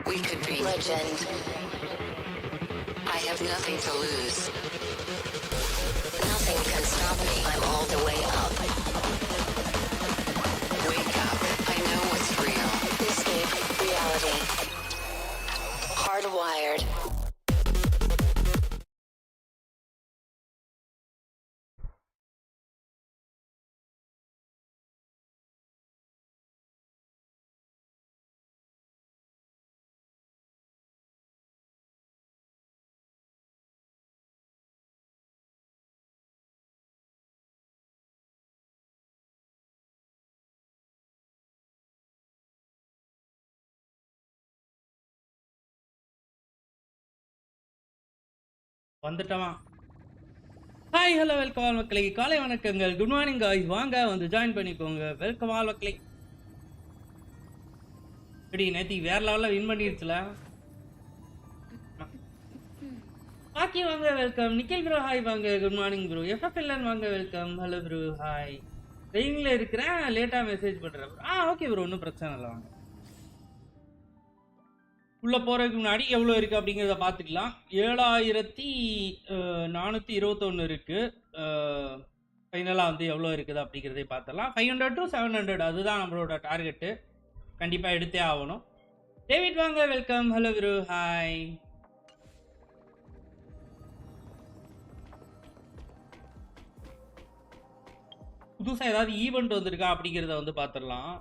We could be legend. I have nothing to lose. Nothing can stop me. I'm all the way up. Wake up. I know what's real. Escape reality. Hardwired. வந்துட்டமா. Hi hello welcome all மக்களே, காலை வணக்கங்கள், good morning guys. வாங்க வந்து join பண்ணிக்கோங்க. Welcome all மக்களே. எப்படி நேத்தி வேற லெவலில் வின் பண்ணிருச்சுல. பாக்கி வாங்க வெல்கம். நிக்கில் ப்ரோ ஹாய் வாங்க, குட் மார்னிங் ப்ரோ. எஃப்எஃப்எல்என் வாங்க வெல்கம். Hello bro hi. ட்ரெயினில் இருக்கிறேன், லேட்டாக மெசேஜ் பண்ணுறேன். ஓகே ப்ரோ, ஒன்றும் பிரச்சனை இல்லை. வாங்க உள்ளே போகிறதுக்கு முன்னாடி எவ்வளோ இருக்குது அப்படிங்கிறத பார்த்துக்கலாம். 7421 இருக்குது. ஃபைனலாக வந்து எவ்வளோ இருக்குது அப்படிங்கிறதே பார்த்துடலாம். 500 to 700 அதுதான் நம்மளோட டார்கெட்டு. கண்டிப்பாக எடுத்தே ஆகணும். டேவிட் வாங்க வெல்கம். Hello bro hi. புதுசாக ஏதாவது ஈவெண்ட் வந்திருக்கா அப்படிங்கிறத வந்து பார்த்துடலாம்.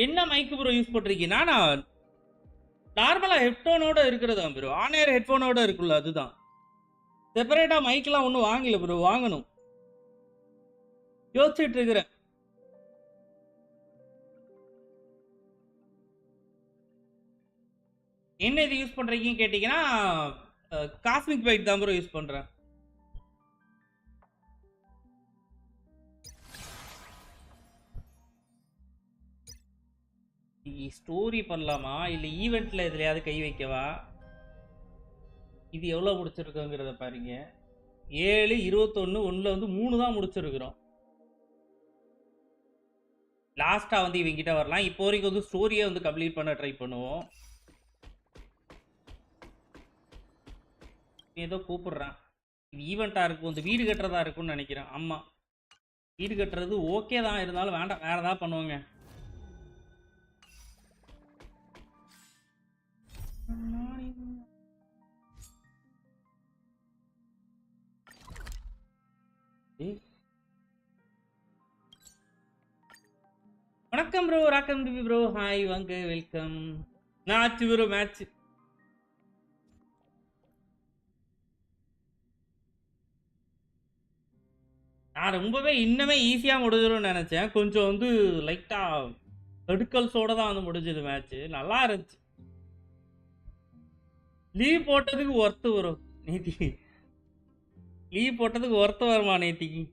என்ன மைக்கு ப்ரோ யூஸ் பண்ணுறீங்கன்னா, நான் நார்மலாக ஹெட்ஃபோனோட இருக்கிறதா ப்ரோ. ஆன்ஏர் ஹெட்ஃபோனோட இருக்குல்ல, அதுதான். செப்பரேட்டாக மைக்கெலாம் ஒன்றும் வாங்கல ப்ரோ, வாங்கணும். யோசிச்சுட்டு இருக்கிறேன். என்ன இது யூஸ் பண்ணுறீங்கன்னு கேட்டிங்கன்னா, காஸ்மிக் பைட் தான் ப்ரோ யூஸ் பண்ணுறேன். ஸ்டோரி பண்ணலாமா இல்லை ஈவெண்ட்டில் எதுலையாவது கை வைக்கவா? இது எவ்வளோ முடிச்சிருக்கோங்கிறத பாருங்க. 7, 21, 1 வந்து 3 தான் முடிச்சிருக்கிறோம். லாஸ்ட்டாக வந்து இவங்கிட்ட வரலாம். இப்போ வரைக்கும் வந்து ஸ்டோரியை வந்து கம்ப்ளீட் பண்ண ட்ரை பண்ணுவோம். ஏதோ கூப்பிடுறான். இது ஈவெண்ட்டாக இருக்கும், இந்த வீடு கட்டுறதா இருக்கும்னு நினைக்கிறேன். ஆமாம், வீடு கட்டுறது ஓகே தான், இருந்தாலும் வேண்டாம், வேறு ஏதாவது பண்ணுவோங்க. வணக்கம் ப்ரோ, ராக்கம் டிவி ப்ரோ ஹாய் வாங்க வெல்கம். Match bro, match. நான் ரொம்பவே இன்னமே ஈஸியாக முடிஞ்சிடும்னு நினச்சேன். கொஞ்சம் வந்து லைட்டாக எடுக்கல்ஸோட தான் வந்து முடிஞ்சது மேட்ச்சு. நல்லா இருந்துச்சு. லீவ் போட்டதுக்கு ஒர்த்து வரும் நேத்திக்கு. லீவ் போட்டதுக்கு ஒர்த்து வருமா நேத்திக்கு?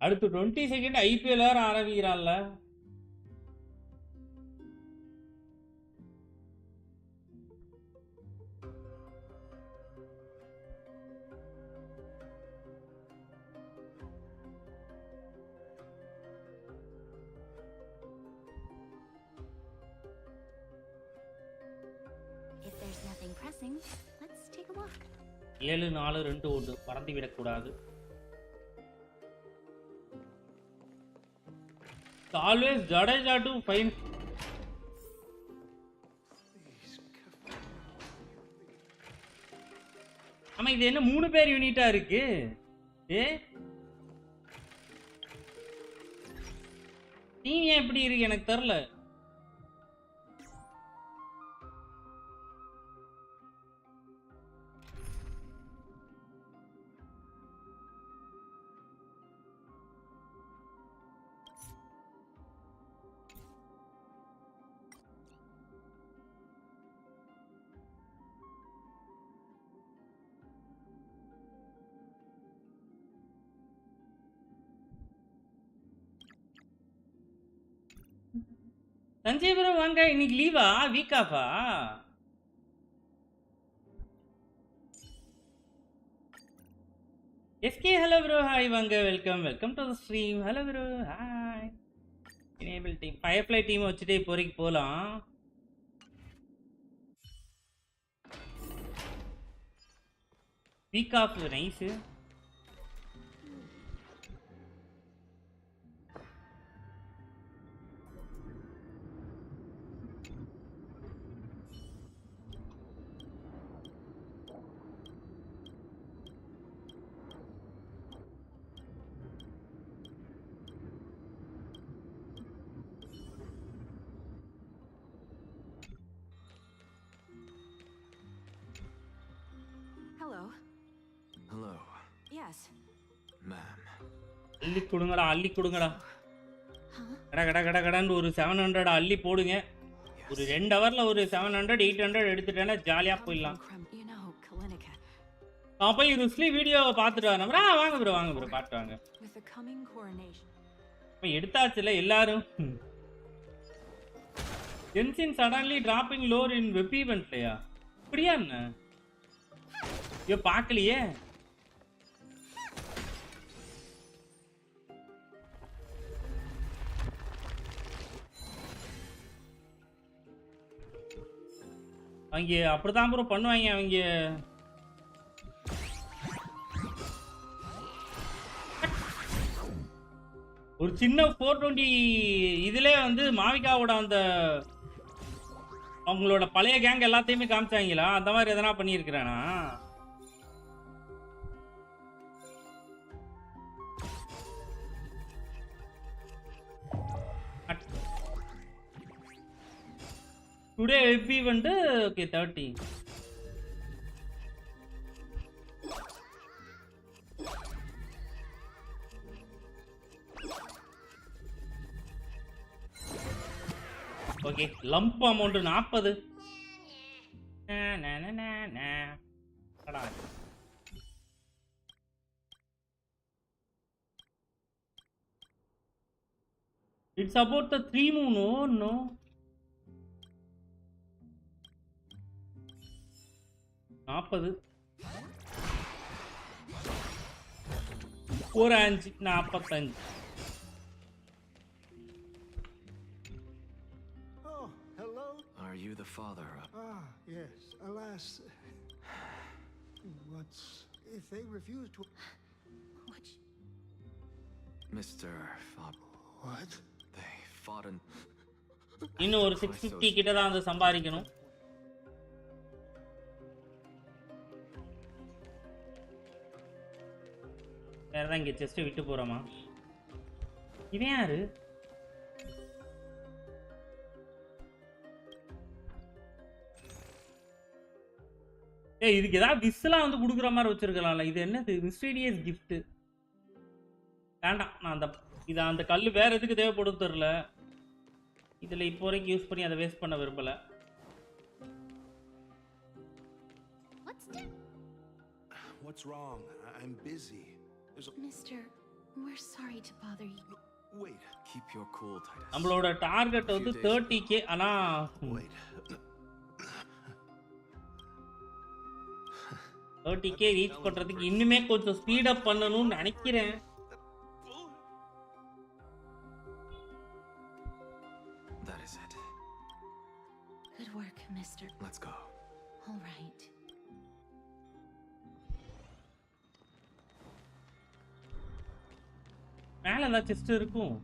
அடுத்து 20 செகண்ட் ஐபிஎல் வேறு ஆரம்பிக்கிறான்ல. There's nothing pressing. Let's take a walk. 7, 4, 2, 1 பறந்து விடக்கூடாது. Always Jadeja to find. ஆமா, இது என்ன 3 பேர் யூனிட்டா இருக்கு? டீம் ஏன் எப்படி இருக்கு எனக்கு தெரியல. சஞ்சய் ப்ரோ வாங்க. இன்னைக்கு லீவா, week ஆஃபா? SK hello bro, hi வாங்க, welcome to the stream. Hello bro, hi. Enable team, Firefly team வச்சுட்டு இப்போ வரைக்கும் போலாம். Week off nice. Hello. Hello, Yes. ma'am. அள்ளி கொடுங்கடா. Huh? கடன்னு ஒரு 700 அள்ளி போடுங்க. ஒரு 2 ஹவர்ல ஒரு 700 800 எடுத்துட்டேன்னா ஜாலியா போயிடலாம். You know, Kalinika. நான் போய் ருஸ்லி வீடியோ பார்த்துட்டு வரேன் ப்ரோ. வாங்க ப்ரோ பார்த்து வாங்க. With the coming coronation. இப்போ எடுத்தாச்சுல எல்லாரும். Jensen suddenly dropping lower in web eventலயா? அப்படியா என்ன? ஐயோ பார்க்கலையே. அவங்க அப்படிதான் ப்ரோ பண்ணுவாங்க அவங்க. ஒரு சின்ன 420 இதுல வந்து மாவிகாவோட அந்த அவங்களோட பழைய கேங் எல்லாத்தையுமே காமிச்சாங்களா? அந்த மாதிரி எதனா பண்ணியிருக்கிறானா? Today web event okay 30. Okay lump amount 40. It's about the 3 moon. Oh no. ஒரு 5 45. Oh, hello. Are you the father of... Ah, yes. Alas, what's if they refuse to? What? Mr. Fob? What? They fought in... இன்னும் ஒரு 650 கிட்ட தான் வந்து சம்பாதிக்கணும். வேறதான் இங்க chest விட்டு போறோமா? இவன் யாரு? இதுக்கு ஏதாவது விஸ்லாம் வந்து கொடுக்குற மாதிரி வச்சிருக்கலாம்ல. இது என்னது? Mysterious gift. வேண்டாம், நான் அந்த கல் வேற எதுக்கு தேவைப்படும் தெரியல. இதுல இப்போ வரைக்கும் யூஸ் பண்ணி அதை வேஸ்ட் பண்ண விரும்பல. What's wrong? I'm busy. Mister, we're sorry to bother you. Wait. Keep your cool, Titus. நம்மளோட டார்கெட் வந்து 30k. ஆனா Wait. 30k ரீச் பண்றதுக்கு இன்னுமே கொஞ்சம் ஸ்பீட் அப் பண்ணணும்னு நினைக்கிறேன். That is it. Good work, mister. Let's go. All right. மேல ஏதாவது செஸ்ட் இருக்கும்.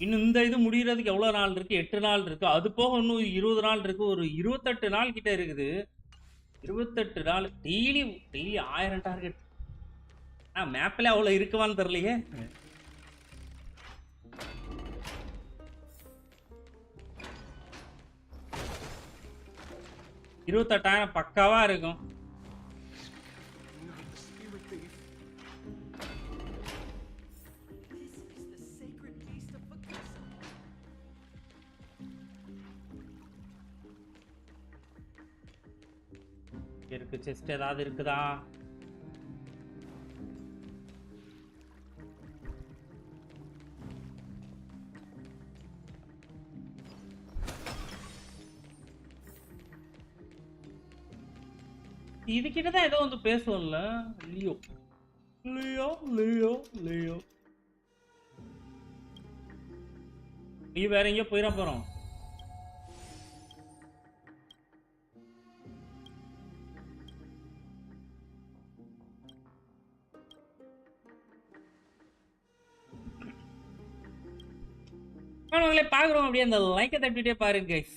இன்னும் இந்த இது முடியறதுக்கு எவ்வளவு நாள் இருக்கு? 8 நாள் இருக்கு. அது போக இன்னும் 20 நாள் இருக்கு. ஒரு 28 நாள் கிட்ட இருக்குது. 28 நாள் டெய்லி 1000 டார்கெட். மேப்ல அவ்வளவு இருக்குவான்னு தெரியலையே. 28,000 பக்காவா இருக்கும். இருக்கு செஸ்ட் ஏதாவது இருக்குதா? இது கிட்ட தான் ஏதோ வந்து பேசுவோம்ல. லியோ லியோ லியோ லியோ இது வேற எங்கேயோ போயிட போறோம். உங்களை பாக்குறோம் அப்படியே அந்த லைக்கை தட்டிட்டே பாருங்க guys.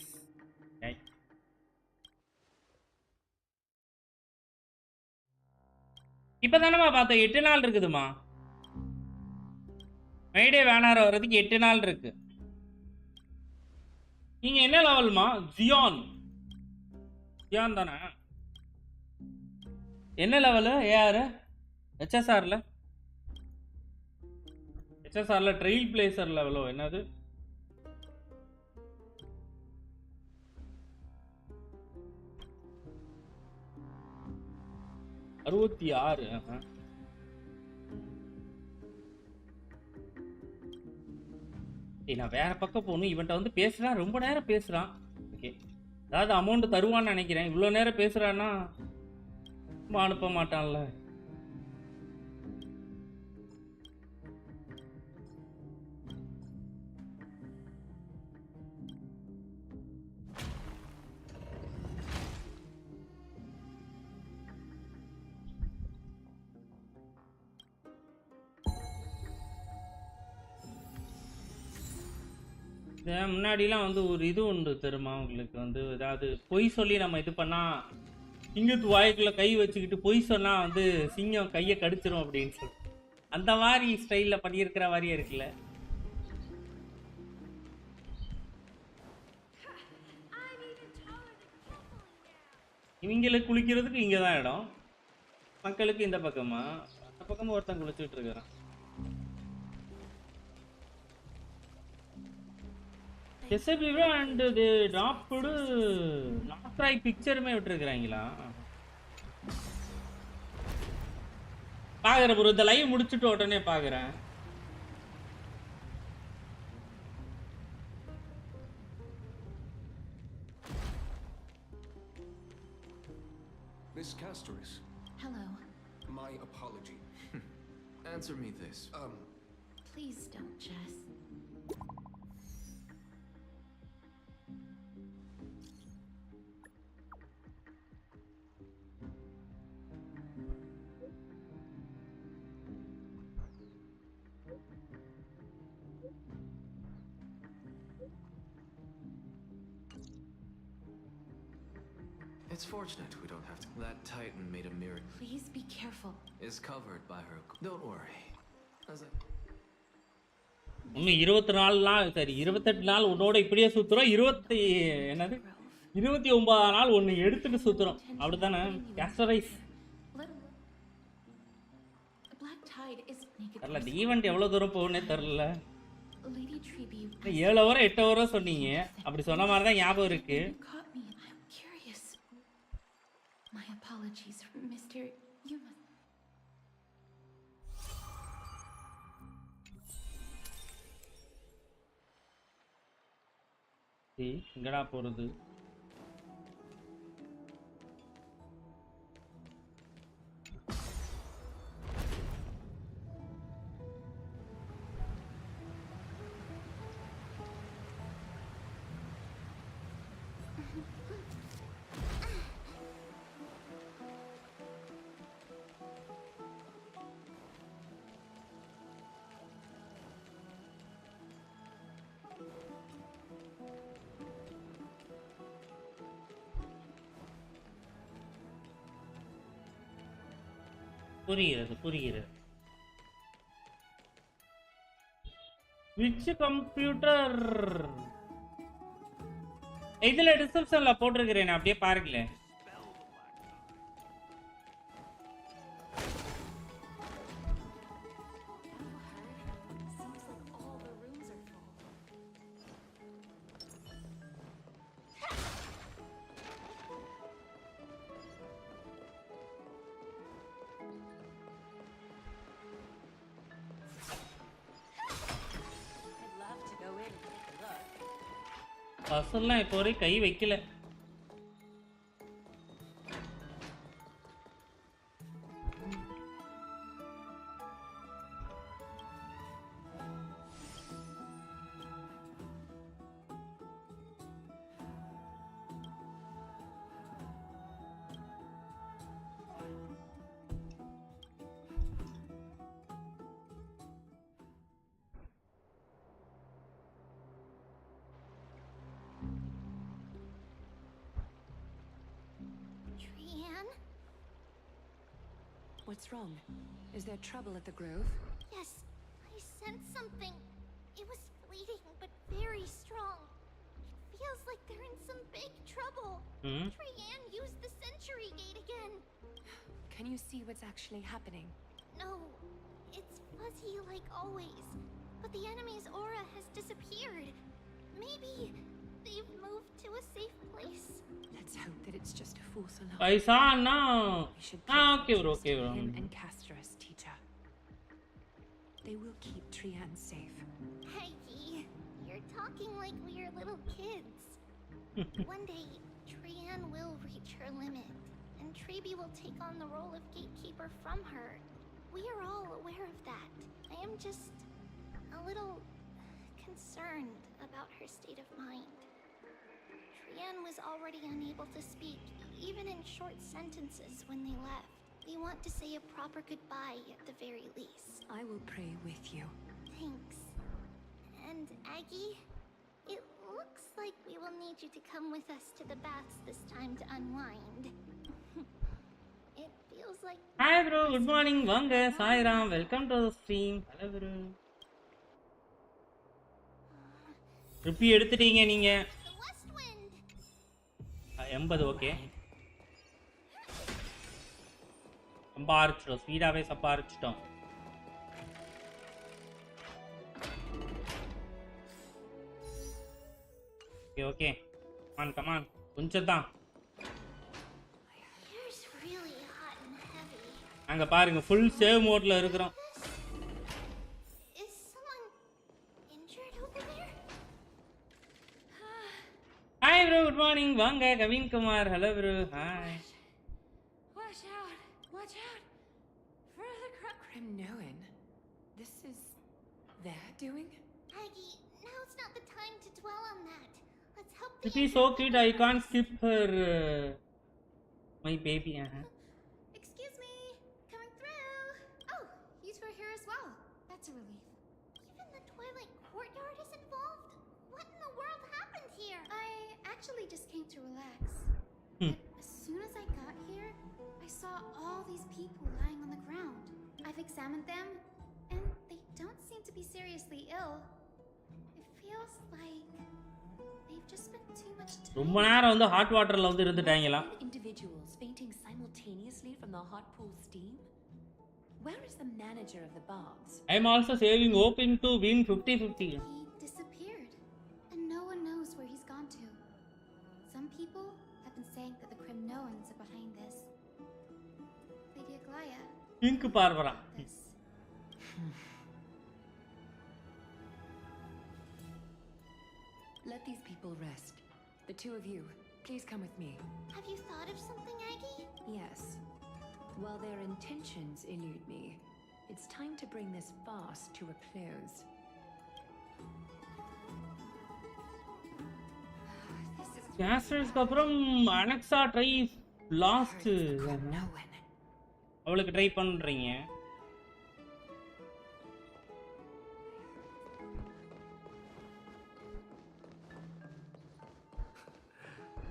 இப்பதானமா பார்த்தோம் 8 நாள் இருக்குதுமா. மைடே வேணார வர்றதுக்கு 8 நாள் இருக்கு. நீங்க என்ன லெவல்மா? ஜியான் தானே? என்ன லெவலு? ஏஆர் ஹெச்எஸ்ஆர்ல ட்ரெயில் பிளேசர் லெவலோ என்னது? அறுபத்தி 6. நான் வேற பக்கம் போகணும். இவன்ட்ட வந்து பேசுறான், ரொம்ப நேரம் பேசுறான். ஓகே, அதாவது அமௌண்ட் தருவான்னு நினைக்கிறேன். இவ்வளோ நேரம் பேசுறான்னா அனுப்ப மாட்டான்ல. முன்னாடிலாம் வந்து ஒரு இது உண்டு தெரியுமா உங்களுக்கு? வந்து ஏதாவது பொய் சொல்லி நம்ம இது பண்ணா சிங்கத்து வாய்க்குள்ள கை வச்சுக்கிட்டு பொய் சொன்னா வந்து சிங்கம் கையை கடிச்சிரும் அப்படின்னு சொல்லி அந்த மாதிரி ஸ்டைல்ல பண்ணியிருக்கிற மாதிரியே இருக்குல்ல. இவங்களுக்கு குளிக்கிறதுக்கு இங்கே தான் இடம், மக்களுக்கு இந்த பக்கமா? அந்த பக்கமா ஒருத்தன் குளிச்சுட்டு இருக்கிறான். எஸ்எபிவோ அண்ட் தி ட்ராப்டு நாட்ராய் பிக்சருமே விட்டுருக்குறாங்களா? பார்க்குறேன் ப்ரோ, இந்த லைவ் முடிச்சுட்டு உடனே பார்க்குறேன். Miss Castoris. Hello. My apology. Answer me this. Please don't, Jess. It's fortunate we don't have to. That Titan made a mirror. Please be careful. Is covered by her. Don't worry. As I... இன்னும் 24 நாள், சரி 28 நாள் உன்னோட இப்படியே சுத்துறோம். 29 நாள் ஒன்று எடுத்துட்டு சுத்துறோம், அப்படித்தானே? கேஸ்டரைஸ் தெரியல. இந்த ஈவெண்ட் எவ்வளோ தூரம் போகுன்னே தெரில. 7 ஹவர் 8 ஹவரோ சொன்னீங்க, அப்படி சொன்ன மாதிரி தான் ஞாபகம் இருக்கு. My apologies, Mr. You must... எங்கடா போறது? புரிகிறது. விச் கம்ப்யூட்டர் இதுல டிஸ்கிரிப்ஷன்ல போட்டிருக்கிறேன், அப்படியே பாருங்களேன். பஸ்ஸெல்லாம் இப்போ வரைக்கும் கை வைக்கல. Trianne? What's wrong? Is there trouble at the grove? Yes, I sensed something. It was fleeting, but very strong. It feels like they're in some big trouble. Trianne used the Century Gate again. Can you see what's actually happening? No, it's fuzzy like always. But the enemy's aura has disappeared. Maybe they've moved to a safe place. Let's hope that it's just a false alarm. Paisa no. We should Okay bro, okay bro. him and Castorus, teacher. They will keep Trianne safe. Heidi, you're talking like we are little kids. One day, Trianne will reach her limit, and Treeby will take on the role of gatekeeper from her. We are all aware of that. I am just a little concerned about her state of mind. Trianne was already unable to speak, even in short sentences when they left. We want to say a proper goodbye at the very least. I will pray with you. Thanks. And Aggie, it looks like we will need you to come with us to the baths this time to unwind. It feels like... Hi bro, good morning. Vanga, Sairam, welcome to the stream. Hello bro. ரிப்பி எடுத்துட்டீங்க நீங்க. The west wind. 80 okay. சம்பாரிச்சிட்டோம், ஸ்பீடாவே சம்பாரிச்சிட்டோம். Okay okay. come on. கொஞ்சம் தான். Here's really hot and heavy. அங்க பாருங்க full save mode-ல இருக்கறோம். Is someone injured over there? Hi bro, good morning. வாங்க Kavin Kumar. Hello bro. Hi. Watch out! Watch out! For the Crimnoan. This is their doing? Aggie, now's not the time to dwell on that. Let's help the... It is so cute. I can't skip her. My baby. Excuse me, coming through. Oh, you two are here as well. That's a relief. Even the Twilight Courtyard is involved? What in the world happened here? I actually just came to relax. But as soon as I got here, I saw all these people lying on the ground. I've examined them, and they don't seem to be seriously ill. It feels like they've just spent too much time. ரொம்ப நேரம் வந்து hot water-ல வந்து இருந்துட்டாங்களா? Individuals fainting simultaneously from the hot pool steam? Where is the manager of the baths? I am also saving hoping to win 50-50. He disappeared, and no one knows where he's gone to. Some people have been saying that the Crimnoans are behind this. Lady Aglaya. Pink பார்வரா. This. Let these people rest. The two of you, please come with me. Have you thought of something, Aggie? Yes. While their intentions elude me, it's time to bring this farce to a close. கேஸ்டர்ஸ்க்கு அப்புறம் அனெக்ஸா try last. அவளுக்கு try பண்றீங்க.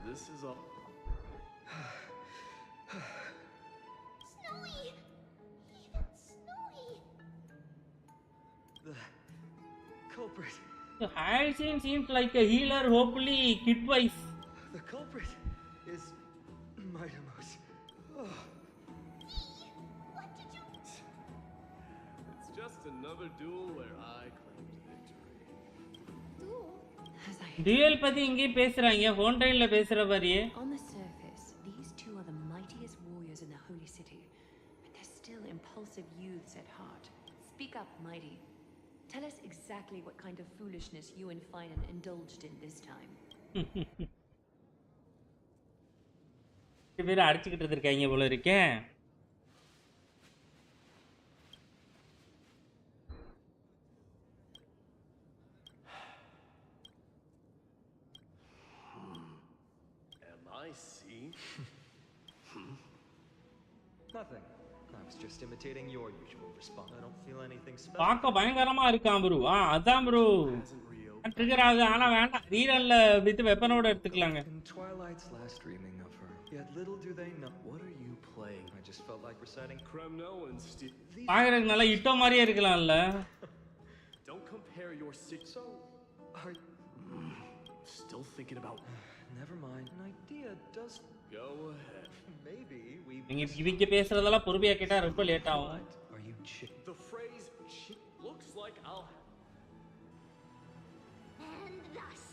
This is all. Snowy! Even snowy! The culprit. The Hyacinth seems like a healer, hopefully kid-wise. The culprit is Mightymouse. Oh. What did you... It's just another duel where I claimed victory. do? Duel பத்தி இங்கே பேசுறாங்க, Honkai-ல பேசுற மாதிரியே. On the surface, these two are the mightiest warriors in the holy city, but they're still impulsive youths at heart. Speak up, Mighty. Tell us exactly what kind of foolishness you and Finan indulged in this time. பேர் அடிச்சுக்கிட்டு இருக்காங்க போல இருக்கே. Am I seen? Nothing. I was just imitating your usual response. I don't feel anything special. பார்க்க பயங்கரமா இருக்கான் bro. அதான் bro. Trigger ஆகுது. ஆனா வேண்டாம். ரீரன்ல வித் வெப்பனோட எடுத்துக்கலாங்க. In Twilight's last dreaming of her. Yet little do they know. What are you playing? I just felt like reciting Kremno and Steve. பாக்குறதுக்கு நல்லா இட்டோ மாதிரியே இருக்கலாம்ல. Don't compare your six. So, are still thinking about? Never mind. An idea does. Go ahead. Maybe we. இவங்க பேசுறதெல்லாம் பொறுமையா கேட்டா ரொம்ப late ஆகும். Are you chick? The phrase looks like I'll. And thus,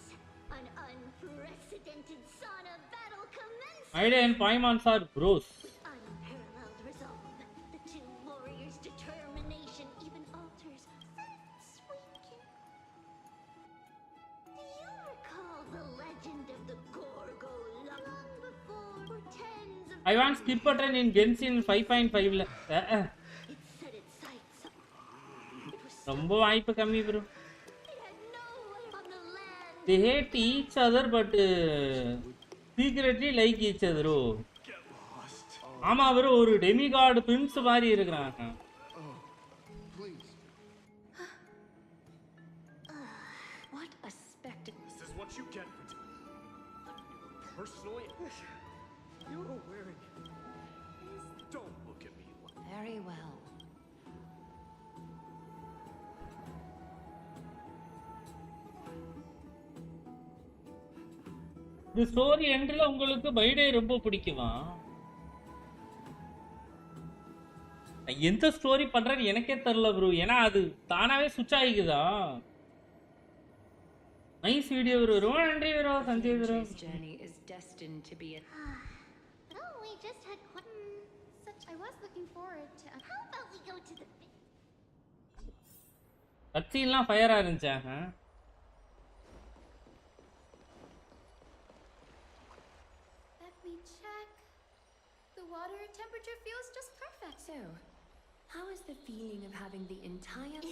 an unprecedented sauna battle commences. Idea and Paimons are bros. Unparalleled resolve. The two warriors' determination even alters sweet. Do you recall the legend of the Gorgo long before tens of I want skip button in Genshin 5.5 ல. it set its sights up. It was ரொம்ப வாய்ப்பு கம்மி bro. they had no way on the land. They hate each other but secretly like each other. ஆமா bro ஒரு demigod Prince மாதிரி இருக்கறாங்க. Please. What a spectacle. This is what you get for personally. You were wearing. Don't look at me like. Very well. இந்த story எண்ட்ல உங்களுக்கு பைடே ரொம்ப பிடிக்குமா? எந்த ஸ்டோரி பண்றேன்னு எனக்கே தெரியல ப்ரோ. ஏன்னா அது தானாவே சுவிட்ச் ஆகிக்குதா? Nice video bro. ரொம்ப நன்றி bro Sanjay bro. This journey is destined to be a Oh, we just had such. I was looking forward to. How about we go to the. கட்சிலாம் ஃபயரா இருந்துச்சா? Let me check. The water temperature feels just perfect. So, how is the feeling of having the entire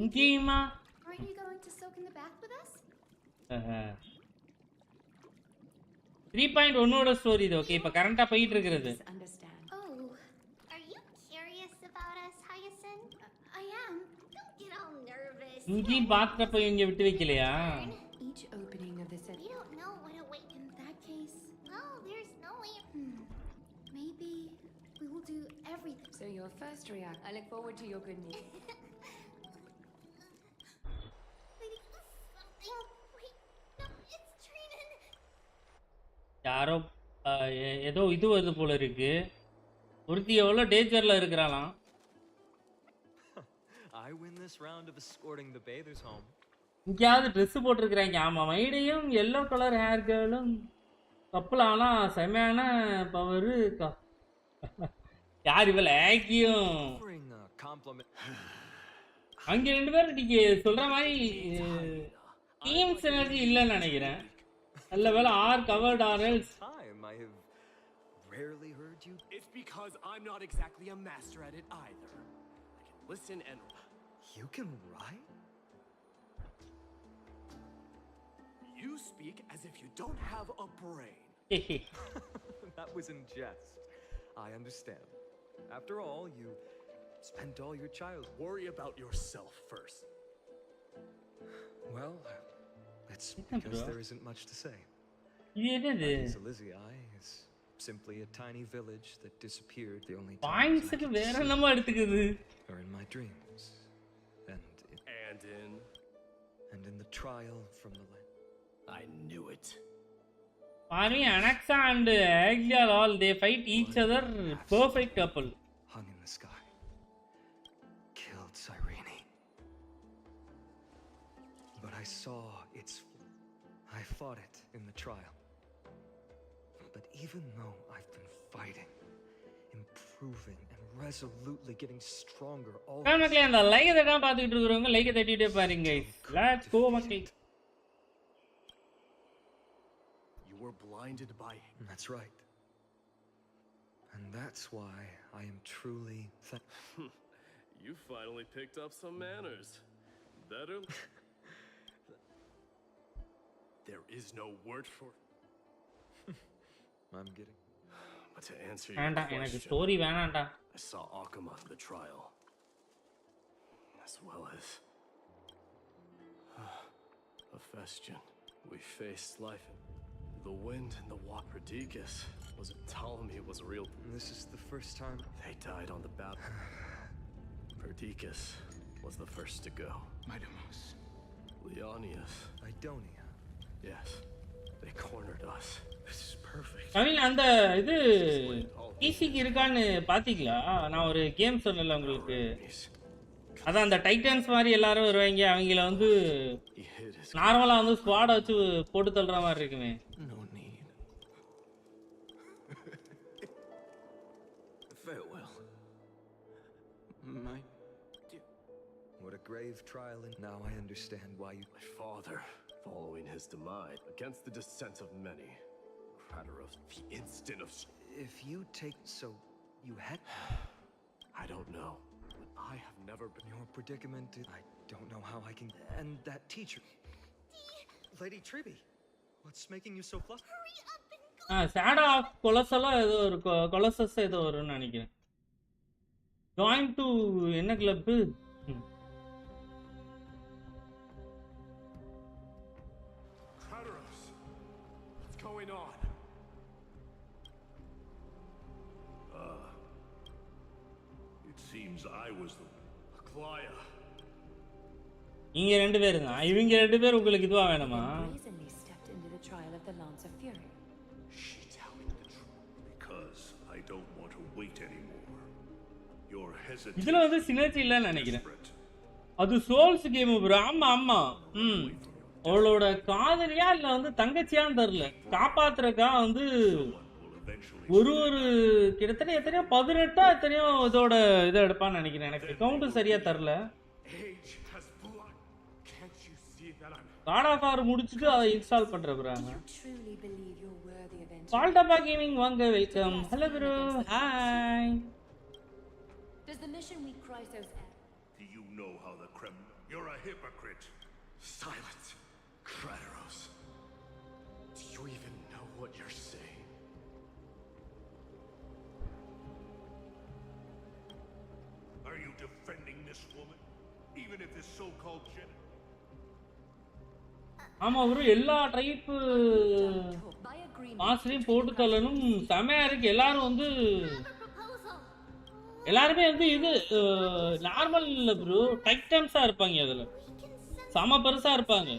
இங்கேயுமா? Aren't you going to soak in the bath with us? 3.1 ஓட story இது. Okay இப்போ கரண்டா போயிட்டு இருக்குது. understand? Oh, are you curious about us, Hyacinth? I am. Don't get all nervous. இங்கேயும் பாத்ரப்ப இங்க விட்டு வைக்கலையா? Each opening of the set. We don't know what awaits. In that case, no, there's no way. Maybe we will do everything. So your first react. I look forward to your good news. Lady, something. Wait, no, it's Trinan. யாரோ ஏதோ இது வருது போல இருக்கு. ஒருத்தி எவ்வளோ டேஞ்சர்ல இருக்கிறாளாம். I win this round of escorting the bathers home. இங்கேயாவது ட்ரெஸ் போட்டிருக்கிறாங்க. ஆமா மைடையும் எல்லோ கலர் ஹேர் கேர்ளும் கப்பல் ஆனா செமையான பவர். யார் இவள் ஆக்கியும் Offering a compliment. அங்க ரெண்டு பேரும் நீங்க சொல்ற மாதிரி டீம் சினர்ஜி இல்லைன்னு நினைக்கிறேன். நல்ல வேலை R covert or else. Time I have rarely heard you. It's because I'm not exactly a master at it either. I can listen and. You can write? You speak as if you don't have a brain. That was in jest. I understand. After all, you spent all your childhood. Worry about yourself first. Well, it's because there isn't much to say. இது என்னது? Elizii is simply a tiny village that disappeared the only time பாயிண்ட்ஸுக்கு வேற என்னமா எடுத்துக்குது? or in my dreams. And in the trial from the land. I knew it. Army Anaxa and Aglial all they fight each other. Perfect couple. Hung in the sky. Killed Cyrene. But I saw its. I fought it in the trial. But even though I've been fighting, improving, and resolutely getting stronger all மக்களே அந்த like தான் பார்த்துட்டு இருக்கறவங்க like தட்டிட்டே பாருங்க guys. Let's go மக்களே. You were blinded by him. That's right. And that's why I am truly You finally picked up some manners. Better. There is no word for. I'm getting. But to answer your வேண்டாம் எனக்கு question, story வேணாம்டா. I saw Akuma at the trial, as well as Hephaestion. We faced life in the wind and the water. Perdiccas wasn't telling me it was real. This is the first time They died on the battle. Perdiccas was the first to go. Midamus. Leonius. Idonia. Yes. They cornered us. This is perfect. Kavin அந்த இது பிசிக்கு இருக்கான்னு பாத்தீங்களா? நான் ஒரு game சொன்னல உங்களுக்கு. அதான் அந்த டைட்டன்ஸ் மாதிரி எல்லாரும் வருவாங்க. அவங்கள வந்து நார்மலா வந்து ஸ்குவாட் வச்சு போட்டு தள்ளுற மாதிரி இருக்குமே. No need. Farewell. My dear. What a grave trial, and now I understand why you... My father, following his demise, against the dissent of many. Kratos, the instant of... If you take... So, you had... I don't know. But I have never been... Your predicament... I don't know how I can... And that teacher... Lady Triby, what's making you so flustered? Hurry up and go! Shadow of கொலசலா ஏதோ ஒரு colossus ஏதோ வரும்னு நினைக்கிறேன். Join to என்ன club? Kratos, what's going on? It seems I was the... Aglaya. நீங்க ரெண்டு பேரும் தான். இவங்க ரெண்டு பேரும் உங்களுக்கு இதுவா வேணுமா? Brazenly stepped into the trial of the Lance of Fury. She telling the truth. Because I don't want to wait anymore. Your hesitation... இதுல வந்து சினர்ஜி இல்லன்னு நினைக்கிறேன். அது சோல்ஸ் கேம் ப்ரோ. ஆமா ஆமா. அவளோட காதலியா இல்ல வந்து தங்கச்சியான்னு தெரியல. காப்பாத்துறக்கா வந்து ஒரு கிட்டத்தட்ட எத்தனையோ 18 எத்தனையோ இதோட இதை எடுப்பான்னு நினைக்கிறேன். எனக்கு கவுண்ட் சரியா தெரியல. காட் ஆஃப் வார் முடிச்சிட்டு அதை இன்ஸ்டால் பண்றேன். பால்டபா கேமிங் வாங்க, welcome. Hello bro, hi. Does the mission we Chrysos have? Do you know how the Kremlin... You're a hypocrite. Silence, Kratos. Do you even know what you're saying? Are you defending this woman? Even if this so-called gen... ஆமா bro, எல்லா type மாஸ்டரையும் போட்டு தள்ளணும். செமையா இருக்கு. எல்லாரும் வந்து எல்லாருமே வந்து இது நார்மல் இல்ல ப்ரோ, டைட்டன்ஸா இருப்பாங்க. அதுல செம பெருசா இருப்பாங்க.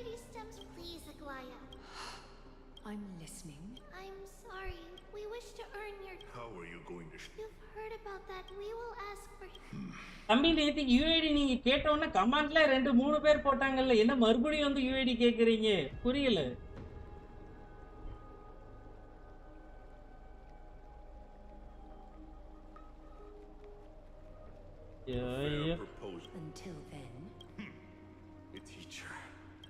I'm listening. I'm sorry. We wish to earn your... How are you going to... You've heard about that. We will ask for... தம்பி நேத்து யூஐடி நீங்க கேட்டோன்னா கமெண்ட்ல 2-3 பேர் போட்டாங்கல்ல, என்ன மறுபடியும் வந்து யூஐடி கேக்குறீங்க? புரியல. Until then, A teacher.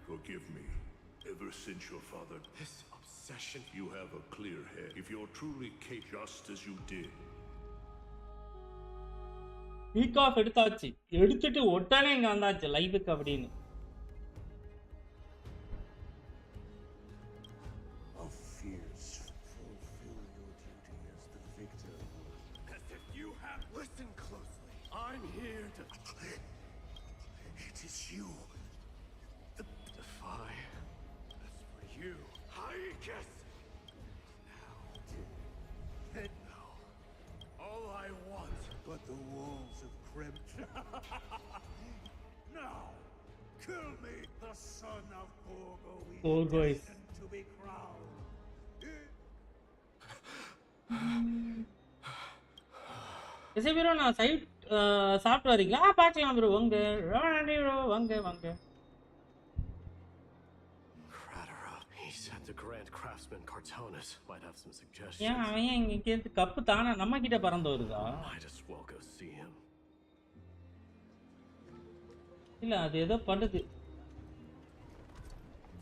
Forgive me. Ever since your father... This obsession. You have a clear head. If you're truly just as you did... week off எடுத்தாச்சு. எடுத்துட்டு உடனே இங்க வந்தாச்சு லைவுக்கு அப்படின்னு. Of fears, fulfill your duty as the victor. As if you have... Listen closely. I'm here to... It is you. Defy. As for you, I guess. Now, all I want... But the walls of Krem... Now, kill me, the son of Gorgo. Gorgo is... To be crowned. Bro நான் side சாப்பிட்டு வரீங்களா? பார்க்கலாம் bro. வாங்க ரொம்ப நன்றி bro. வாங்க வாங்க. He said the Grand Craftsman Cartonis might have some suggestions. ஏன் அவன் இங்க கேட்டு கப்பு தானா நம்ம கிட்ட பறந்து வருதா? Might as well go see him. இல்ல அது ஏதோ பண்ணுது.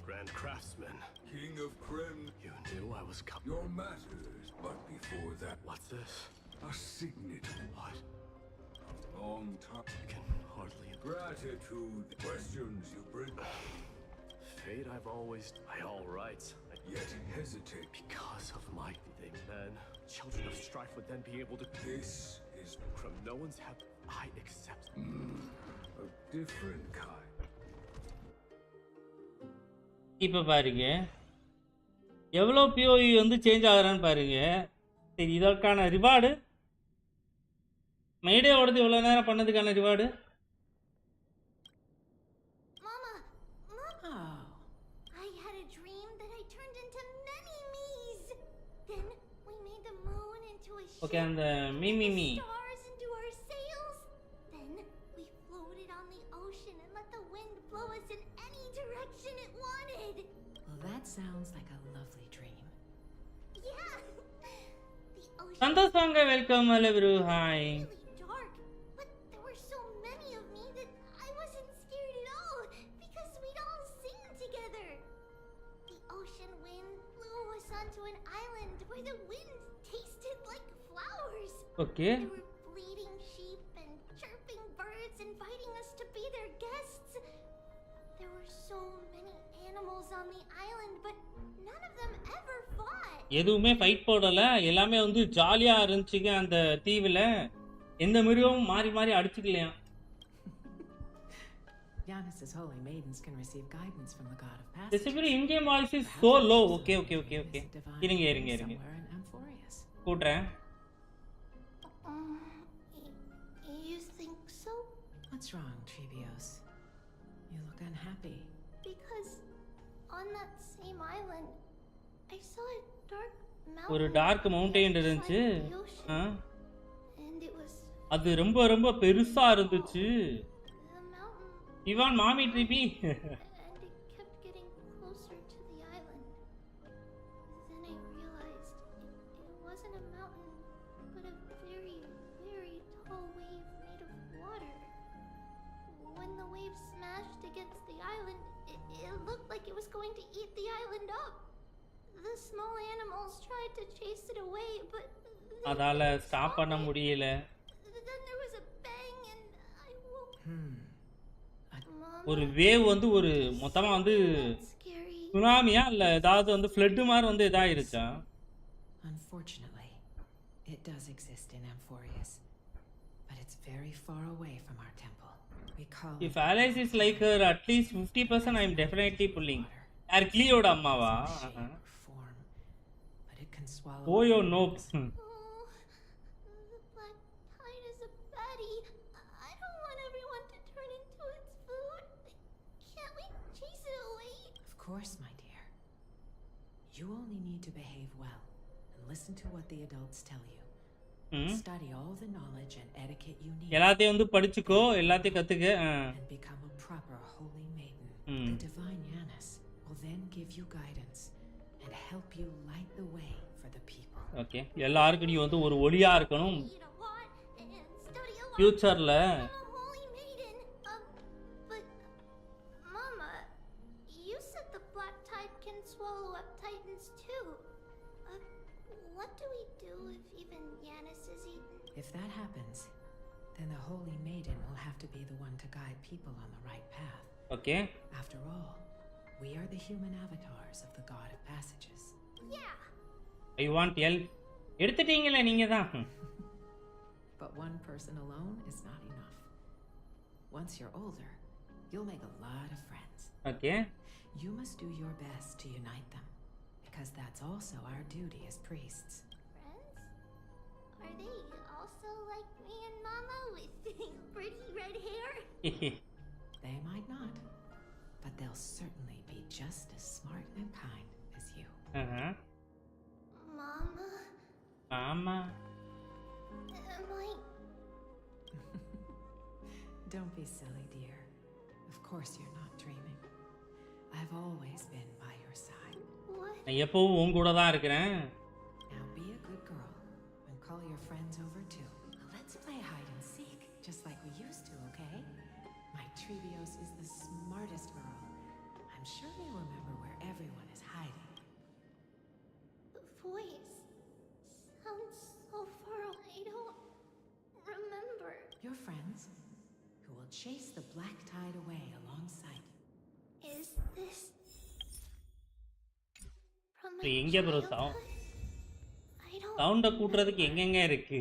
Grand Craftsman. King of Krem. You knew I was coming. Your matters, but before that... What's this? A signet. What? A long time. I can hardly... Gratitude. Questions you bring. Fate I've always... By all rights, I yet hesitate. Because of my thing, then children of strife would then be able to. This is From no one's help, I accept. a different kind. இப்போ பாருங்க எவ்வளோ POE வந்து change ஆகுறான்னு பாருங்க. சரி, இதற்கான reward Mayday ஓடுது இவ்வளோ நேரம் பண்ணதுக்கான reward. Mama! Mama! Oh. I had a dream that I turned into many me's. Then we made the moon into a ship. Okay, அந்த and me the stars into our sails. Then we floated on the ocean and let the wind blow us in any direction it wanted. Well, that sounds like a lovely dream. Yeah. The ocean Santosh வாங்க, welcome. Hello bro, hi. really dark, but there were so many of me that I wasn't scared at all because we'd all sing together. The ocean wind blew us onto an island where the wind tasted like flowers. Okay, There were bleating sheep and chirping birds inviting us to be their guests. There were so many animals on the island, but none of them ever fought. எதுவுமே fight போடல, எல்லாமே வந்து ஜாலியா இருந்துச்சுங்க. அந்த தீவுல எந்த மிருகமும் மாறி மாறி அடிச்சுக்கலையா. Yanis's holy maidens can receive guidance from the god of passage. Specifically in-game voice is so low. Okay. இருங்க. Somewhere in Amphorius. கூட்றேன். You think so? What's wrong, Trebios? You look unhappy. Because on that same island, I saw a dark mountain. ஒரு dark mountain இருந்துச்சு. beside the ocean, ah, and it was அது ரொம்ப ரொம்ப பெருசா இருந்துச்சு. the mountain, Ivan மாமி ட்ரிபி. and it kept getting closer to the island. Then I realized it wasn't a mountain, but a very, very tall wave made of water. When the wave smashed against the island, it looked like it was going to eat the island up. The small animals tried to chase it away, but they அதால couldn't stop stop பண்ண it. முடியல. Then there was a bang and I woke. Mama, ஒரு wave வந்து ஒரு மொத்தமா வந்து that's scary. சுனாமியா இல்ல ஏதாவது வந்து ஃப்ளட் மாதிரி வந்து இதாயிருச்சா? Unfortunately, it does exist in Amphorius, but it's very far away from our temple. We call If Alice is like her, at least 50% I am definitely pulling. யார் கிளியோட அம்மாவா? shape or form, but it can swallow. Oh, yo, nope. Oh, the black tide is a baddie. I don't want everyone to turn into its food. Can't we chase it away? Of course, my dear. You only need to behave well and listen to what the adults tell you. Study all the knowledge and etiquette you need எல்லாத்தையும் வந்து படிச்சுக்கோ, எல்லாத்தையும் கத்துக்க. and become a proper holy maiden. The divine Yanis will then give you guidance and help you light the way for the people. Okay, எல்லாருக்கும் நீ வந்து ஒரு ஒளியா இருக்கணும். Eat a lot and study a lot. ஃபியூச்சர்ல I'm a holy maiden. But Mama, you said the black tide can swallow up titans too. What do we do if even Yanis is eaten? If that happens, then the holy maiden will have to be the one to guide people on the right path. Okay, After all, we are the human avatars of the god of passages. Yeah. I want help. எடுத்துட்டீங்களே நீங்க தான். But one person alone is not enough. Once you're older, you'll make a lot of friends. Okay, You must do your best to unite them, because that's also our duty as priests. Friends? Are they also like me and Mama with pretty red hair? They might not, but they'll certainly be just as smart and kind as you. Mama, ஆமா. am I? Don't be silly, dear. Of course you're not dreaming. I've always been by your side. What? நான் எப்பவும் உன் கூட தான் இருக்கிறேன். Now be a good girl and call your friends over too. Let's play hide and seek, just like we used to, okay? My Trebios is the smartest girl. I'm sure they remember where everyone is hiding. The voice sounds so far away. I don't remember. Your friends, who will chase the black tide away alongside you. Is this இப்போ எங்கே bro I don't சவுண்டை கூட்டுறதுக்கு எங்கெங்க இருக்கு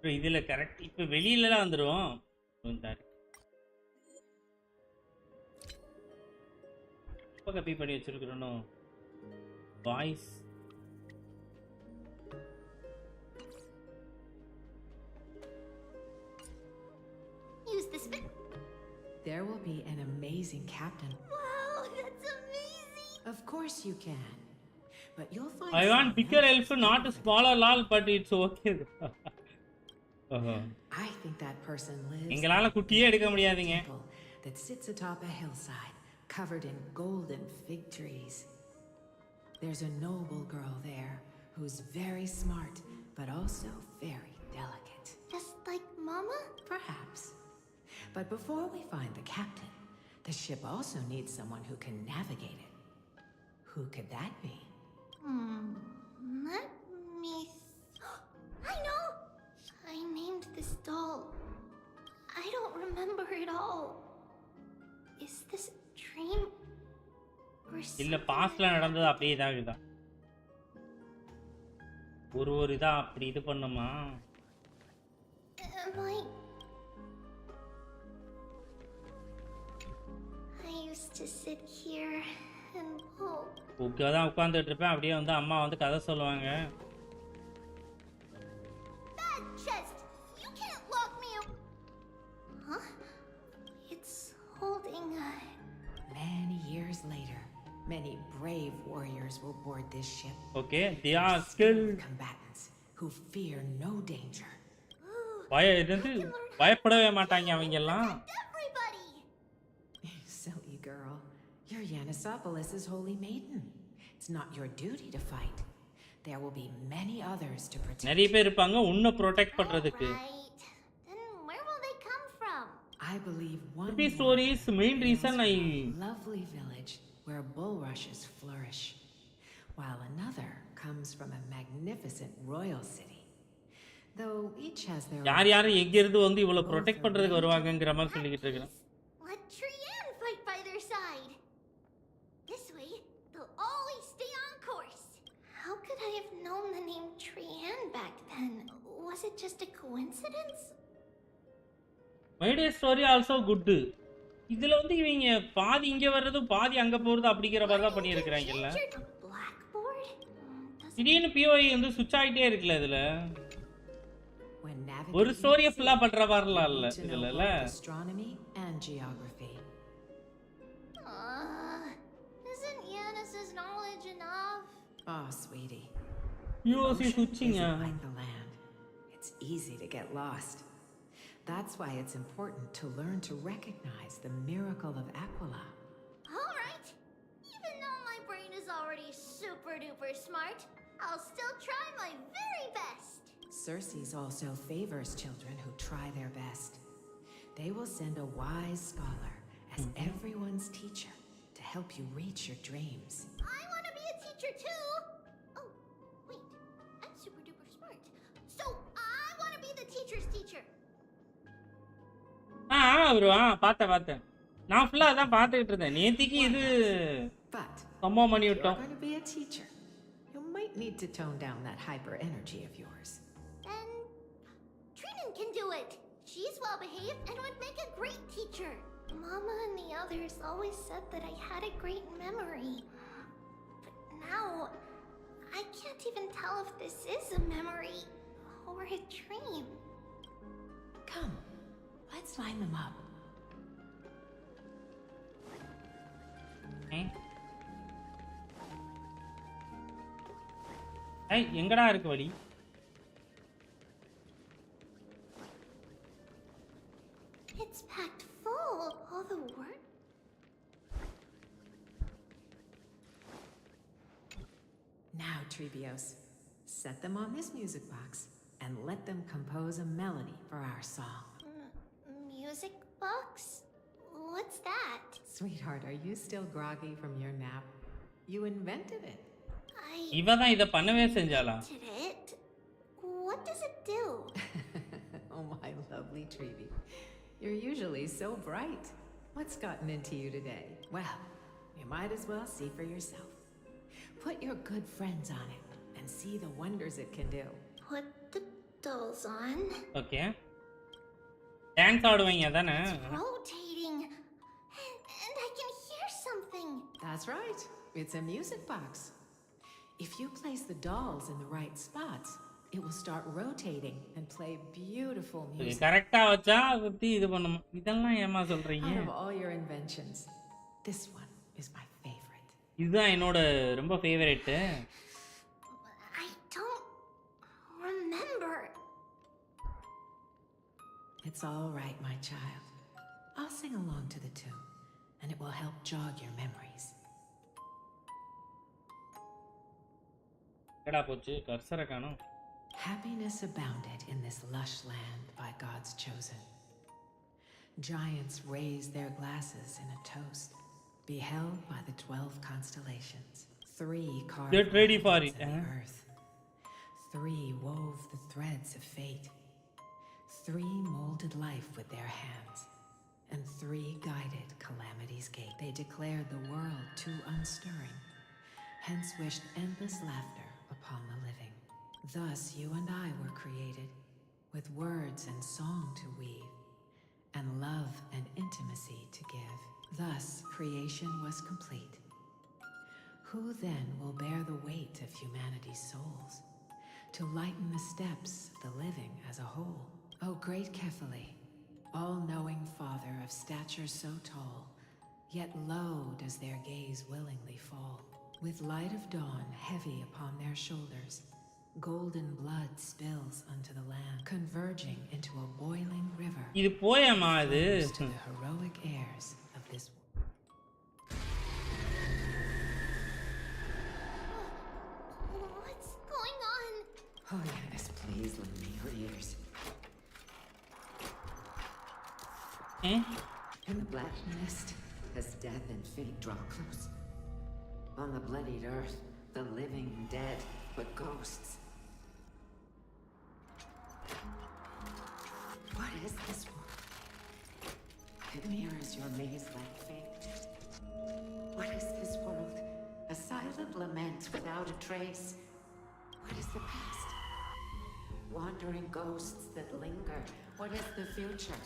bro இதில் correct இப்போ வெளியிலலாம் வந்துடும் இப்போ கப்பி பண்ணி வச்சிருக்கிறோனோ voice use this bit. There will be an amazing captain. Wow, that's amazing. Of course you can. But you'll find I want someone bigger else elf, who's not different. smaller lol, but it's okay. I think that person lives எங்களால குட்டியே எடுக்க முடியாதுங்க. temple that sits atop a hillside covered in golden fig trees. There's a noble girl there who's very smart but also very delicate. Just like Mama? Perhaps. But before we find the captain, the ship also needs someone who can navigate it. Who could that be? Let me... I know! I named this doll. I don't remember it all. Is this a dream? Or இல்ல something பாஸ்ட்ல நடந்தது அப்படியே தான் இதுதான். ஒரு இதா அப்படி இது பண்ணுமா? Am I used to sit here and hope. உட்கார்ந்து தான் உட்கார்ந்துட்டு இருப்பேன் அப்படியே வந்து அம்மா வந்து கதை சொல்லுவாங்க. That chest! You can't lock me up! Huh? It's holding a... Many years later, many brave warriors will board this ship. Okay, they are skilled combatants who fear no danger. பயப்படவே மாட்டாங்க அவங்க எல்லாம். Everybody! Silly girl. You're Yanisopoulos' holy maiden. It's not your duty to fight. There will be many others to protect. நிறைய பேர் இருப்பாங்க உன்னை protect பண்றதுக்கு. Right. Then where will they come from? I believe one Happy stories main reason I lovely village where bulrushes flourish, while another comes from a magnificent royal city. Though each has their யார் யார் எங்க இருந்து வந்து இவ்வளவு protect பண்றதுக்கு வருவாங்கங்கற மாதிரி சொல்லிட்டு இருக்கேன். Let Trian fight by their side. This way, they'll always stay on course. How could I have known the name Trian back then? Was it just a coincidence? My day story also good. இதுல வந்து இவங்க பாதி இங்க வர்றது பாதி அங்க போறது அப்படிங்கற மாதிரி தான் பண்ணி இருக்கறாங்கல்ல. Blackboard? திடீர்னு POI வந்து சுவிட்ச் ஆயிட்டே இருக்குல இதுல. ஒரு ஸ்டோரியை ஃபுல்லா பண்ற மாதிரிலாம் இல்ல இதுல astronomy and geography. Isn't Yanis's knowledge enough? Oh, sweetie. POC switching like the land. It's easy to get lost. That's why it's important to learn to recognize the miracle of Aquila. All right. Even though my brain is already super duper smart, I'll still try my very best. Circes also favors children who try their best. They will send a wise scholar as everyone's teacher to help you reach your dreams. I want to be a teacher too. Oh, wait. I'm super duper smart. So I want to be the teacher's teacher. ஆமா bro பார்த்தேன் நான் ஃபுல்லா அதான் பார்த்துக்கிட்டு இருந்தேன் நேத்திக்கு இது சம்பவம் பண்ணி விட்டோம். Going to be a teacher. You might need to tone down that hyper energy of yours. Then Trinan can do it. She's well behaved and would make a great teacher. Mama and the others always said that I had a great memory. But now I can't even tell if this is a memory or a dream. Come. Let's line them up. ஐ எங்கடா இருக்கு வழி? It's packed full. All the work. Now, Trebios, set them on this music box and let them compose a melody for our song. Music box? What's that? Sweetheart, are you still groggy from your nap? You invented it. இவ தான் இத பண்ணவே செஞ்சாளா? It? What does it do? Oh, my lovely Trebi. You're usually so bright. What's gotten into you today? Well, you might as well see for yourself. Put your good friends on it and see the wonders it can do. Put the dolls on. Okay. Dance ஆடுவீங்க தானே? Rotating. And I can hear something. That's right. It's a music box. If you place the dolls in the right spots, it will start rotating and play beautiful music. கரெக்ட்டா வச்சா சுத்தி இது பண்ணும். இதெல்லாம் ஏமா சொல்றீங்க? Out of all your inventions, this one is my favorite. இதுதான் என்னோட ரொம்ப favourite. I don't remember. It's all right, my child. I'll sing along to the tune, and it will help jog your memories. எடா போச்சு கர்சரை காணோம். Happiness abounded in this lush land by God's chosen. Giants raised their glasses in a toast, beheld by the 12 constellations. 3 carved Get ready for it, the earth. 3 wove the threads of fate. 3 molded life with their hands. And 3 guided calamity's gate. They declared the world too unstirring, hence wished endless laughter upon the living. Thus you and I were created, with words and song to weave, and love and intimacy to give. Thus creation was complete. Who then will bear the weight of humanity's souls, to lighten the steps of the living as a whole? O great Kephali, all-knowing Father of stature so tall, yet low does their gaze willingly fall. With light of dawn heavy upon their shoulders, golden blood spills unto the land, converging into a boiling river. இது போயமா இது? To the heroic heirs of this world. What's going on? Oh yes, please lend me your ears. In the black mist, as death and fate draw close, on the bloodied earth, the living dead but ghosts. What is this world? It mirrors your maze-like fate. What is this world? A silent lament without a trace. What is the past? Wandering ghosts that linger. What is the future?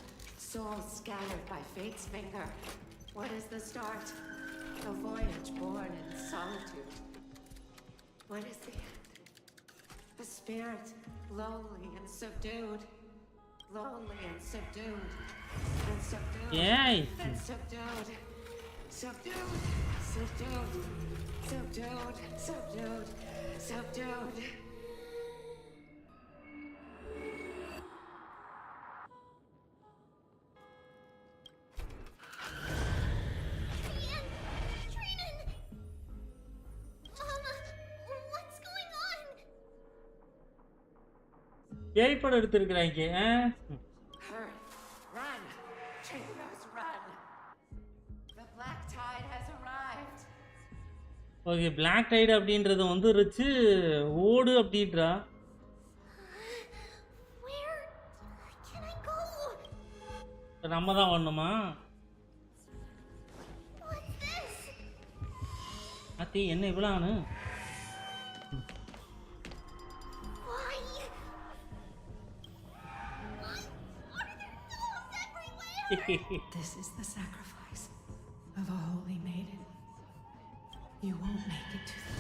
Souls scattered by fate's finger. What is the start? A voyage born in solitude. What is the end? A spirit, lonely and subdued. Lonely and subdued. And subdued. Yay! And subdued. Subdued. Subdued. Subdued. Subdued. Subdued. பேய் படம் எடுத்துருக்காங்க. Hurry, run, Trios, run. The black tide has arrived. Okay, Black Tide அப்படின்றது வந்துருச்சு. ஓடு அப்படின்றா. Where can I go? நம்ம தான் வரணுமா? What's this? அத்தி என்ன இவ்வளானு? This is the sacrifice of a holy maiden. You won't make it to the...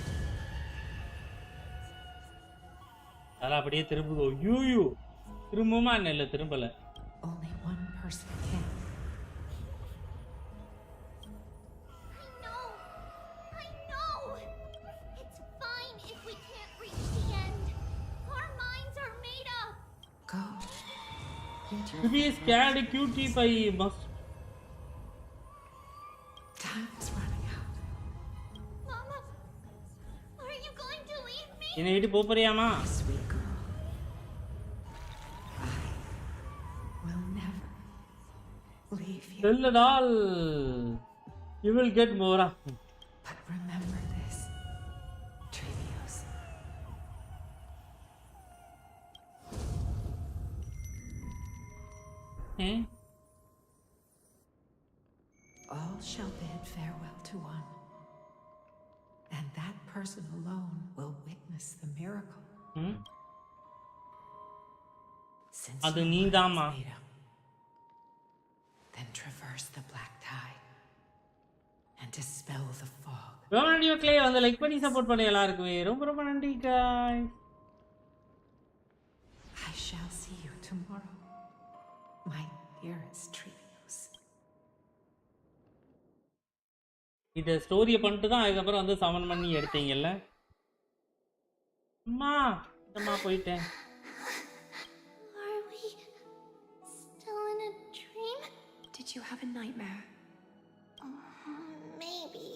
அதெல்லாம் அப்படியே திரும்புதோ. ஐயோ, திரும்புமா என்ன? இல்லை, திரும்பல. Only one person can. I know. It's fine if we can't reach the end. Our minds are made up. Go. To be scared cutie by must. Time is running out. Mama, are you going to leave me? என்னை விட்டு போறியாமா? Sweet girl. I will never leave you. Tell it all. You will get more. But remember this, Trivios. All shall bid farewell to one, and that person alone will witness the miracle. Since அது your நீதாமா words made up, then traverse the black tide and dispel the fog. Profanity clay வந்து like பண்ணி support பண்ண எல்லாருக்குமே ரொம்ப ரொம்ப நன்றி guys. I shall see you tomorrow, my dearest Trios. இத ஸ்டோரிய பண்ணிட்டு தான் அதுக்கு அப்புறம் வந்து சமன் பண்ணி எடுத்தீங்கல்ல அம்மா அம்மா போயிட்டேன். Are we still in a dream? Did you have a nightmare? Maybe.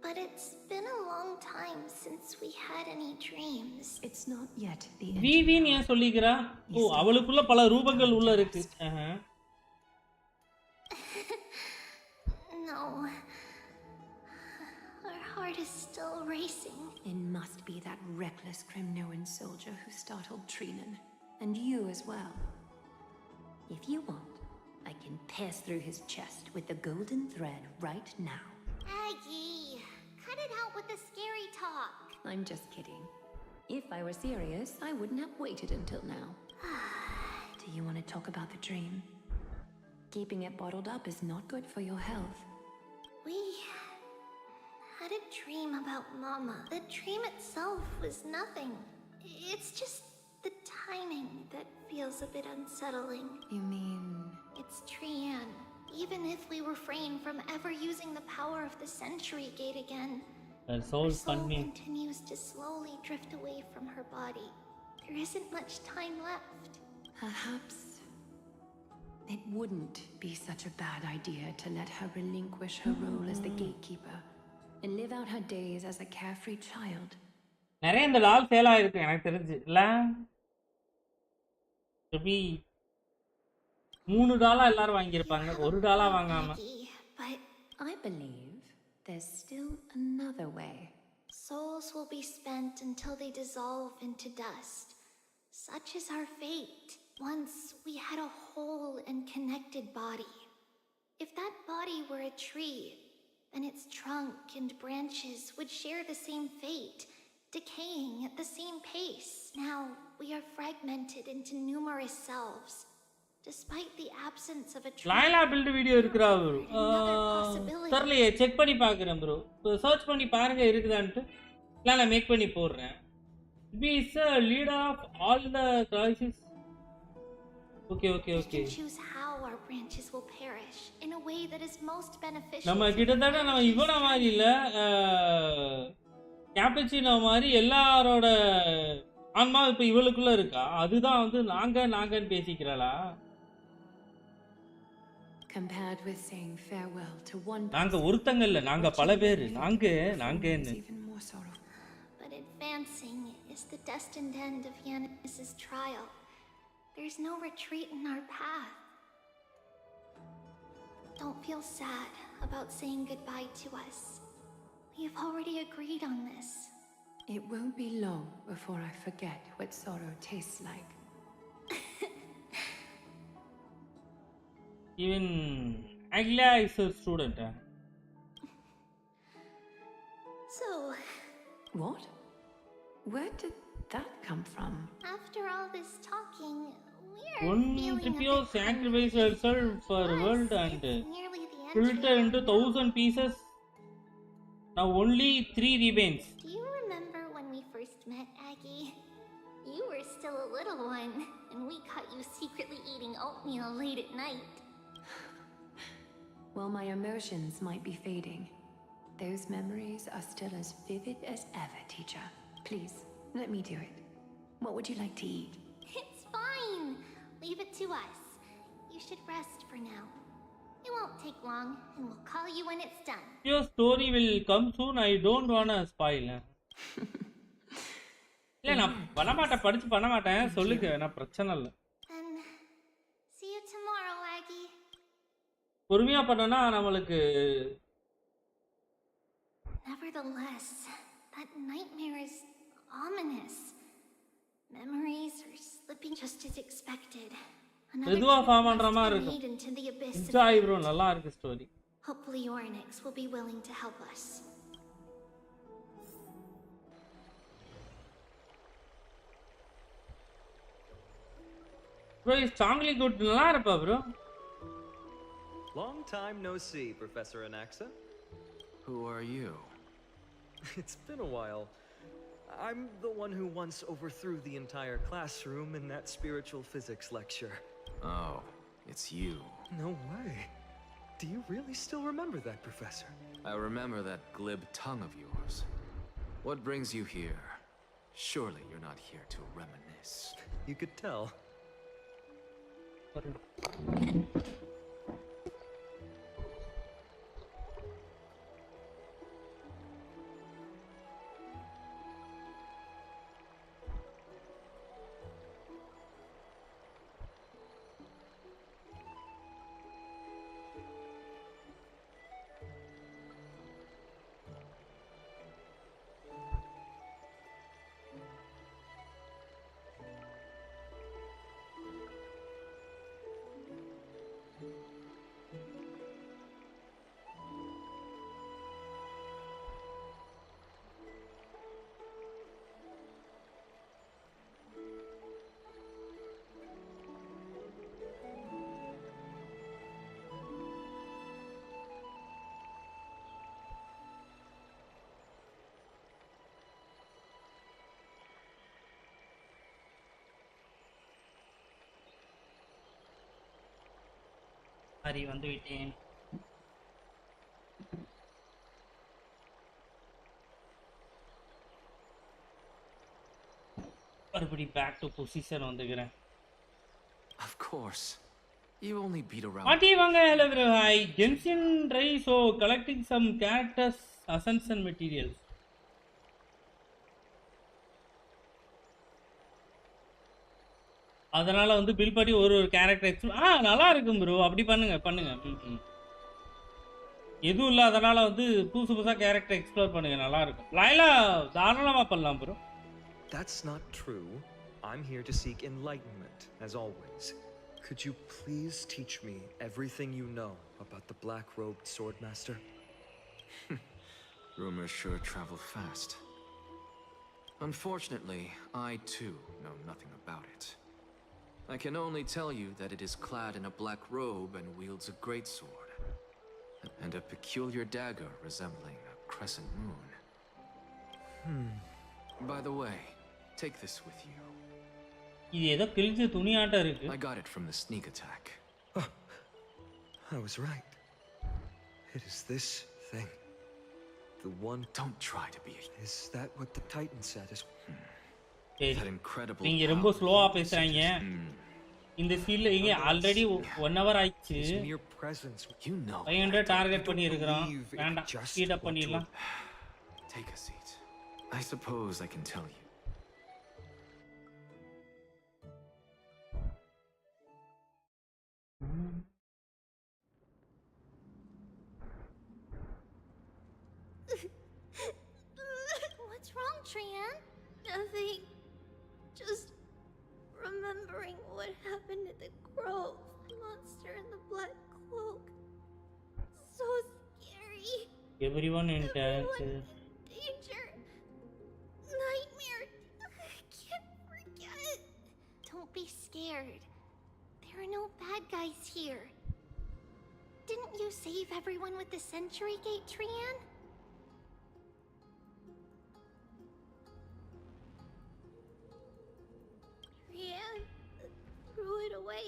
But it's been a long time since we had any dreams. It's not yet the end. வீவின் ஏன் சொல்லிக்கிறா? ஓ அவளுக்குள்ள பல ரூபங்கள் உள்ள இருக்கு. No. Our heart is still racing. It must be that reckless Kremnoan soldier who startled Trinan. And you as well. If you want, I can pierce through his chest with the golden thread right now. Aggie, cut it out with the scary talk. I'm just kidding. If I were serious, I wouldn't have waited until now. Do you want to talk about the dream? Keeping it bottled up is not good for your health. We had a dream about Mama. The dream itself was nothing. It's just the timing that feels a bit unsettling. You mean... It's Trian. Even if we refrain from ever using the power of the Century Gate again, her soul continues to slowly drift away from her body. There isn't much time left. Perhaps it wouldn't be such a bad idea to let her relinquish her role as the gatekeeper and live out her days as a carefree child. நிறைய இந்த டால் sale ஆயிருக்கு எனக்கு தெரிஞ்சு இல்ல எப்படி $3 எல்லாரும் வாங்கியிருப்பாங்க $1 வாங்காம. But I believe there's still another way. Souls will be spent until they dissolve into dust. Such is our fate. Once we had a whole and connected body. If that body were a tree, then its trunk and branches would share the same fate, decaying at the same pace. Now we are fragmented into numerous selves. Despite the absence of a tree, Layla build video இருக்குறா bro. தெரியலையே check பண்ணி பார்க்கறேன் bro. Search பண்ணி பாருங்க இருக்குதான்ட்டு. இல்ல நான் make பண்ணி போடுறேன். Be is a leader of all the crises. Okay. we can choose how our branches will perish in a way that is most beneficial. நம்ம கிட்டத்தட்ட நம்ம இவன மாதிரி இல்ல கேப்பச்சினோ மாதிரி எல்லாரோட ஆன்மா இப்ப இவளுக்குள்ள இருக்கா அதுதான் வந்து நாங்கன்னு பேசிக்கிறாளா compared with saying farewell to one நாங்க ஒருத்தங்க இல்ல நாங்க பல பேர் நாங்கன்னு but advancing is the destined end of Yanis's trial. There's no retreat in our path. Don't feel sad about saying goodbye to us. We have already agreed on this. It won't be long before I forget what sorrow tastes like. Even Agla is a student. So, what? Where did that come from? After all this talking, One Tripio sacrificed herself for the world and filter into 1,000 pieces. Now only 3 remains. Do you remember when we first met, Aggie? You were still a little one, and we caught you secretly eating oatmeal late at night. While my emotions might be fading, those memories are still as vivid as ever, teacher. Please, let me do it. What would you like to eat? It's fine. Leave it to us. You should rest for now. It won't take long, and we'll call you when it's done. Your story will come soon. I don't wanna spoil. இல்ல நான் பண்ண மாட்டேன் சொல்லுங்க நான் பிரச்சனை இல்ல. Then see you tomorrow, Aggie. பொறுமையா பண்ணனா நமக்கு Nevertheless, that nightmare is ominous. Memories are slipping just as expected. மெதுவா ஃபார்ம் பண்ற மாதிரி இருக்கு. என்ஜாய் ப்ரோ நல்லா இருக்கு story. Hopefully Yorinix will be willing to help us. Bro, is strongly good. நல்லா இருப்பா bro. Long time no see, Professor Anaxa. Who are you? It's been a while. I'm the one who once overthrew the entire classroom in that spiritual physics lecture. Oh, it's you. No way. Do you really still remember that, Professor? I remember that glib tongue of yours. What brings you here? Surely you're not here to reminisce. You could tell. சரி வந்து விட்டேன். மறுபடி back to position வந்துக்கிறேன். Of course. You only beat around. பாட்டி வாங்க. Hello bro. Hi. Genshin try so collecting some characters ascension materials. அதனால வந்து bill படி ஒரு கேரக்டர் நல்லா இருக்கும் ப்ரோ. அப்படி பண்ணுங்க. எதுவும் இல்லை, அதனால வந்து புதுசா கேரக்டர் எக்ஸ்ப்ளோர் பண்ணுங்க, நல்லா இருக்கும். லைலா தாராளமா பண்ணலாம் bro. That's not true. I'm here to seek enlightenment, as always. Could you please teach me everything you know about the black-robed swordmaster? Rumors sure travel fast. Unfortunately, I too know nothing about it. I can only tell you that it is clad in a black robe and wields a greatsword, and a peculiar dagger resembling a crescent moon. By the way, take this with you. இது ஏதோ கிழிஞ்ச துணியாட்ட இருக்கு. I got it from the sneak attack. Oh, I was right. It is this thing. The one. Don't try to be. Is that what the Titan said? That incredible. நீங்க ரொம்ப ஸ்லோவா பேசுறீங்க. இந்த skill இங்க ஆல்ரெடி 1 hour ஆயிச்சு. You know. 500 target பண்ணி இருக்கறோம். வேண்டாம், speed up பண்ணிடலாம். Take a seat. I suppose I can tell you. What's wrong, Trian? Nothing. Just remembering what happened at the grove. The monster in the black cloak. So scary. Everyone in danger. Nightmare. I can't forget. Don't be scared. There are no bad guys here. Didn't you save everyone with the Century Gate, Trian? Trian threw it away.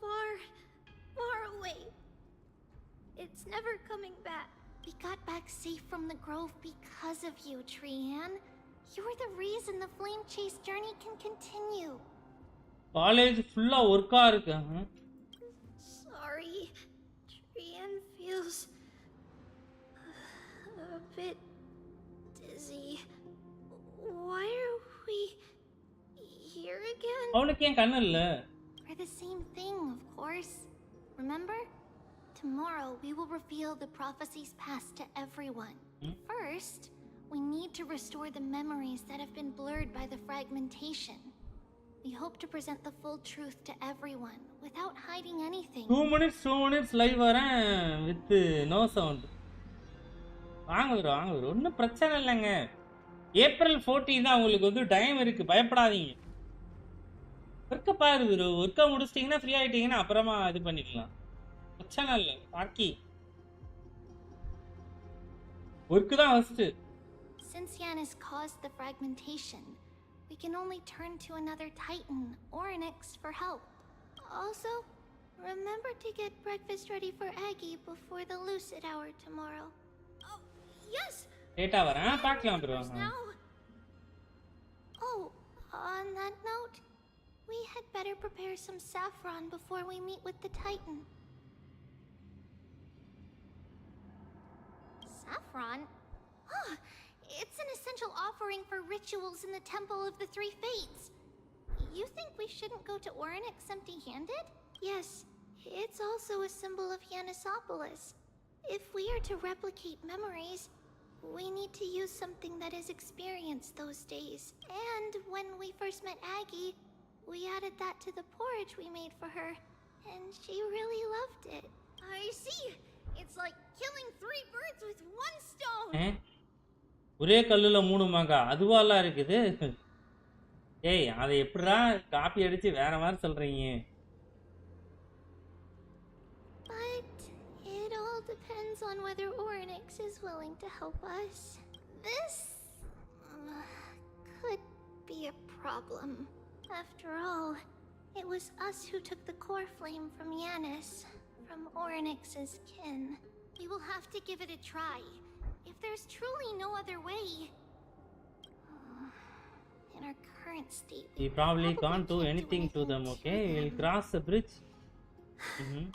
Far away. It's never coming back. We got back safe from the grove because of you, Trian. You're the reason the flame chase journey can continue. College full work இருக்கு. Sorry. Trian feels a bit dizzy. Why are we here again? அவனுக்கு ஏன் கண்ணு இல்ல? For the same thing, of course. Remember? Tomorrow we will reveal the prophecies passed to everyone. First, we need to restore the memories that have been blurred by the fragmentation. We hope to present the full truth to everyone without hiding anything. 2 minutes live வரேன் with no sound. வாங்க bro. ஒன்றும் பிரச்சனை இல்லைங்க. April 14 தான் உங்களுக்கு வந்து time இருக்கு, பயப்படாதீங்க. ஒர்க்கை பாரு ப்ரோ, ஒர்க்கை முடிச்சிட்டிங்கன்னா ஃப்ரீ ஆகிட்டிங்கன்னா அப்புறமா இது பண்ணிக்கலாம், பிரச்சனை இல்லை. பாக்கி ஒர்க்கு தான் first. Since Yanis caused the fragmentation, we can only turn to another Titan, Orynyx, for help. Also, remember to get breakfast ready for Aggie before the lucid hour tomorrow. Oh, yes! லேட்டாக வரேன், பார்க்கலாம் bro. Oh, on that note, we had better prepare some saffron before we meet with the Titan. Saffron? Oh, it's an essential offering for rituals in the Temple of the Three Fates. You think we shouldn't go to Orynyx empty-handed? Yes, it's also a symbol of Yanisopolis. If we are to replicate memories, we need to use something that is experienced those days. And when we first met Aggie, we added that to the porridge we made for her, and she really loved it. I see. It's like killing 3 birds with 1 stone. ஒரே கல்லில் 3 மாங்காய் அதுவாலாம் இருக்குது. ஏய், அதை எப்படிடா copy அடிச்சு வேற மாதிரி சொல்றீங்க? But it all depends on whether Orynyx is willing to help us. This could be a problem. After all, it was us who took the core flame from Yanis, from Orynyx's kin. We will have to give it a try. If there's truly no other way, in our current state, we probably can't do anything to them. Okay, we'll cross the bridge.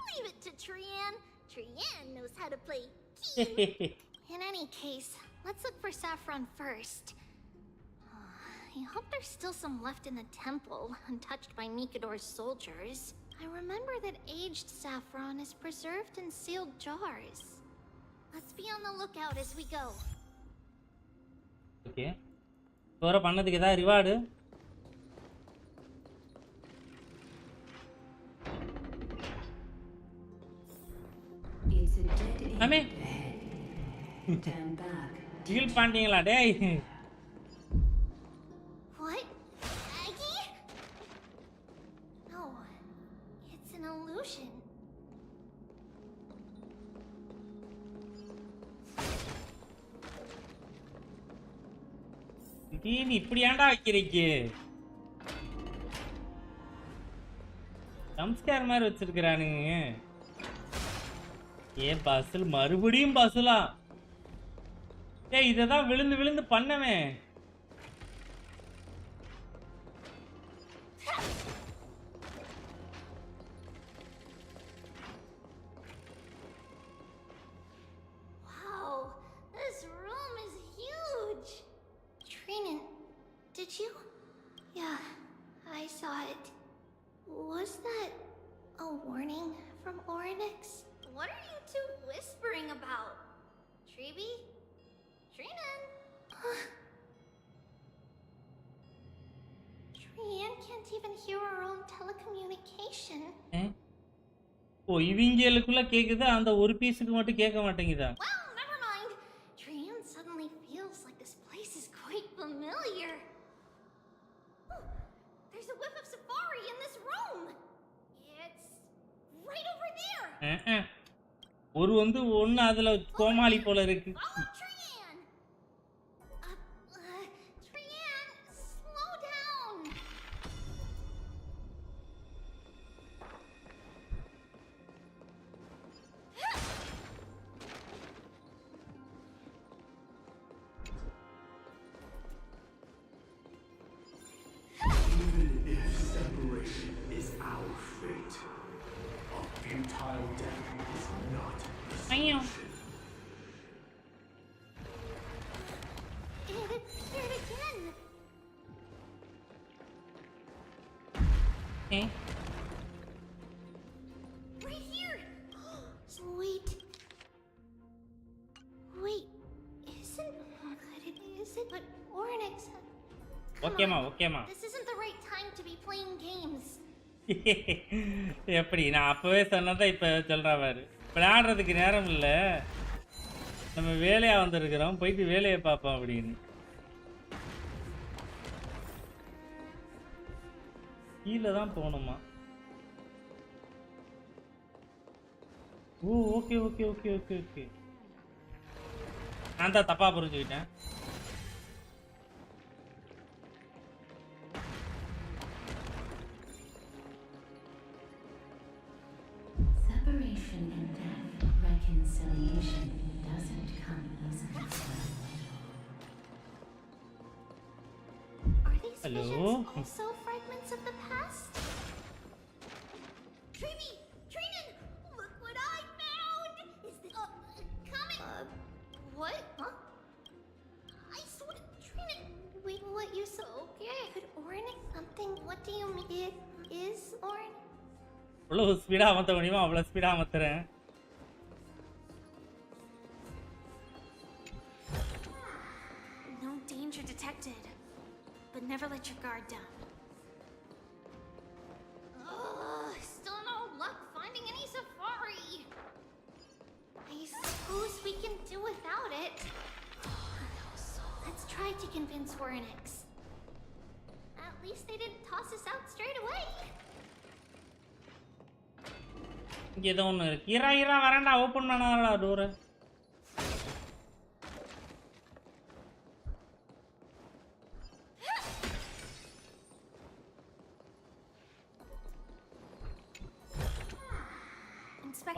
Leave it to Trian. Trian knows how to play key. In any case, let's look for saffron first. I hope there's still some left in the temple, untouched by Mikador's soldiers. I remember that aged saffron is preserved in sealed jars. Let's be on the lookout as we go. Okay. Sora பண்ணதுக்கு ஏதாவது reward? அமே heel பண்ணிட்டீங்களா டேய்? What? Aggie? No. It's an illusion. நீ இப்படி ஏன்டா வைக்கிறீங்க? ஜம்ப்ஸ்கேர் மாதிரி வச்சிருக்கிறானுங்க. ஏன் பஸ்ஸில் மறுபடியும் பஸ்ஸுலா? ஏய், இதை தான் விழுந்து விழுந்து பண்ணவே. Wow, this room is huge. Trinan, did you? Yeah, I saw it. Was that a warning from Orynyx? What are you two whispering about? Treeby? Trinan? Trian can't even hear our own telecommunication. ஓ, இவங்களுக்குள்ள கேக்குது, அந்த ஒரு பீஸுக்கு மட்டும் கேட்க மாட்டேங்குதா? Well, never mind. Trian suddenly feels like this place is quite familiar. Oh, there's a whiff of safari in this room. It's right over there. ஒன்னு அதுல கோமாளி போல இருக்கு. Trian! Trian, slow down. Even if separation is our fate, a futile death is not the solution. It appeared again. Right here. Wait. Wait. Isn't but Orynyx. ஓகேமா. This isn't the right time to be playing games. எப்படி நான் அப்பவே சொன்னதான் இப்ப சொல்றா பாரு. விளையாடுறதுக்கு நேரம் இல்ல, நம்ம வேலையா வந்திருக்கிறோம், போயிட்டு வேலையை பார்ப்போம் அப்படின்னு. கீழே தான் போகணுமா? Oh okay okay okay okay okay. நான் தான் தப்பா புரிஞ்சுக்கிட்டேன். Separation and death, reconciliation doesn't come easily. Are these Hello? visions also fragments of the past? Treeby! Trinan! Look what I found! Is this coming? What? Huh? I swear, Trinan! Wait, what? You're so okay. Could Orin something? What do you mean? It is Orin? அவ்வளோ ஸ்பீடாக அமர்த்த முடியுமா? அவ்வளோ ஸ்பீடாக அமர்த்துறேன். No danger detected. But never let your guard down. Still no luck finding any safari. I suppose we can do without it. Let's try to convince Warrenix. At least they didn't toss us out straight away. இங்கே ஏதோ ஒன்று இருக்கு. இரா வரேன்டா, open பண்ணாடா டோரை.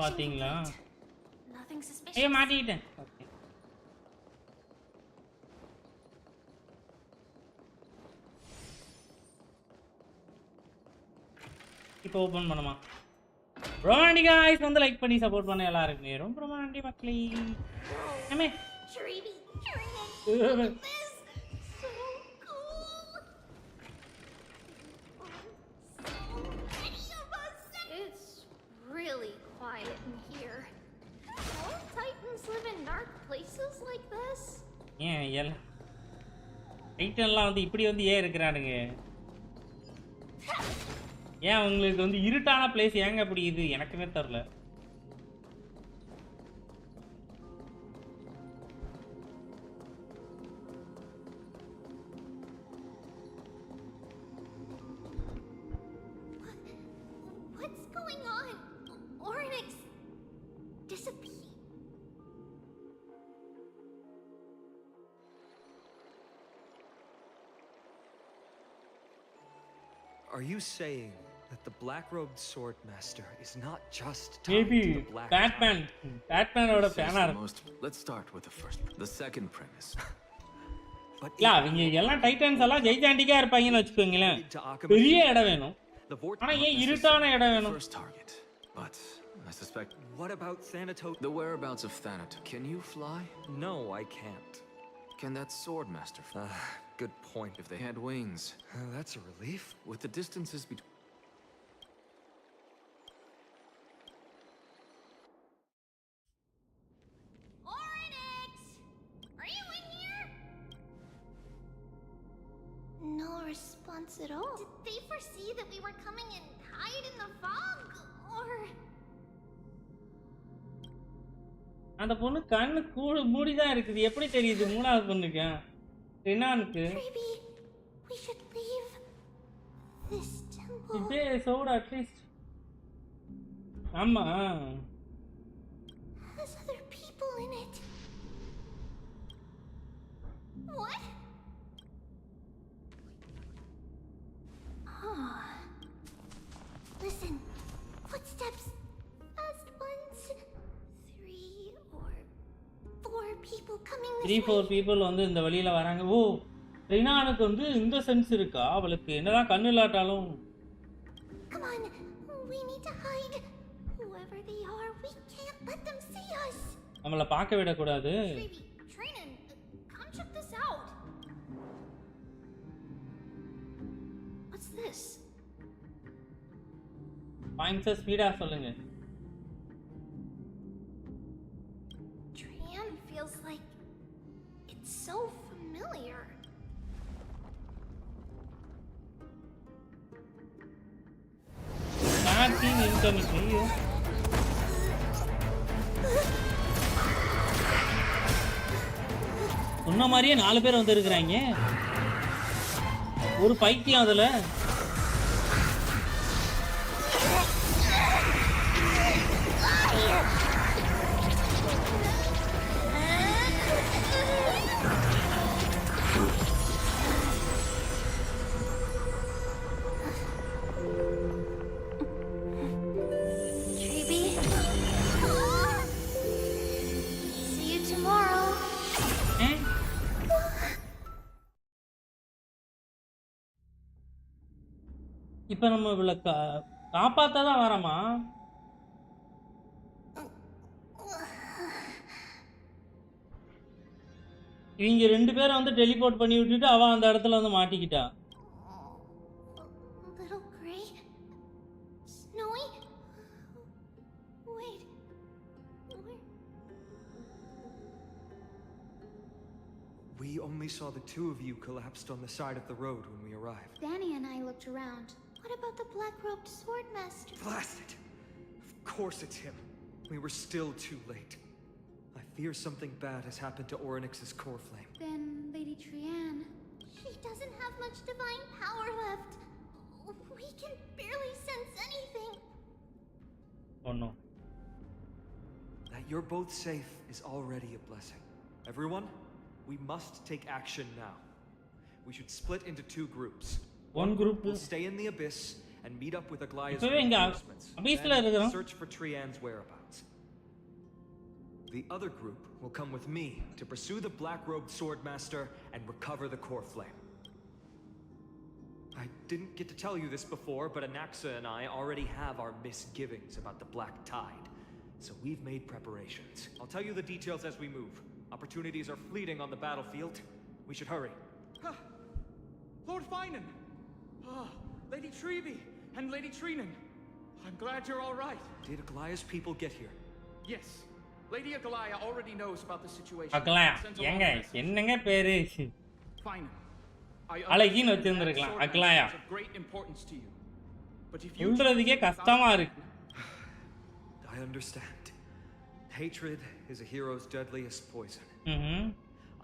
பாத்தீங்களா? ஐயோ மாட்டிக்கிட்டேன். Okay இப்போ ஓபன் பண்ணுமா? ரொம்ப நன்றி गाइस, வந்து லைக் பண்ணி சப்போர்ட் பண்ண எல்லாருக்குமே ரொம்ப நன்றி மக்களே. அம்மே Treeby, so cool. So many of us. It's really quiet in here. All Titans live in dark places like this. ஏன் எல்லாம் டைட்டன்லாம் வந்து இப்படி வந்து ஏன் இருக்கிறானுங்க? ஏன் உங்களுக்கு வந்து இருட்டான பிளேஸ் ஏங்க அப்படி இது எனக்குமே தெரியல. What's going on? Oryx disappeared. Are you saying that the black-robed sword master is not just tied maybe to the black Batman ஓட ஃபேனா இருக்கு. Let's start with the second premise. But யா இங்க எல்லாம் டைட்டன்ஸ் எல்லாம் ஜெய்ஜாண்டிக்கா இருப்பாங்கன்னு வெச்சுக்கோங்களே. பெரிய இடம் வேணும். ஆனா ஏன் இருட்டான இடம் வேணும்? First target. But I suspect. What about Thanatos? The whereabouts of Thanatos. Can you fly? No, I can't. Can that sword master fly? Good point. If they had wings. That's a relief. With the distances between. Oryx! Are you in here? No response at all. Did they foresee that we were coming and hide in the fog? Or... அந்த பொண்ணு கண்ணு மூடி தான் இருக்குது. எப்படி தெரியுது மூணாவது பொண்ணுக்கு? ரெனானுக்கு Maybe we should leave this temple. இதே சோட அட்லீஸ்ட் ஆமா Has other people in it. What? Listen, footsteps. Fast ones. 3 or 4 people coming this 3-4 way. people வந்து இந்த வழியில வராங்க. ஓ ரெனானுக்கு வந்து இந்த சென்ஸ் இருக்கா? அவளுக்கு என்னதான் கண்ணு இல்லாட்டாலும். Come on, we need to hide. Whoever they are, we can't let them see us. நம்மள பார்க்க விட கூடாது. Trinan, come check this out. What's this? Points speedo சொல்லுங்க. Tran feels like it's so familiar. Starting incoming. ஐயோ சொன்ன மாதிரியே 4 பேர் வந்து இருக்கிறாங்க. ஒரு பைத்தியம் அதுல. இப்போ நம்ம இவளை காப்பாற்ற தான் வரோமா? இவங்க 2 பேரும் வந்து டெலிபோர்ட் பண்ணி விட்டுட்டு அவ அந்த இடத்துல வந்து மாட்டிக்கிட்டா. Little Gray? Snowy? Wait. Where? We only saw the two of you collapsed on the side of the road when we arrived. Danny and I looked around. What about the black-robed swordmaster? Blast it! Of course it's him. We were still too late. I fear something bad has happened to Orynyx's core flame. Then Lady Trian. She doesn't have much divine power left. We can barely sense anything. Oh no. That you're both safe is already a blessing. Everyone, we must take action now. We should split into 2 groups. One group will stay in the abyss and meet up with Aglaya's reinforcements. Then search for Trian's whereabouts. The other group will come with me to pursue the black-robed swordmaster and recover the core flame. I didn't get to tell you this before, but Anaxa and I already have our misgivings about the Black Tide, so we've made preparations. I'll tell you the details as we move. Opportunities are fleeting on the battlefield. We should hurry. Lord Finan! Lady Trevi and Lady Trinan. I'm glad you're all right. Did Aglaya's people get here? Yes. Lady Aglaya already knows about the situation. Aglaya, yenga என்னங்க பேரு? Fine. அழகின்னு வச்சிருந்திருக்கலாம் அக்லாயா. Great importance to you. But if you சொல்றதுக்கே கஷ்டமா இருக்கு. I understand. Hatred is a hero's deadliest poison.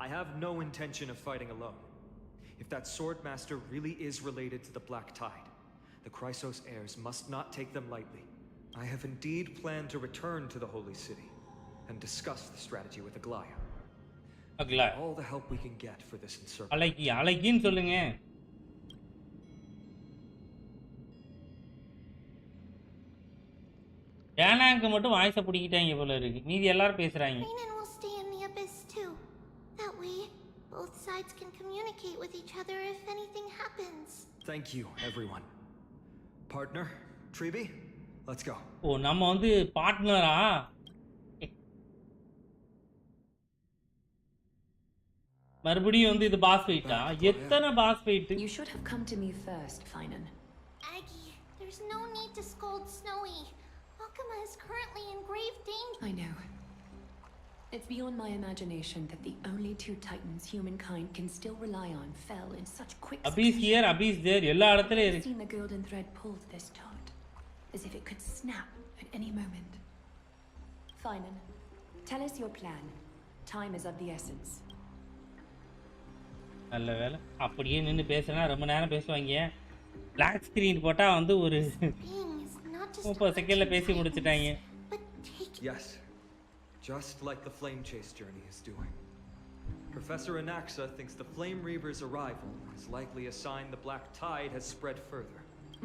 I have no intention of fighting alone. If that swordmaster really is related to the Black Tide, the Chrysos heirs must not take them lightly. I have indeed planned to return to the Holy City and discuss the strategy with Aglaya. Aglaya. All the help we can get for this encirclement. அழகின்னு சொல்லுங்க. யானாக்கு மட்டும் வாய்ஸ புடிக்கிட்டாங்க போல இருக்கு. மீதி எல்லாரும் பேசுறாங்க. Raiden will stay in the abyss too. That way both sides can communicate with each other if anything happens. Thank you, everyone. Partner, Trevi, let's go. ஓ நம்ம வந்து பார்ட்னரா? மறுபடியும் வந்து இது பாஸ் ஃபைட்டா? எத்தனை pass fight? You should have come to me first, Finan. Aggie, there's no need to scold Snowy. Akuma is currently in grave danger. I know. It's beyond my imagination that the only 2 titans humankind can still rely on fell in such quick succession. Abyss here, abyss there, எல்லா இடத்துலயும் இருக்கு. I've seen the golden thread pulled this taut, as if it could snap at any moment. Finan, tell us your plan. Time is of the essence. நல்ல வேளை அப்படியே நின்னு பேசினா ரொம்ப நேரம் பேசுவாங்க. பிளாக் ஸ்கிரீன் போட்டா வந்து ஒரு 30 செகண்ட்ல பேசி முடிச்சிட்டாங்க. Yes. Just like the Flame Chase journey is doing. Professor Anaxa thinks the Flame Reaver's arrival is likely a sign the Black Tide has spread further.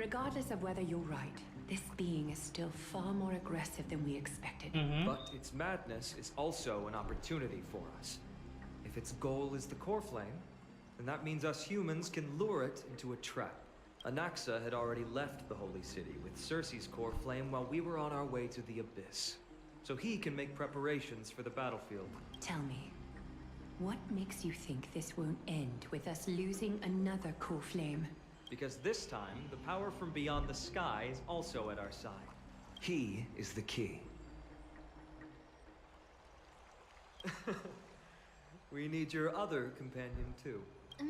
Regardless of whether you're right, this being is still far more aggressive than we expected. But its madness is also an opportunity for us. If its goal is the core flame, then that means us humans can lure it into a trap. Anaxa had already left the Holy City with Circe's core flame while we were on our way to the Abyss, so he can make preparations for the battlefield. Tell me, what makes you think this won't end with us losing another core flame? Because this time, the power from beyond the sky is also at our side. He is the key. We need your other companion too.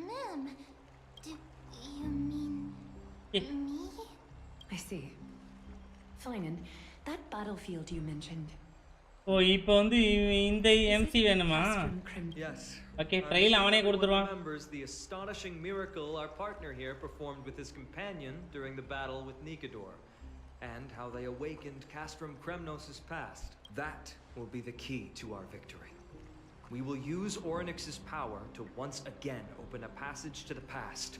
Ma'am, do you mean me? I see. Finan, that battlefield you mentioned. ஓ இப்போ வந்து இந்த MC வேணுமா? Yes. Okay, ட்ரைல் அவனே கொடுத்துருவான். Remembers the astonishing miracle our partner here performed with his companion during the battle with Nikador, and how they awakened Castrum Kremnos' past. That will be the key to our victory. We will use Orynyx's power to once again open a passage to the past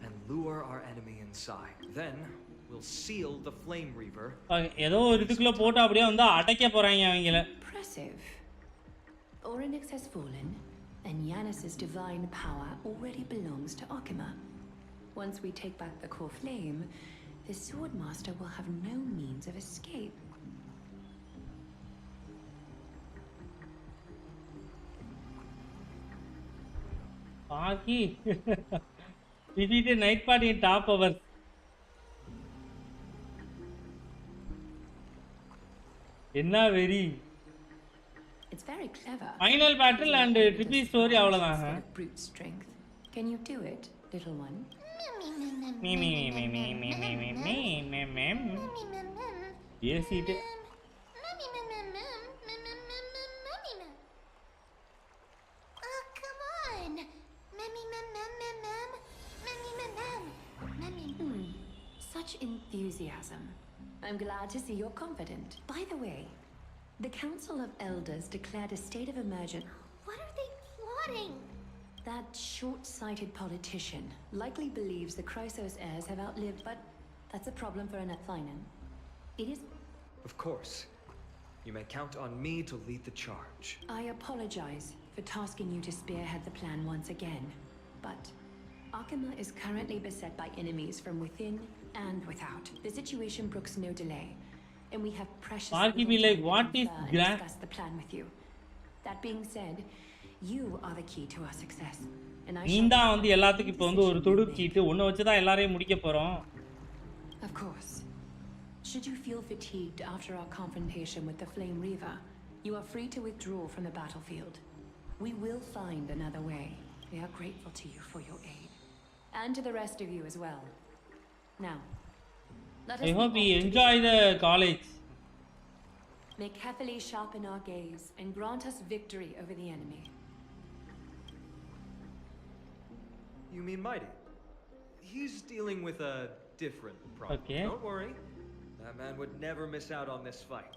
and lure our enemy inside. Then we'll seal the Flame Reaver. ஏதோ ஒரு இதுக்குள்ள போட்டு அப்படியே வந்து அடைக்க போறாங்க அவங்கள. Impressive. Orynyx has fallen, and Yanis's divine power already belongs to Akuma. Once we take back the core flame, the Swordmaster will have no means of escape. Paki. Repeated night party in top hours. Enna very. It's very clever. Final battle and trippy story avladhaan. Brute strength. Can you do it, little one? Yes, it. Come on. Such enthusiasm. I'm glad to see you're confident. By the way, the Council of Elders declared a state of emergency. What are they plotting? That short-sighted politician likely believes the Chrysos heirs have outlived, but that's a problem for an Athenian. It is... Of course. You may count on me to lead the charge. I apologize for tasking you to spearhead the plan once again, but Akima is currently beset by enemies from within and without. The situation brooks no delay, and we have precious Marky be like, what is grand? Discuss the plan with you. That being said, you are the key to our success, and I நீந்தா வந்து எல்லாத்துக்கும் இப்போ வந்து ஒரு துடுக்கிட்டு ஒண்ணு வச்சு தான் எல்லாரையும் முடிக்க போறோம். Of course. Should you feel fatigued after our confrontation with the Flame Reaver, you are free to withdraw from the battlefield. We will find another way. We are grateful to you for your aid. And to the rest of you as well. Now, let us... I hope we enjoy the college. May carefully sharpen our gaze and grant us victory over the enemy. You mean Mighty? He's dealing with a different problem. Okay. Don't worry. That man would never miss out on this fight.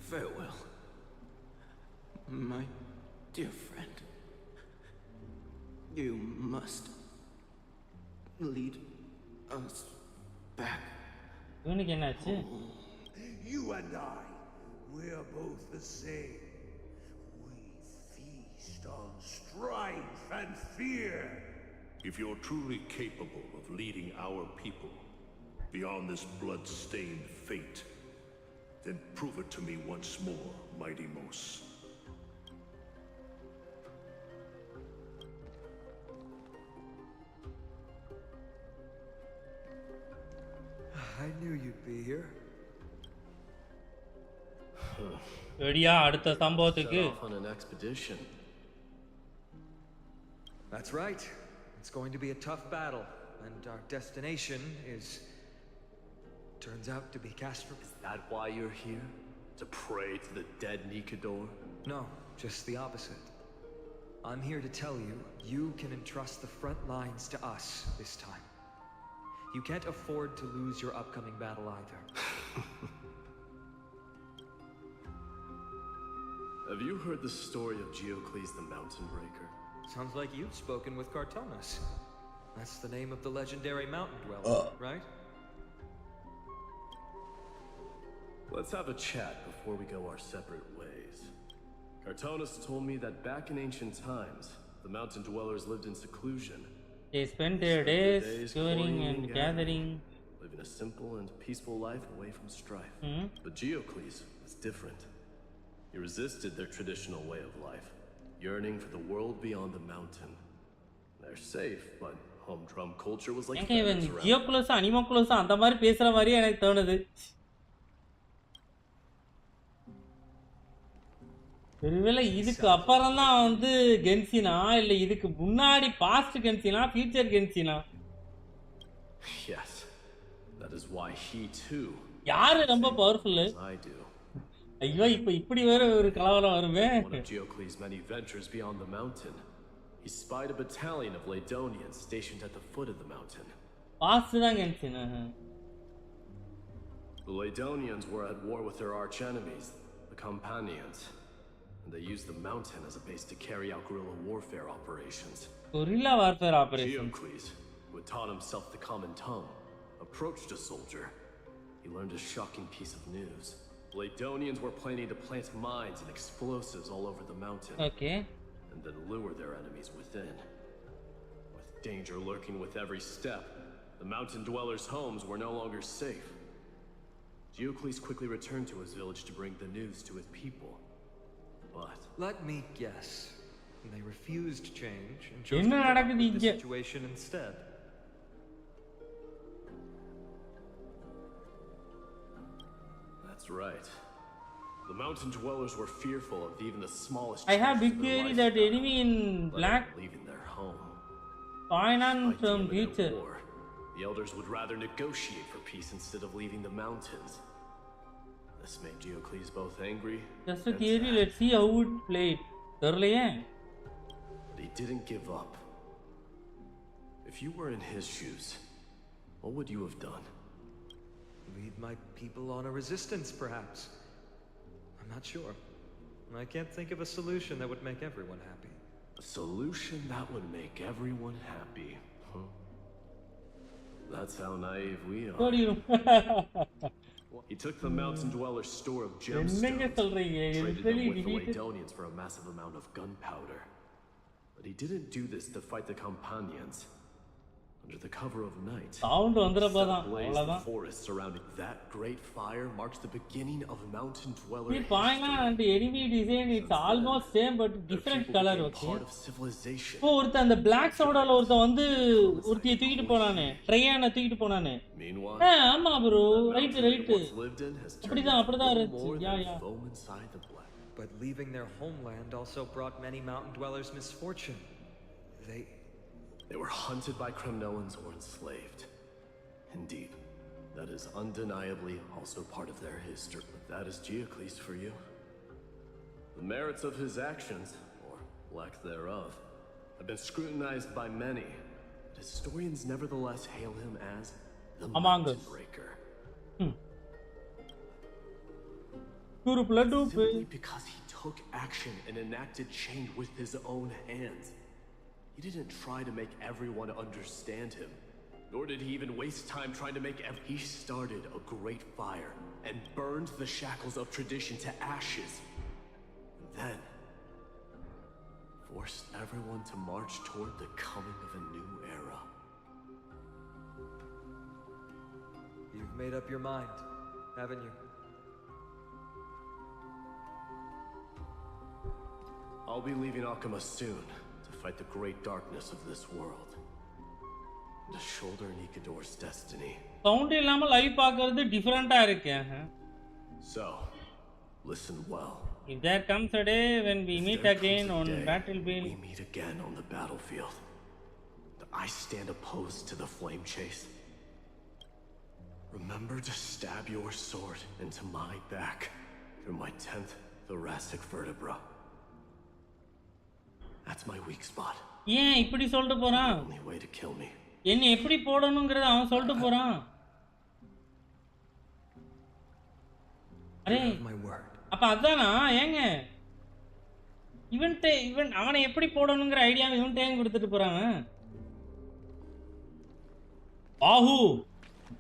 Farewell, my dear friend. You must lead us back. இவனுக்கு என்னாச்சு? You and I, we're both the same. We feast on strife and fear. If you're truly capable of leading our people beyond this blood-stained fate, then prove it to me once more, Mighty Mos. I knew you'd be here. ரெடியா அடுத்த சம்பவத்துக்கு? Set off on an expedition. That's right. It's going to be a tough battle, and our destination turns out to be Castro. Is that why you're here? To pray to the dead Nikador? No, just the opposite. I'm here to tell you, you can entrust the front lines to us this time. You can't afford to lose your upcoming battle either. Have you heard the story of Geocles the Mountain Breaker? Sounds like you've spoken with Cartonas. That's the name of the legendary mountain dweller, right? Let's have a chat before we go our separate ways. Cartonas told me that back in ancient times, the mountain dwellers lived in seclusion. They spent their days touring and gathering. Living a simple and peaceful life away from strife. But Geocles was different. He resisted their traditional way of life, yearning for the world beyond the mountain. They're safe, but humdrum culture was like even Geocles Animocles அந்த மாதிரி பேசுற மாதிரி எனக்கு தோணுது. ஒருவேளை இதுக்கு அப்புறம் தான் வந்து கென்சினா இல்ல இதுக்கு முன்னாடி பாஸ்ட் கென்சினா ஃபியூச்சர் கென்சினா? Yes. That is why he too. யாரு ரொம்ப பவர்ஃபுல்? I do. ஐயோ இப்படி வேற ஒரு கலவரம் வருமே. One of Geocles' many ventures beyond the mountain, he spied a battalion of Laedonians stationed at the foot of the mountain. பாஸ்ட் தான் கென்சினா. The Laedonians were at war with their arch enemies, the Companions. And they used the mountain as a base to carry out guerrilla warfare operations. Guerrilla warfare operations. Geocles, who had taught himself the common tongue, approached a soldier. He learned a shocking piece of news. Bladonians were planning to plant mines and explosives all over the mountain. Okay. And then lure their enemies within. With danger lurking with every step, the mountain dwellers' homes were no longer safe. Geocles quickly returned to his village to bring the news to his people. But let me guess. They refused change and chose to put up with the situation instead. That's right. The mountain dwellers were fearful of even the smallest. I have big theory that enemy in black leaving their home. Finance from future. The elders would rather negotiate for peace instead of leaving the mountains. This made Geocles both angry. Just a theory. Let's see how it played. Earlier. But he didn't give up. If you were in his shoes, what would you have done? Lead my people on a resistance, perhaps. I'm not sure. I can't think of a solution that would make everyone happy. A solution that would make everyone happy? Huh? That's how naive we are. What do you He took the mountain dweller's store of gemstones, traded them with the Ladonians for a massive amount of gunpowder. But he didn't do this to fight the Companions. Under the cover of night, the forest surrounding that great fire marks the beginning of mountain dweller history. And the enemy design, it's almost same but different color. Okay. Part of civilization. Oh, ortha and the black soda la ortha vandu orthiya thukittu ponane, Trayana thukittu ponane. Meanwhile, ama bro, right. Appadidhaan irundhuchu. Yeah. But leaving their homeland also brought many mountain dwellers misfortune. They were hunted by Kremnoans or enslaved. Indeed, that is undeniably also part of their history. But that is Geocles for you. The merits of his actions, or lack thereof, have been scrutinized by many. But historians nevertheless hail him as the Mountain Breaker. Simply because he took action and enacted change with his own hands. He didn't try to make everyone understand him, nor did he even waste time trying to make He started a great fire and burned the shackles of tradition to ashes. And then forced everyone to march toward the coming of a new era. You've made up your mind, haven't you? I'll be leaving Akama soon. Fight the great darkness of this world. To shoulder Nikador's destiny. Sound illama live paakuradhu different ah irukke. So, listen well. If there comes a day when we meet again on battlefield, we meet again on the battlefield. I stand opposed to the flame chase. Remember to stab your sword into my back through my 10th thoracic vertebra. That's my weak spot. ஏன் இப்படி சொல்லிட்டு போறான்? Only way to kill me. என்ன எப்படி போடணும்ங்கறத அவன் சொல்லிட்டு போறான். Array அப்ப அதானா ஏங்க இவன் அவனை எப்படி போடணும்ங்கற ஐடியா இவன் டேங்க கொடுத்துட்டு போறாங்க. Phagu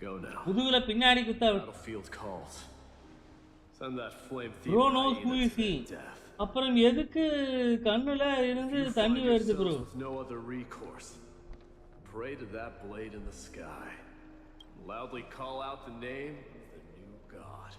Go now. முதுகுல பின்னாடி குத்தா. Battlefield calls. Send that flame thief. Bro knows who is he. அப்புறம் எதுக்கு கண்ணுல இருந்து தண்ணி வருது bro? No other recourse. Pray to that blade in the sky. Loudly call out the name of the new god.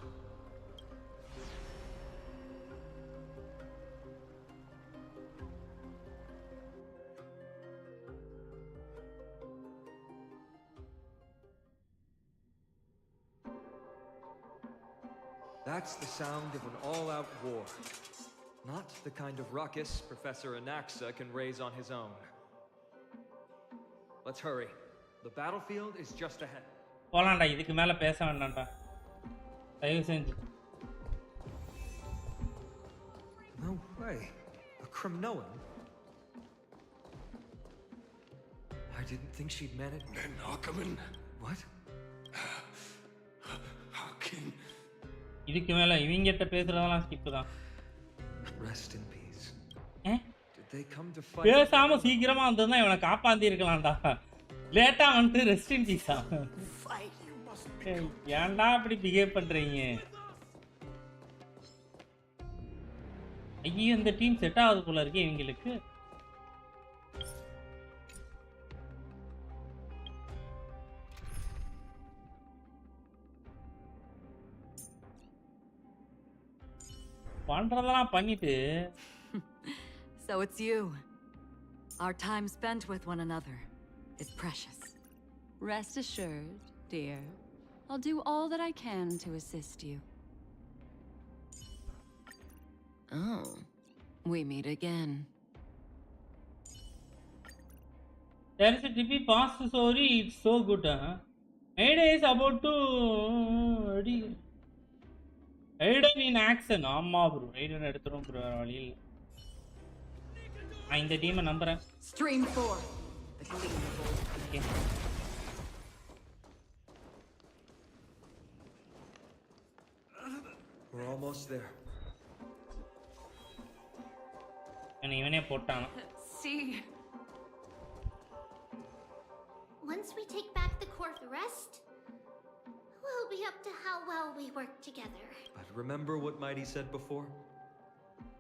That's the sound of an all-out war. Not the kind of ruckus Professor Anaxa can raise on his own. Let's hurry. The battlefield is just ahead. போலாம்டா இதுக்கு மேல பேச வேண்டாம்டா. தயவு செஞ்சு. No way. A Kremnoan? I didn't think she'd manage. An Ackerman? What? How can... இதுக்கு மேல இவங்கிட்ட பேசுறதெல்லாம் ஸ்கிப் தான். Rest in peace. Did they come to fight? பேசாம சீக்கிரமா வந்தா இவனை காப்பாத்தி இருக்கலாம்டா. லேட்டா வந்து ரெஸ்ட் இன் பீஸா. ஏன்டா அப்படி பிஹேவ் பண்றீங்க? ஐயோ இந்த டீம் செட் ஆகுது போல இருக்கு இவங்களுக்கு. பண்றதெல்லாம் பண்ணிட்டு. So it's you. Our time spent with one another is precious. Rest assured, dear. I'll do all that I can to assist you. Oh, we meet again. There is a trippy past story. It's so good, huh? Mayday is about to Raiden in action. ஆமா bro. Raiden எடுத்துறோம் bro வழியில். நான் இந்த டீமை நம்புறேன். Stream 4. The gleam of old. Okay. We're almost there. இவனே போட்டான். See. Once we take back the core of the rest, we'll be up to how well we work together. But remember what Mighty said before?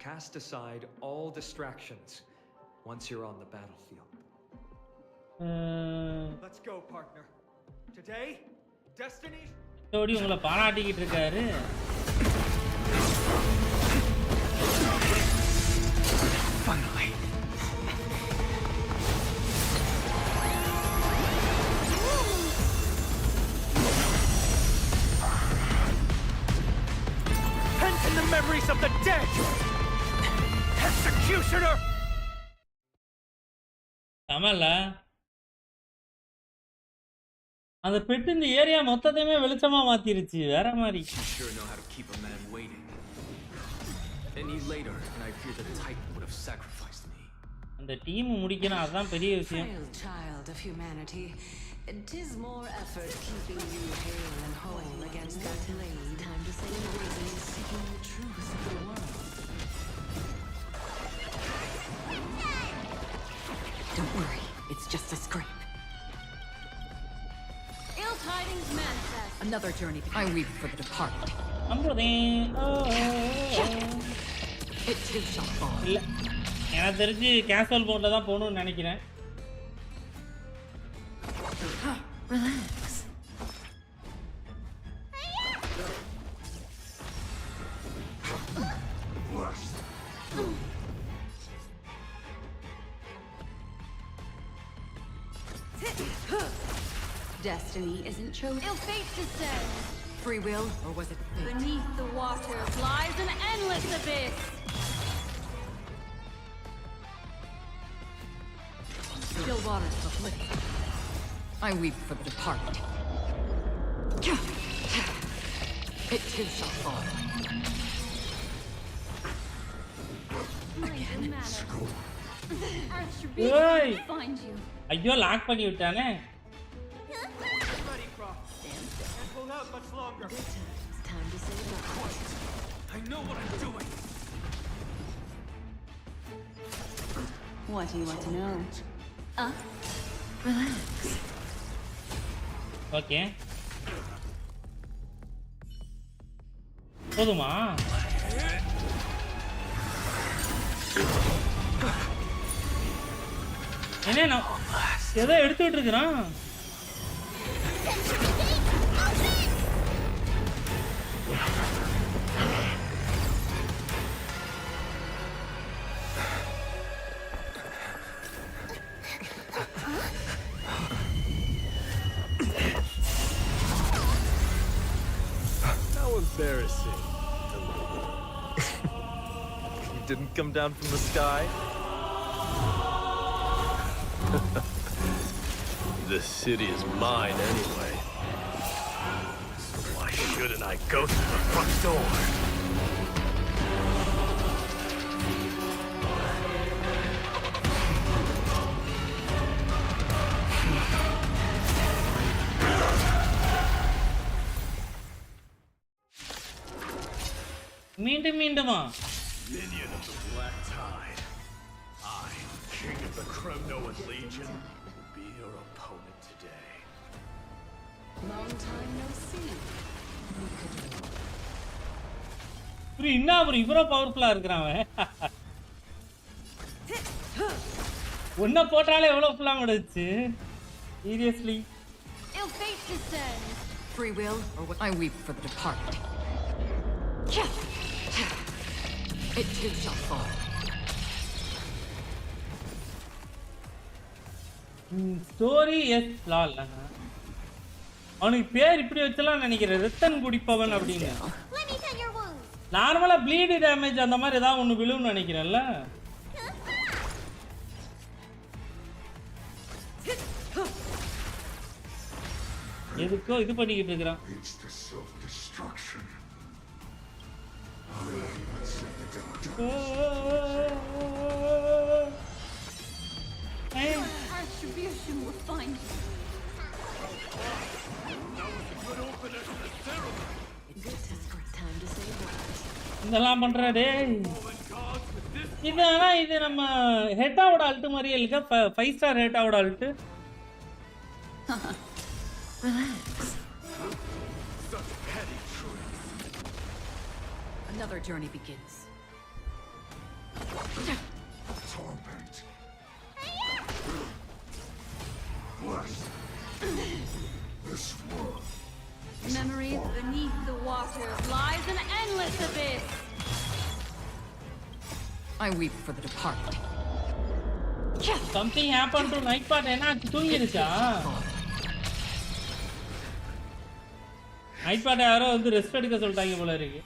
Cast aside all distractions once you're on the battlefield. Let's go, partner. Today, Destiny. Dori உங்களை பாராட்டிக்கிட்டு இருக்காரு. Finally. Pent in the memories of the dead! Executioner! ஆமால அந்த bed இந்த area மொத்தத்தையுமே வெளிச்சமா மாத்திருச்சு வேற மாதிரி. You sure know how to keep a man waiting. Any later and I fear the Titan would have sacrificed me. அந்த team முடிக்கணும் அதான் பெரிய விஷயம். Frail child of humanity, 'tis more effort keeping you hale and whole against that blade. Time to say Raiden is seeking the truth of the world. Don't worry, it's just a scrape. Ill tidings manifest. Another journey I weep for the departed. It too shall fall. இல்ல எனக்கு தெரிஞ்சு casual மோட்ல தான் போகணும்னு நினைக்கிறேன். Relax. Destiny isn't chosen. Ill fate descends. Free will, or was it fate? Beneath the waters lies an endless abyss. Still waters of oblivion. I weep for the departed. It too shall fall. Again. Earth should be Hey! able to find you. ஐயோ lock பண்ணி விட்டானே. Ready, Prof. Can't hold out much longer. It's time to say goodbye. I know what I'm doing. What do you want to know? Relax. Okay போதுமா? என்ன ஏதோ எடுத்துட்டு இருக்கிறான். How embarrassing. You didn't come down from the sky? This city is mine anyway. So why shouldn't I go through the front door? மீண்டுமா Minion of the Black Tide. I, King of the Kremnoan Legion, will be your opponent today. Long time no see. Bro என்ன bro இவ்வளோ பவர்ஃபுல்லா இருக்கிறான் அவன். ஒன்ன போட்டாலே எவ்வளவு ஃபுல்லா முடிச்சு. Seriously. Ill fate descends. Free will or what I weep for the departed. It too shall fall. Story எஸ் லால். அவனுக்கு பேர் இப்படி வச்சலாம் நினைக்கிறேன், ரத்தன் குடிப்பவன் அப்படின்னு. நார்மலா ப்ளீடு டேமேஜ் அந்த மாதிரி ஏதாவது ஒன்று விழுன்னு நினைக்கிறேன்ல. எதுக்கோ இது பண்ணிக்கிட்டு இருக்கிறான். Attribution will find you. இதெல்லாம் பண்ற டேய். இது ஆனா இது நம்ம ஹெட்டாவோட அல்ட் மாதிரியே இல்ல. 5 ஸ்டார் ஹெட்டாவோட ult. Relax. Another journey begins. Torment. Bless this world. Memories beneath the water lies an endless abyss. I weep for the departed. Something happened to night part. என்னாச்சு தூங்கிருச்சா? நைட் பார்ட் யாரோ வந்து rest எடுக்க சொல்லிட்டாங்க போல இருக்கு.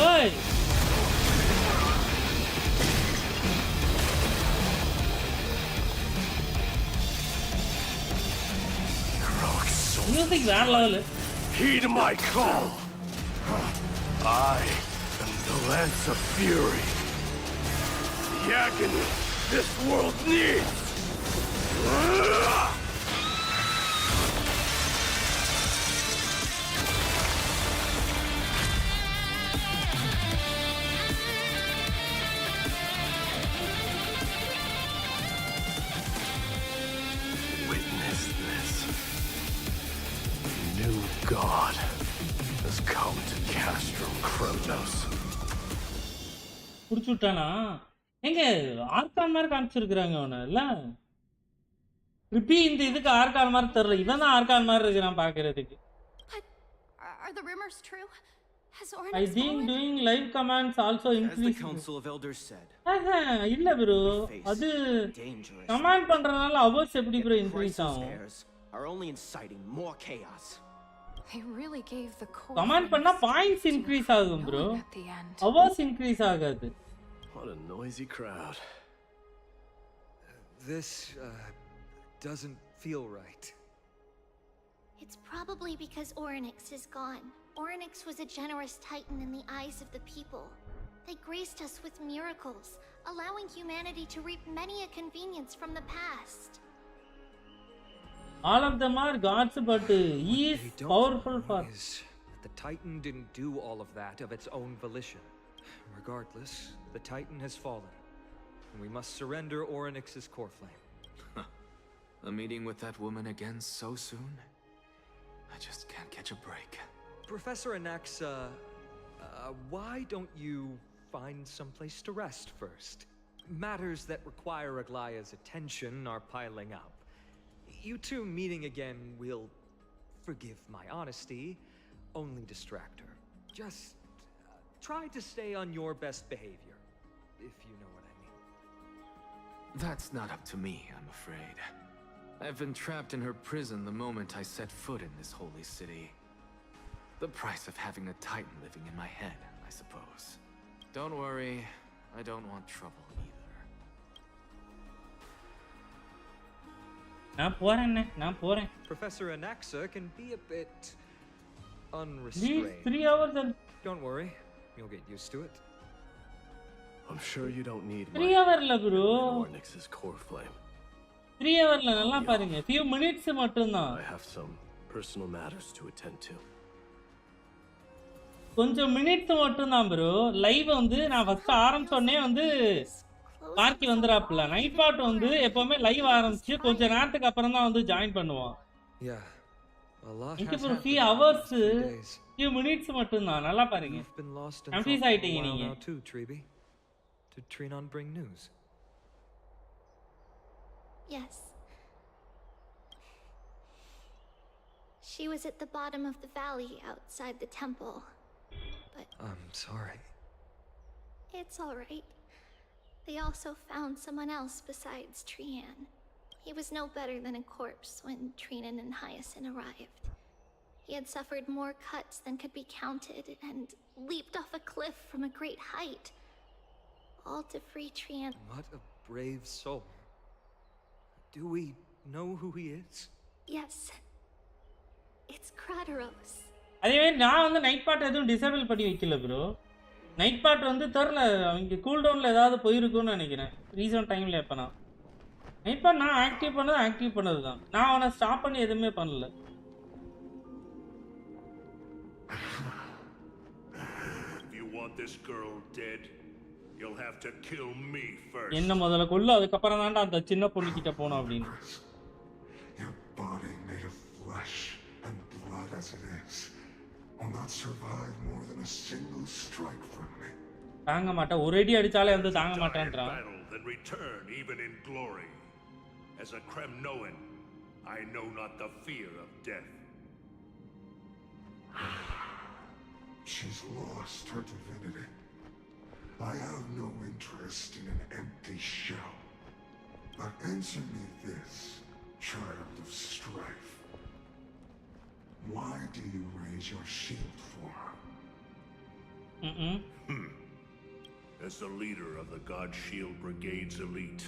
ஓய் music வேற level. Heed my call. I am the Lance of Fury. The agony this world needs. Witness this. New God has come to Castrum Kronos. புடிச்சு விட்டானா? எங்க ஆர்கான் மாதிரி காமிச்சிருக்கிறாங்க அவனை இல்ல? ரிப்பி இந்த இதுக்கு ஆர்கான் மாதிரி தெரியல. இவன் தான் ஆர்கான் மாதிரி இருக்கிறான் பாக்குறதுக்கு. Are the rumors true? Has Orin I think doing live commands also increase. As the Council of Elders said. இல்ல bro. அது கமாண்ட் பண்றனால அவர்ஸ் எப்படி bro இன்க்ரீஸ் ஆகும்? Are only inciting more chaos. They really gave the core. Command பண்ணா points increase ஆகும் bro. Hours increase ஆகாது. What a noisy crowd. This doesn't feel right. It's probably because Orynyx is gone. Orynyx was a generous titan in the eyes of the people. They graced us with miracles, allowing humanity to reap many a convenience from the past. All of them are gods, but he is powerful for. The Titan didn't do all of that of its own volition. Regardless, the Titan has fallen, and we must surrender Orynyx's core flame. A meeting with that woman again so soon? I just can't catch a break. Professor Anaxa, why don't you find someplace to rest first? Matters that require Aglaya's attention are piling up. You two meeting again will, forgive my honesty, only distract her. Just try to stay on your best behavior, if you know what I mean. That's not up to me, I'm afraid. I've been trapped in her prison the moment I set foot in this holy city. The price of having a Titan living in my head, I suppose. Don't worry, I don't want trouble either. நான் போறேன். Professor Anaxa can be a bit unrestrained. These 3 hours and don't worry, you'll get used to it. I'm sure you don't need 3 hourல bro. Nix's core flame. 3 hourல நல்லா பாருங்க. few minutes மட்டும் தான். I have some personal matters to attend to. கொஞ்சம் minutes மட்டும் தான் bro. Live வந்து நான் first ஆரம்பிச்சோனே வந்து பார்க்கி வந்தறாப்ல. நைட் பாட் வந்து எப்பவுமே லைவ் ஆரம்பிச்சு கொஞ்ச நேரத்துக்கு அப்புறம் தான் வந்து ஜாயின் பண்ணுவான். Yeah. A lot இங்க has ஒரு happened few in the hours, last few days. few minutes மட்டும் தான். நல்லா பாருங்க. You've been lost in Confused thought for a ஆயிட்டீங்க while நீங்க. now too, Treeby. Did Trinon bring news? Yes. She was at the bottom of the valley outside the temple. But I'm sorry. it's all right. They also found someone else besides Trian. He was no better than a corpse when Trinan and Hyacinth arrived. He had suffered more cuts than could be counted and leaped off a cliff from a great height. All to free Trian. What a brave soul. Do we know who he is? Yes. It's Krateros. அதே மாதிரி நான் வந்து night பாட் எதுவும் disable பண்ணி வைக்கல bro. Night பாட் வந்து தெரியல அவங்க கூல் டவுன்ல ஏதாவது போயிருக்கும்னு நினைக்கிறேன் ரீசன்ட் டைம்ல. எப்ப நான் நைட் பாட் நான் ஆக்டிவ் பண்ணது தான். நான் அவனை ஸ்டாப் பண்ணி எதுவுமே பண்ணல. If you want this girl dead, you'll have to kill me first. என்ன முதல்ல கொல்ல, அதுக்கப்புறம் தான்டா அந்த சின்ன பொண்ணு கிட்ட போணும் அப்படின்னு. Your body made of flesh and blood as it is will not survive more than a single strike from me. தாங்க மாட்டேன், ஒரு அடி அடிச்சாலே வந்து தாங்க மாட்டேன்றான். Then return even in glory. As a Kremnoan, I know not the fear of death. She's lost her divinity. I have no interest in an empty shell. But answer me this, child of strife. Why do you raise your shield for her? As the leader of the God Shield Brigade's elite,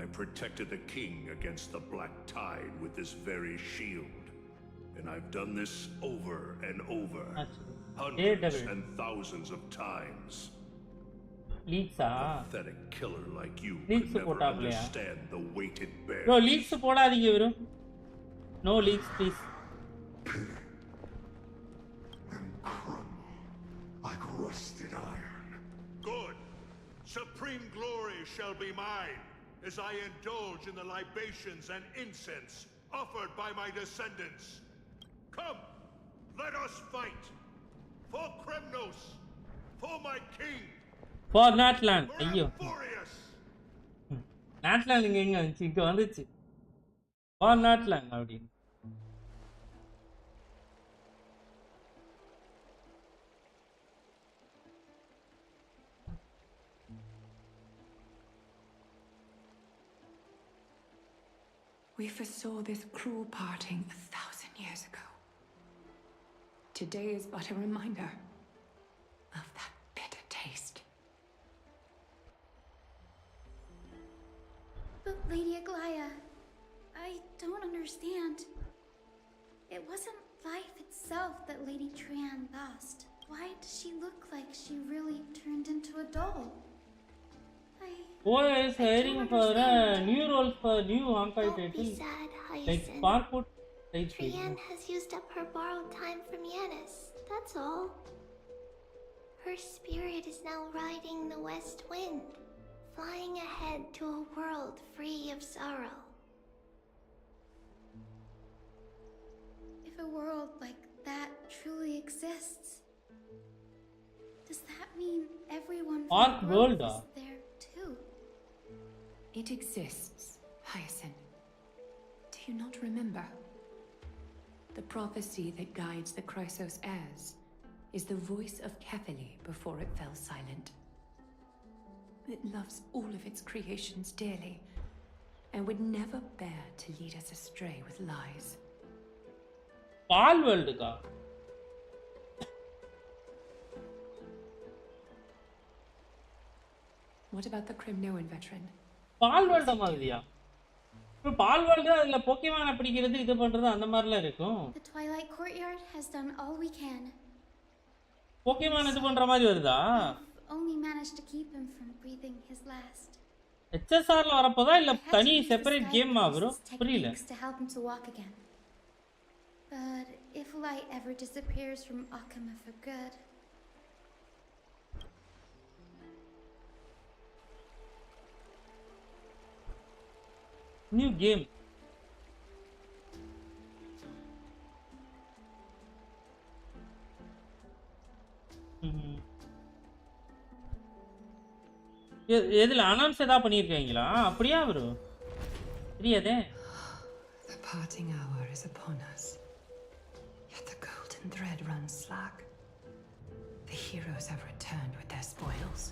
I protected the king against the Black Tide with this very shield. And I've done this over and over, hundreds and thousands of times. Leaks A pathetic killer like you could never understand the weighted bear. Bro, leaks போடாதீங்க bro. No leaks please. Then crumble like rusted iron. Good. Supreme glory shall be mine, as I indulge in the libations and incense offered by my descendants. Come, let us fight. For Kremnos, for my king. For Natland. ஐயோ. Natland இங்க இங்க வந்துச்சு. For Natland அப்படின்னு. We foresaw this cruel parting 1,000 years ago. Today is but a reminder of that bitter taste. But Lady Aglaya, I don't understand. It wasn't life itself that Lady Trian lost. Why does she look like she really turned into a doll? Boy is hiring for new roles for new Honkai title. Like Sparkwood. Trian has used up her borrowed time from Yanis. That's all. Her spirit is now riding the west wind, flying ahead to a world free of sorrow. If a world like that truly exists, does that mean everyone from the world is there too? It exists, Hyacinth. Do you not remember? The prophecy that guides the Chrysos heirs is the voice of Kefili before it fell silent. It loves all of its creations dearly and would never bear to lead us astray with lies. All world ka. What about the Kremnoan veteran? பால் world மாதிரியா? இப்போ பால் world அதுல Pokemon பிடிக்கிறது இது பண்றது அந்த மாதிரில இருக்கும். The Twilight Courtyard has done all we can. Pokemon இது பண்ற மாதிரி வருதா? only managed to keep him from breathing his last. HSRல வரப்போதா இல்ல தனி செப்பரேட் கேமா bro புரியல to help him to walk again. But if light ever disappears from Akama for good, new game எதுல announce ஏதா பண்ணிருக்கீங்களா அப்படியே bro தெரியாதே The parting hour is upon us. Yet the golden thread runs slack. The heroes have returned with their spoils.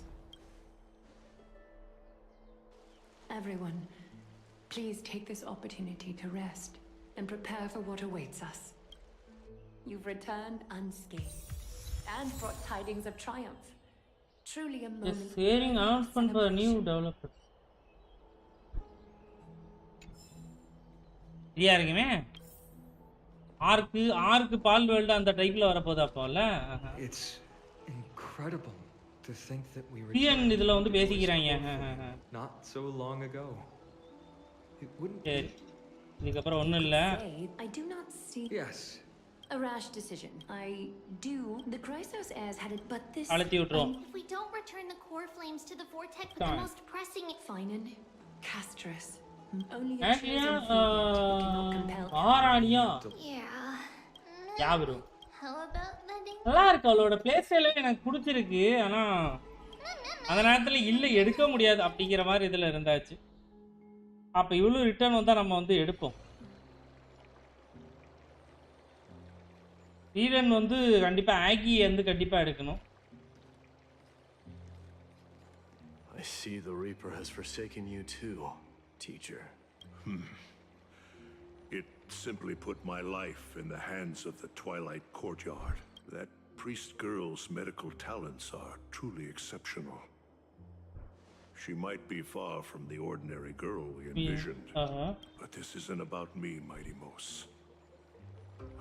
Everyone, please take this opportunity to rest and prepare for what awaits us. You've returned unscathed and brought tidings of triumph. Truly a moment. Just sharing announcement for new developers. சரியா இருக்குமே ஆர்க்கு பால் world அந்த டைப்ல வர போதா போல It's incredible to think that we TN இதுல வந்து பேசிக்கிறாங்க not so long ago. It wouldn't சரி இதுக்கு அப்புறம் ஒண்ணும் இல்ல I do not see Yes. a rash decision. I do. The Chrysos heirs had it, but this. அழுத்தி விட்டுறோம் if we don't return the core flames to the vortex with the most pressing Finan, Castress. Only a actually chosen few cannot compel. ஆரானியா yeah bro How about letting நல்லா இருக்கு அவளோட play style எனக்கு பிடிச்சிருக்கு ஆனா அந்த நேரத்துல இல்ல எடுக்க முடியாது அப்படிங்கிற மாதிரி இதுல இருந்தாச்சு அப்ப இவ்வளவு ரிட்டர்ன் வந்தா நம்ம வந்து எடுப்போம் ஈரன் வந்து கண்டிப்பா ஆகி வந்து கண்டிப்பா எடுக்கணும் I see the Reaper has forsaken you too, teacher. It simply put my life in the hands of the Twilight Courtyard. That priest girl's medical talents are truly exceptional. She might be far from the ordinary girl we envisioned, but this isn't about me, Mighty Mos.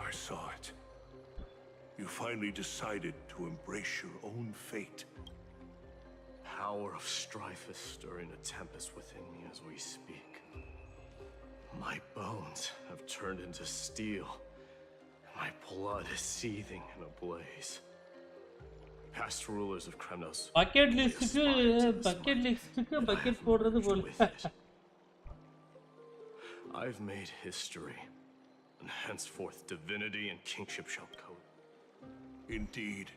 I saw it. You finally decided to embrace your own fate. Power of strife is stirring a tempest within me as we speak. My bones have turned into steel. My blood is seething in a blaze. Past rulers of Kremnos. Bucket list bucket போடுறது போல. I've made history, and henceforth divinity and kingship shall coat. Indeed,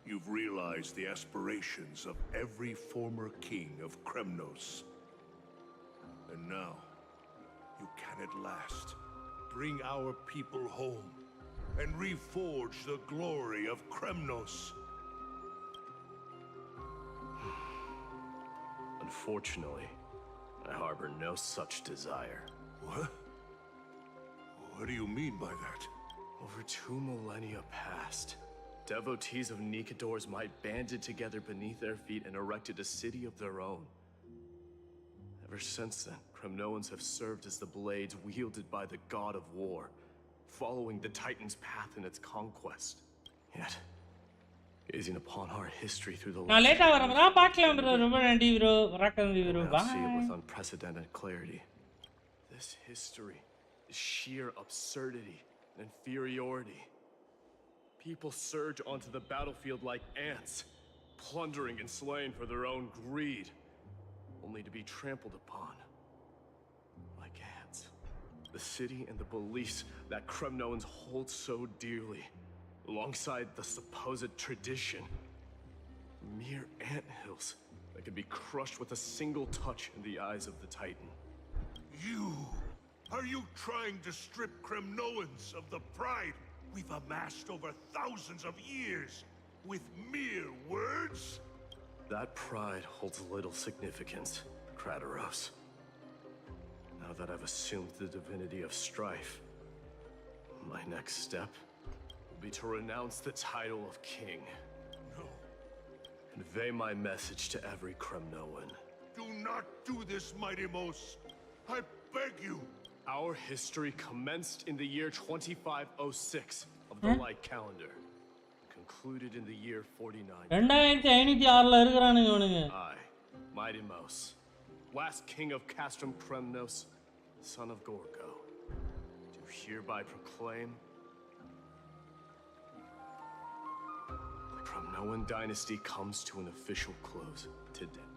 you've realized the aspirations of every former king of Kremnos. And now, you can at last bring our people home and reforge the glory of Kremnos. Unfortunately, I harbor no such desire. What? What do you mean by that? Over 2 millennia past, devotees of Nikador's might banded together beneath their feet and erected a city of their own. Ever since then, Kremnoans have served as the blades wielded by the god of war, following the Titan's path in its conquest. Yet, gazing upon our history through the நான் லேட்டா வரேன் பார்க்கலாம் bro ரொம்ப நன்றி bro வணக்கம் bro bye. See it with unprecedented clarity. This history is sheer absurdity and inferiority. People surge onto the battlefield like ants, plundering and slaying for their own greed, only to be trampled upon like ants. The city and the beliefs that Kremnoans hold so dearly, alongside the supposed tradition, mere anthills that can be crushed with a single touch in the eyes of the Titan. Are you trying to strip Kremnoans of the pride we've amassed over thousands of years with mere words? That pride holds little significance, Krateros. Now that I've assumed the divinity of strife, my next step will be to renounce the title of king. No. Convey my message to every Kremnoan. Do not do this, Mighty Mos. I beg you. Our history commenced in the year 2506 of the light calendar, concluded in the year 49. 2506ல இருக்கறானுங்க இவனுங்க. I, Mighty Mouse, last king of Castrum Kremnos, son of Gorgo, do hereby proclaim the Kremnoan dynasty comes to an official close today.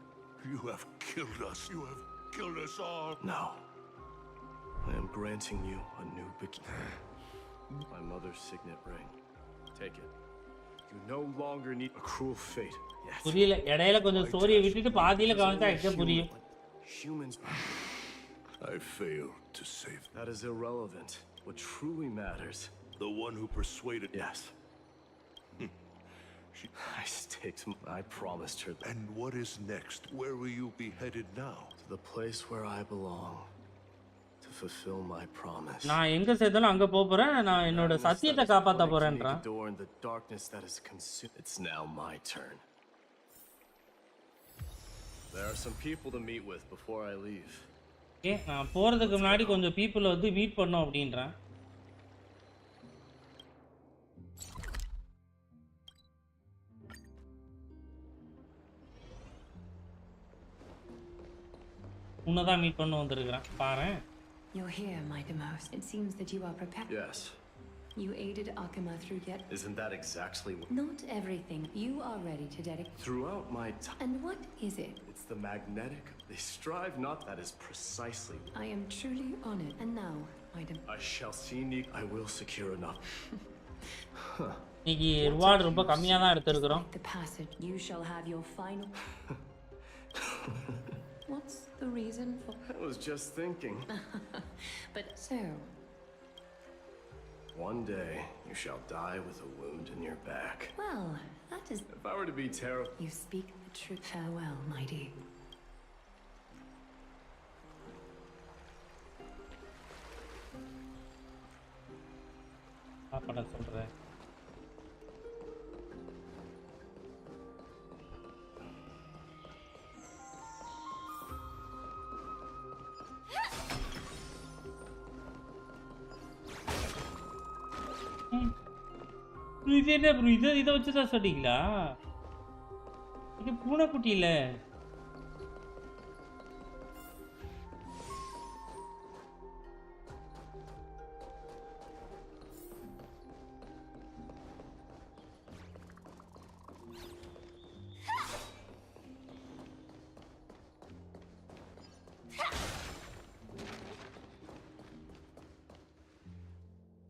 You have killed us. You have killed us all. No. I am granting you a new beginning. My mother's signet ring. Take it. You no longer need a cruel fate. Yes. புரியல. இடையில கொஞ்சம் ஸ்டோரியை விட்டுட்டு பாதியில கவனிச்சா எங்க புரியும்? Humans. I failed to save. That is irrelevant. What truly matters. The one who persuaded. Yes. I staked. I promised her. And what is next? Where will you be headed now? To the place where I belong. To fulfill my promise. நான் எங்க சேர்ந்தாலும் அங்க போறேன். நான் என்னோட சத்தியத்தை காப்பாத்த போறேன்றான். Door in the darkness that is consumed. It's now my turn. There are some people to meet with before I leave. Okay, நான் போறதுக்கு முன்னாடி கொஞ்சம் people வந்து மீட் பண்ணனும் அப்படின்றான். உன்னதான் மீட் பண்ண வந்திருக்கான் பாறேன். You're here, Mighty Mouse. It seems that you are prepared. Yes. You aided Akuma through yet. Isn't that exactly what? Not everything. You are ready to dedicate. Throughout my time. And what is it? It's the magnetic. They strive not. That is precisely. I am truly honored. And now, Mighty. I shall see Nick. I will secure enough. நீங்க reward ரொம்ப கம்மியா தான் எடுத்துக்கிறோம். The passage. You shall have your final. What's the reason for? I was just thinking. But so. One day you shall die with a wound in your back. Well, that is. If I were to be terrible. You speak the truth. Farewell, Mighty. அப்பட சொல்றேன். இது என்ன bro, இதை வச்சு தான் சொன்னீங்களா? இது பூனைக்குட்டி இல்ல.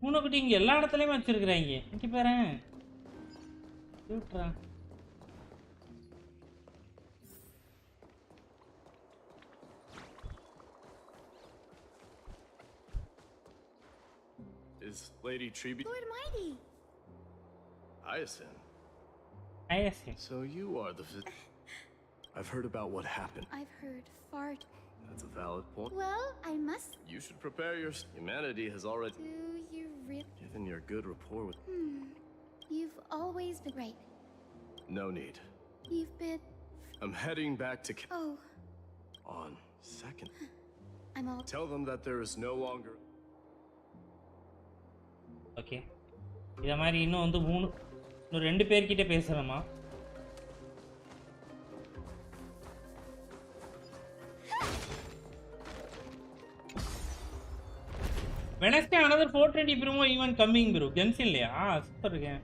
பூனைக்குட்டி இங்க எல்லா இடத்துலயுமே வச்சிருக்கிறாங்க. இங்க பாரு. சூட்ரா. Is Lady Treeby? Lord Mighty. Hyacinth. Hyacinth. So you are the. I've heard about what happened. I've heard far. That's a valid point. Well, I must. You should prepare your. Humanity has already. Do you really? Given your good rapport with. You've always been right. No need. You've been. I'm heading back to. Oh. On second. I'm all. Tell them that there is no longer. Okay, இத மாதிரி இன்னும் வந்து இன்னும் 2 பேர்கிட்ட பேசணுமா? Wednesday another 420 promo event coming bro. Guns இல்லையா? Super இருக்கேன்.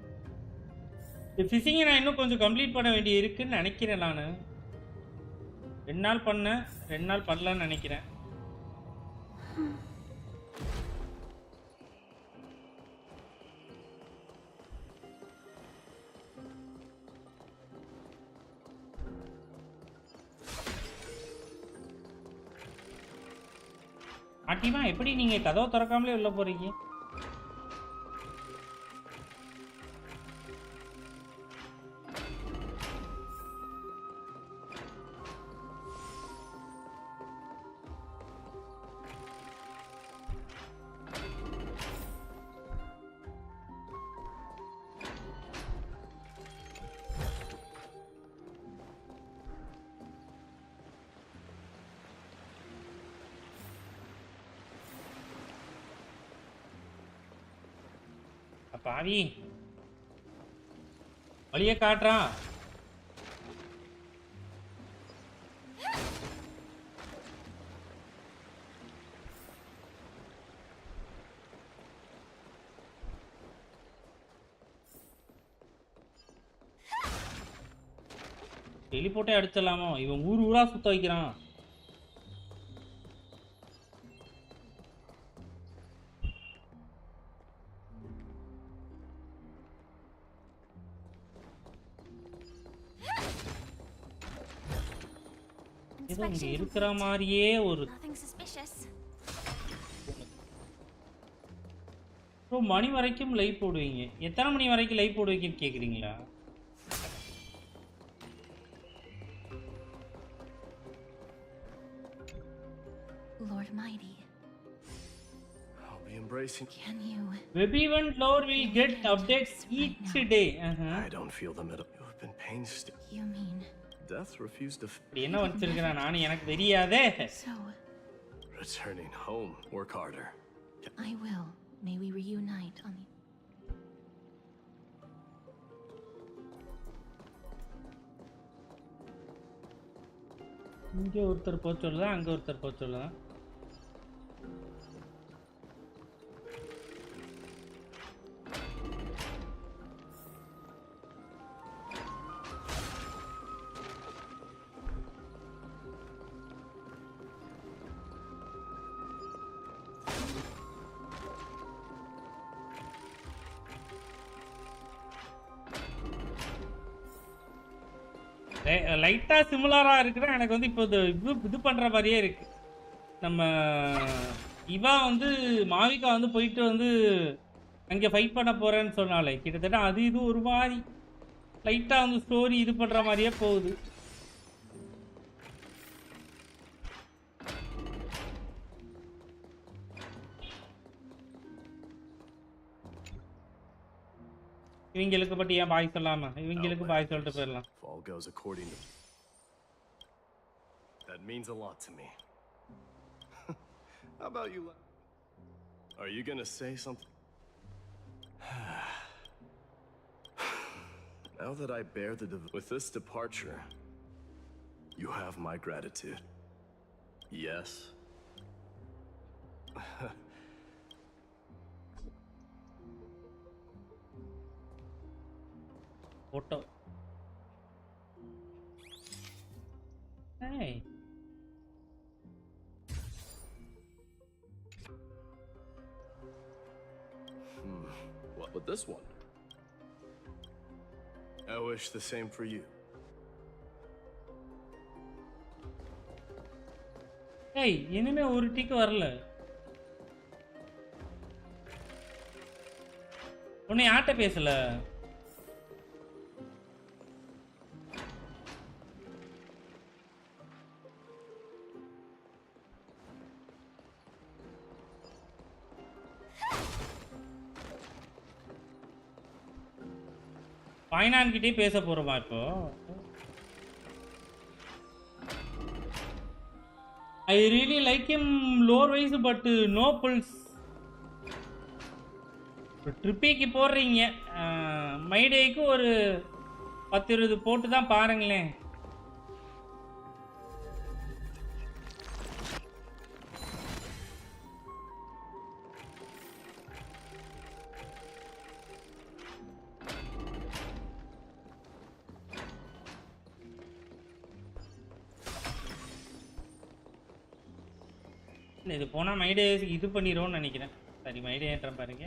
இந்த ஃபிஷிங் நான் இன்னும் கொஞ்சம் கம்ப்ளீட் பண்ண வேண்டி இருக்குன்னு நினைக்கிறேன். நான் 2 நாள் பண்ணேன், 2 நாள் பண்ணலன்னு நினைக்கிறேன். ஆட்டிமா எப்படி நீங்க கதவை திறக்காமலே உள்ள போறீங்க? பாவி வழியை காட்டுறான். டெலிபோர்ட்டே அடிச்சிடலாமோ? இவன் ஊர் ஊரா சுத்த வைக்கிறான். இது இங்க இருக்கிற மாதிரியே ஒரு மணி வரைக்கும் லைவ் போடுவீங்க. எத்தனை மணி வரைக்கும் லைவ் போடுவீங்கன்னு கேக்குறீங்களா? Lord Mighty. I'll be embracing. Can you? Web event lore will get updates each day. I don't feel them at all. You have been painstaking. You mean? Death refused to. என்ன வச்சிருக்கேன் நானு எனக்கு தெரியாதே. So. Returning home. Work harder. I will. May we reunite on the. இங்க ஒருத்தர் போக சொல்லுதா, அங்க ஒருத்தர் போக சொல்லுதா. லைட்டா சிமிலரா இருக்குற எனக்கு வந்து இப்போ இது பண்ற மாதிரியே இருக்கு. நம்ம இவா வந்து மாவிகா வந்து போயிட்டு வந்து அங்கே ஃபைட் பண்ண போறேன்னு சொன்னாலே கிட்டத்தட்ட அது இது ஒரு மாதிரி லைட்டா வந்து ஸ்டோரி இது பண்ற மாதிரியே போகுது. இவங்களுக்கு பத்தி ஏன் பாய் சொல்லாம இவங்களுக்கு பாய் சொல்லிட்டு போயிடலாம். All goes according to. That means a lot to me. How about you? Are you gonna say something? Now that I bear with this departure, you have my gratitude. Yes. Photo. Hey. What with this one? I wish the same for you. Hey, இனிமே ஒரு டிக்கு வரல. உன்னை யார்ட்ட பேசல? ஃபைனான் கிட்டே பேச போறோமா இப்போ? I really like him lore wise but no pulse. ட்ரிப்பிக்கு போடுறீங்க மைடேக்கு ஒரு 10-20 போட்டு தான் பாருங்களேன். இது போனால் மைடே இது பண்ணிடுவோன்னு நினைக்கிறேன். சரி மைடே ஏற்றம் பாருங்க.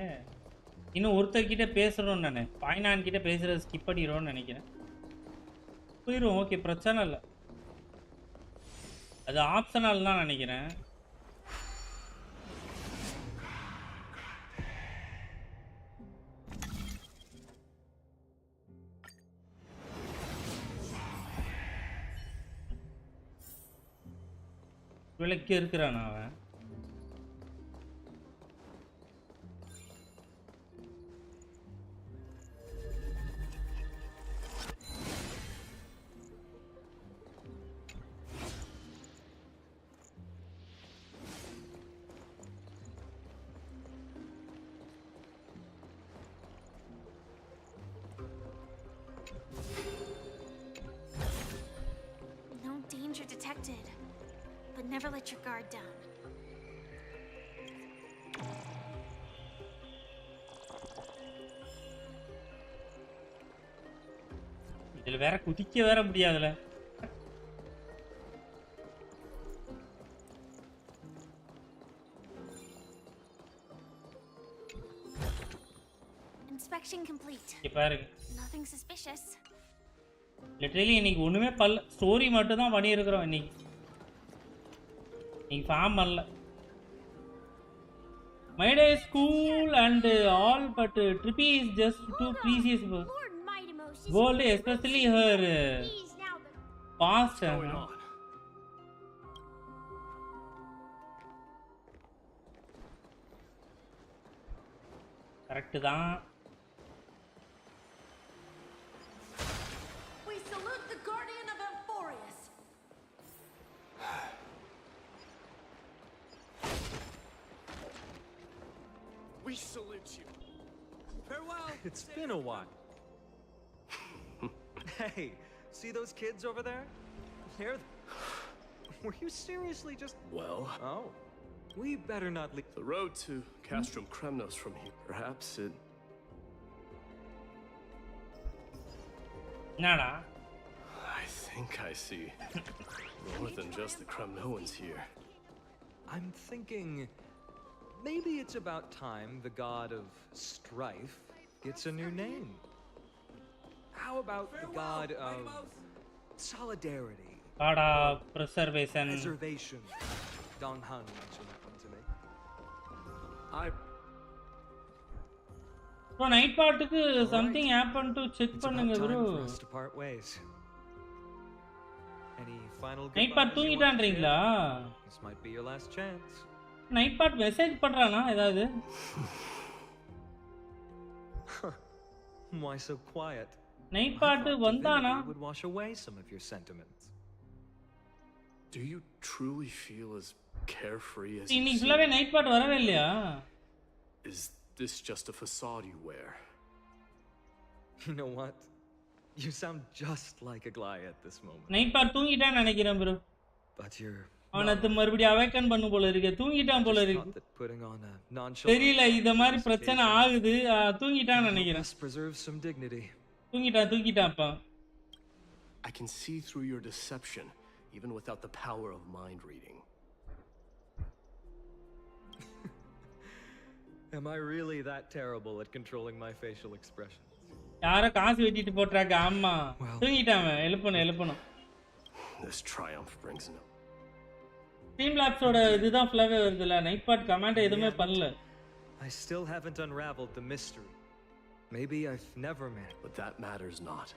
இன்னும் ஒருத்தர்கிட்ட பேசுகிறோன்னு நான் ஃபைனான் கிட்ட பேசுகிறத ஸ்கிப் பண்ணிடுவோன்னு நினைக்கிறேன். போயிடும் ஓகே பிரச்சனை இல்லை. அது ஆப்ஷனல் தான் நினைக்கிறேன். விளக்கி இருக்கிறான் அவன். Never let your guard down. இதுல வேற குதிக்க வேற முடியாதுல. Inspection complete. பாருங்க. Nothing suspicious. லிட்டரலி இன்னைக்கு ஒண்ணுமே பண்ணல. ஸ்டோரி மட்டும் தான் பண்ணி இருக்கோம் இன்னைக்கு. நீங்க ஃபார்ம் பண்ணல. My day is cool and all, but Trippy is just too precious. Gold, especially her past. Correct தான். We salute the guardian of Euphorius. We salute you. Farewell. It's been a while. Hey, see those kids over there? Were you seriously just... Well... Oh. We better not leave... The road to Castrum Kremnos from here. Perhaps it... Nada. I think I see more than just the Kremnoans here. I'm thinking... maybe it's about time the god of strife gets a new name. How about the god of solidarity? God of preservation. Preservation. Dong Han mentioned that one to me. So night part ku something happened to check pannunga bro. For us to part ways. Any final night part தூங்கிட்டான்றீங்களா? This might be your last chance. night part message பண்றானா ஏதாவது? Why so quiet? night part வந்தானா? Would wash away some of your sentiments. Do you truly feel as carefree as இன்னைக்கு ஃபுல்லாவே night part வரவே இல்லையா? Is this just a facade you wear? You know what? You sound just like a Gly at this moment. night part தூங்கிட்டான்னு நினைக்கிறேன் bro. But you're அவனது மறுபடியும் awaken பண்ணு போல இருக்கு. தூங்கிட்டான் போல இருக்கு. தெரியல இத மாதிரி பிரச்சனை ஆகுது. தூங்கிட்டான்னு நினைக்கிறேன். Preserve some dignity. தூங்கிட்டான்ப்பா. I can see through your deception even without the power of mind reading. Am I really that terrible at controlling my facial expressions? யார காசு வெட்டிட்டு போட்றாங்க அம்மா. தூங்கிட்டான் எழுப்பணும். This triumph brings no. Team Labs ஓட இதுதான் ஃபுல்லாவே வருதுல. நைட் பார்ட் கமாண்ட் எதுமே பண்ணல. I still haven't unraveled the mystery. Maybe I've never met. But that matters not.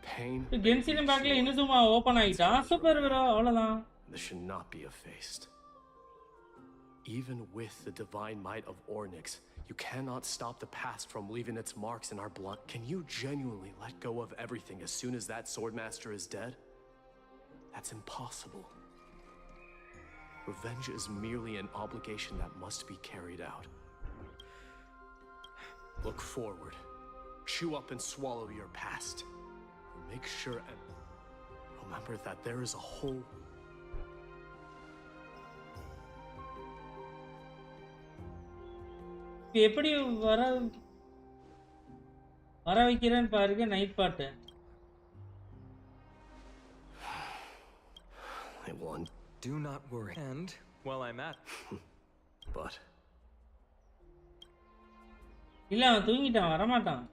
Pain. Genshin Impactல இன்னுமா ஓபன் ஆயிட்டா? சூப்பர் bro அவ்வளவுதான். This should not be effaced. Even with the divine might of Ornyx, you cannot stop the past from leaving its marks in our blood. Can you genuinely let go of everything as soon as that swordmaster is dead? That's impossible. Revenge is merely an obligation that must be carried out. Look forward. Chew up and swallow your past. Make sure and remember that there is a whole... எப்படி வர வைக்கிறேன்னு பாருங்க night part. I want... Do not worry. And while I'm at... But... இல்ல அவன் தூங்கிட்டான் வரமாட்டான்.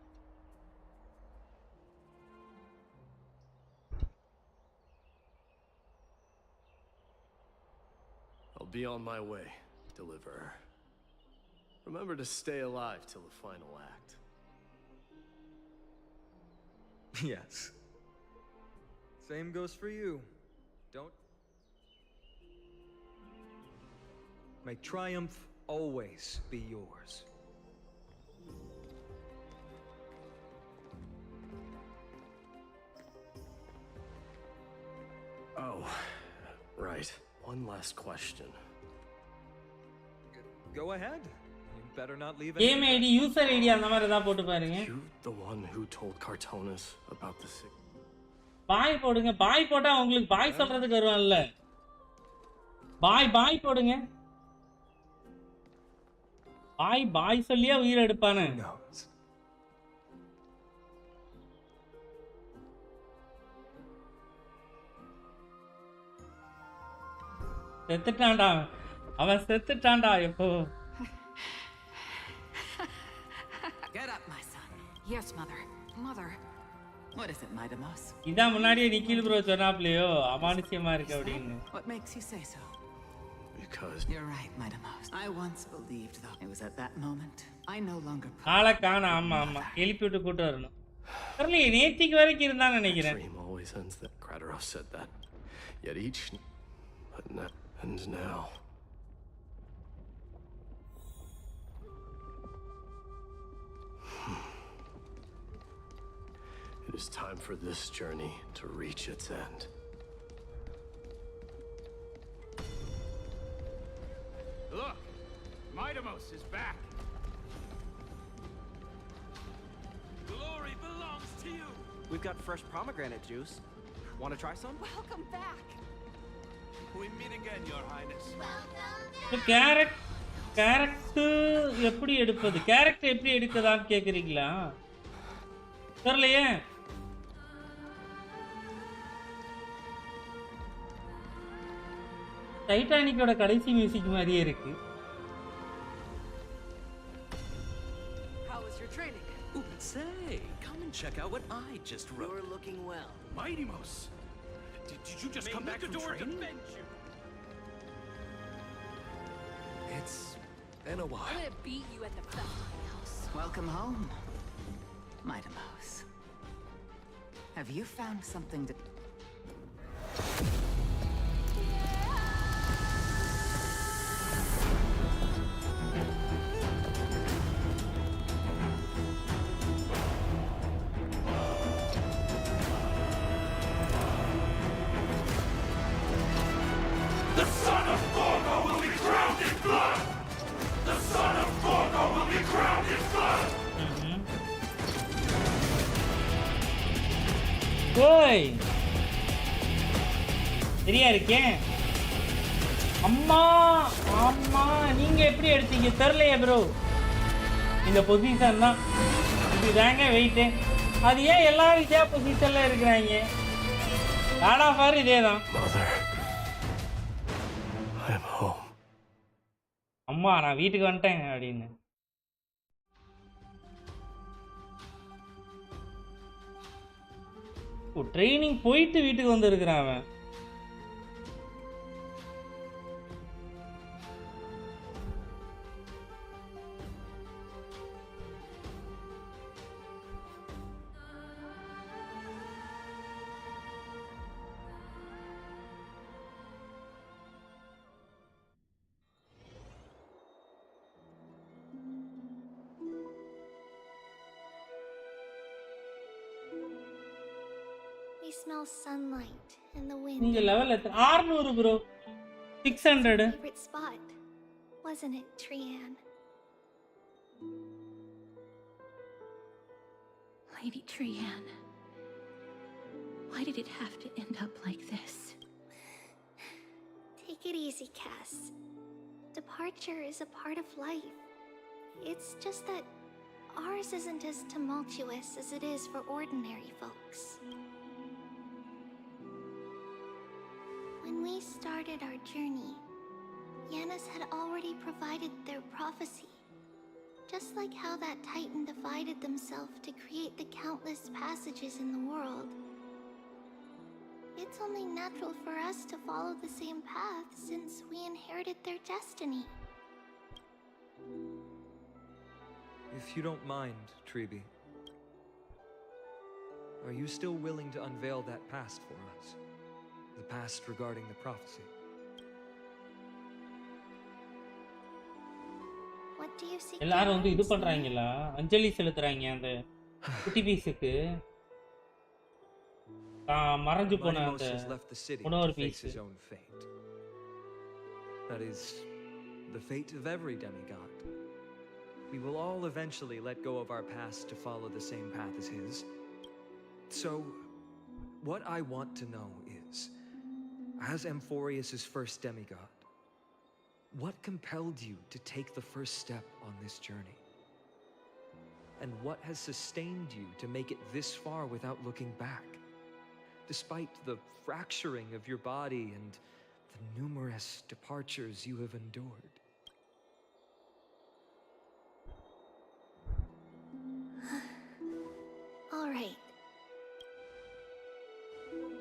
I'll be on my way, deliverer. Remember to stay alive till the final act. Yes. Same goes for you. Don't... May triumph always be yours. Oh, right. One last question. Go ahead. You better not leave it. Game ID, user ID அந்த மாதிரி ஏதாவது போட்டு பாருங்க. You the one who told Cartonis about the sick. பாய் போடுங்க. பாய் போட்டா உங்களுக்கு பாய் சொல்றதுக்கு வருவான்ல. பாய் போடுங்க. பாய் சொல்லியா உயிர் எடுப்பானே. செத்துட்டான்டா அவன் செத்துட்டான்டா எப்போ. Get up, my son. Yes, mother. Mother. What is it, Midamos? இதான் முன்னாடியே நிக்கில் ப்ரோ சொன்னாப்லையோ அமானுஷ்யமா இருக்கு அப்படின்னு. What makes you say so? Because you're right, Midamos. I once believed, though. It was at that moment I no longer. ஆளக்கான ஆமா எழுப்பி விட்டு கூட்டு வரணும். தெரியல நேத்திக்கு வரைக்கும் இருந்தான்னு நினைக்கிறேன். Dream always ends that. Kratos said that. Yet each and now. It is time for this journey to reach its end. Look! Midamos is back! Glory belongs to you! We've got fresh pomegranate juice. Want to try some? Welcome back! We meet again, Your Highness. Character எப்படி எடுப்பது? Character எப்படி எடுக்கதான்னு கேக்குறீங்களா? தெரியலையே. டைட்டானிக்கோட கடைசி music மாதிரியே இருக்கு. How was your training? Ooh, say, come and check out what I just wrote. You're looking well. Midamos! Did you just come back from training? It's been a while. I'm gonna beat you at the festival house. Welcome home, Midamos. Have you found something to... The son of Gorgo will be crowned in blood! The son of Gorgo will be crowned in blood! ஓய் சரியா இருக்கேன். அம்மா அம்மா நீங்க எப்படி எடுத்தீங்க தெரியலையே bro. இந்த பொசிஷன் தான் இதுதாங்க வெயிட்டு. அது ஏன் எல்லாரும் இதே பொசிஷன்ல இருக்கிறாங்க? லாடா ஃபார் இதே தான். அம்மா நான் வீட்டுக்கு வந்துட்டேன் அப்படின்னு. ட்ரைனிங் போயிட்டு வீட்டுக்கு வந்துருக்கிறான் அவன். We smell sunlight and the wind. இந்த level 600 bro. 600. Favorite spot, wasn't it, Trian? Lady Trian, why did it have to end up like this? Take it easy, Cass. Departure is a part of life. It's just that ours isn't as tumultuous as it is for ordinary folks. When we started our journey, Yanis had already provided their prophecy. Just like how that Titan divided themselves to create the countless passages in the world. It's only natural for us to follow the same path since we inherited their destiny. If you don't mind, Treeby, are you still willing to unveil that past for us? The past regarding the prophecy? What do you see? எல்லாரும் வந்து இது பண்றாங்களா? அஞ்சலி செலுத்துறாங்க அந்த குட்டி பீஸுக்கு. மறந்து போன அந்த இன்னொரு piece. That is the fate of every demigod. We will all eventually let go of our past to follow the same path as his. So, what I want to know is, as Amphorius' first demigod, What compelled you to take the first step on this journey? And what has sustained you to make it this far without looking back? Despite the fracturing of your body and the numerous departures you have endured. All right.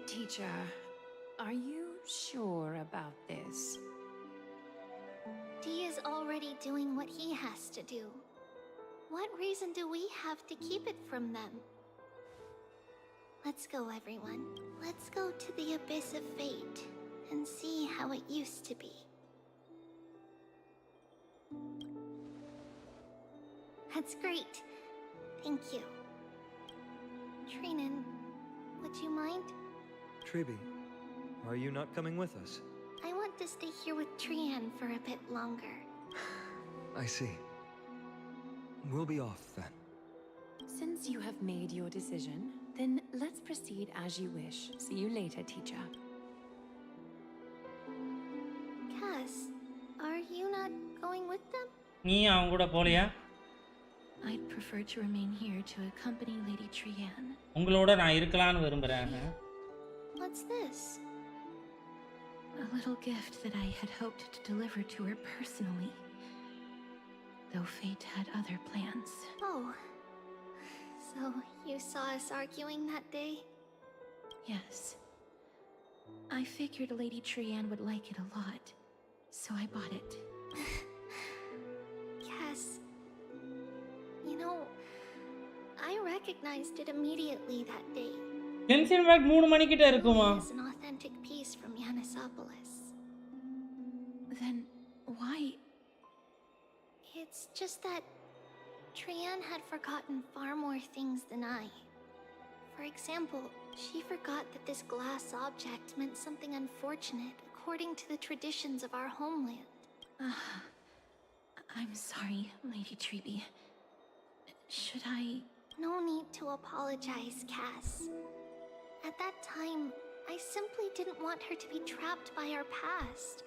Teacher, are you sure about this? D is already doing what he has to do. What reason do we have to keep it from them? Let's go, everyone. Let's go to the abyss of fate and see how it used to be. That's great. Thank you. Trinan, would you mind? Tribi, are you not coming with us? I want to stay here with Trian for a bit longer. I see. We'll be off then. Since you have made your decision, then let's proceed as you wish. See you later, teacher. Cass, are you not going with them? நீ அவங்க கூட போலையா? I'd prefer to remain here to accompany Lady Trian. உங்களோட நான் இருக்கலாம்னு விரும்புறேன். What's this? A little gift that I had hoped to deliver to her personally. Though fate had other plans. Oh. So you saw us arguing that day? Yes. I figured Lady Trian would like it a lot, so I bought it. Cass, you know, I recognized it immediately that day. Genshin Impact 3 மணிக்கிட்ட இருக்குமா? It's an authentic piece from Yanisopolis. Then why? It's just that Trian had forgotten far more things than I. For example, she forgot that this glass object meant something unfortunate according to the traditions of our homeland. I'm sorry, Lady Tribi. Should I? No need to apologize, Cass. At that time, I simply didn't want her to be trapped by our past,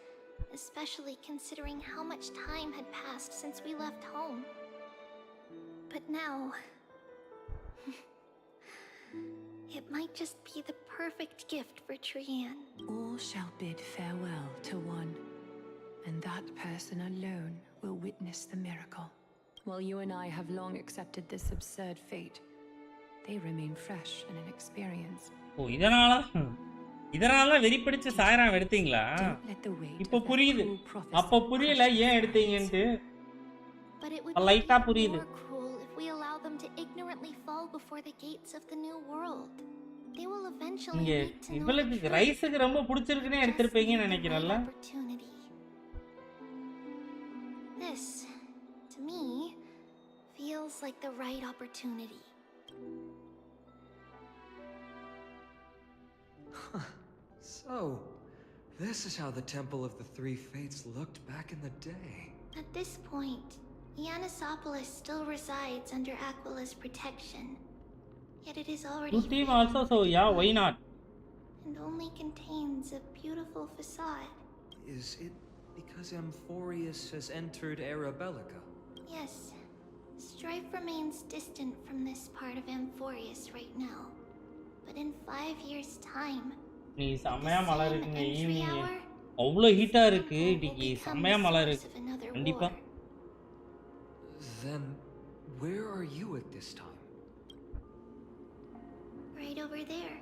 especially considering how much time had passed since we left home. But now, it might just be the perfect gift for Trian. All shall bid farewell to one, and that person alone will witness the miracle. While you and I have long accepted this absurd fate, they remain fresh and inexperienced. ஓ இதனால வெறி பிடிச்ச சாயராம் எடுத்தீங்களா? இப்போ புரியுது. அப்போ புரியல ஏன் எடுத்தீங்கன்னு. லைட்டா புரியுது. We allow them to ignorantly fall before the gates of the new world. They will eventually இங்க இவளுக்கு ரைஸ்க்கு ரொம்ப பிடிச்சிருக்குனே எடுத்துப்பீங்கன்னு நினைக்கிறேன்ல. This to me feels like the right opportunity. So, this is how the Temple of the Three Fates looked back in the day. At this point, Yanisopolis still resides under Aquila's protection. Yet it is already team also, so yeah, why not? And only contains a beautiful facade. Is it because Amphorius has entered Arabellica? Yes. Strife remains distant from this part of Amphorius right now. But in 5 years' time, நீ செமையா மழை இருக்குங்க evening. அவ்வளோ ஹீட்டா இருக்கு இன்னைக்கு. செமையா மழை இருக்கு. கண்டிப்பா. Then where are you at this time? Right over there.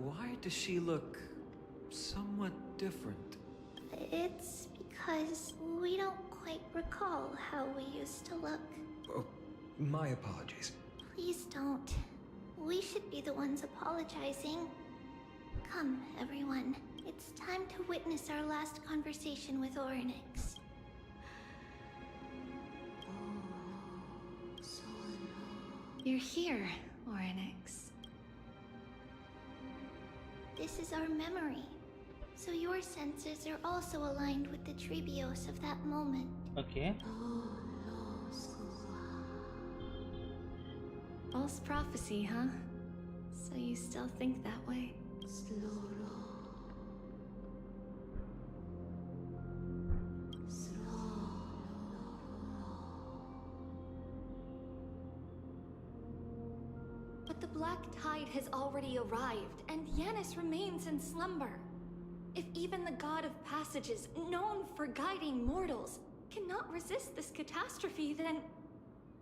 Why does she look somewhat different? It's because we don't quite recall how we used to look. Oh, my apologies. Please don't. We should be the ones apologizing. Come, everyone. It's time to witness our last conversation with Orynyx. You're here, Orynyx. This is our memory. So your senses are also aligned with the Trebios of that moment. Okay. False prophecy, huh? So you still think that way? But the black tide has already arrived, and Yanis remains in slumber. If even the god of passages, known for guiding mortals, cannot resist this catastrophe, then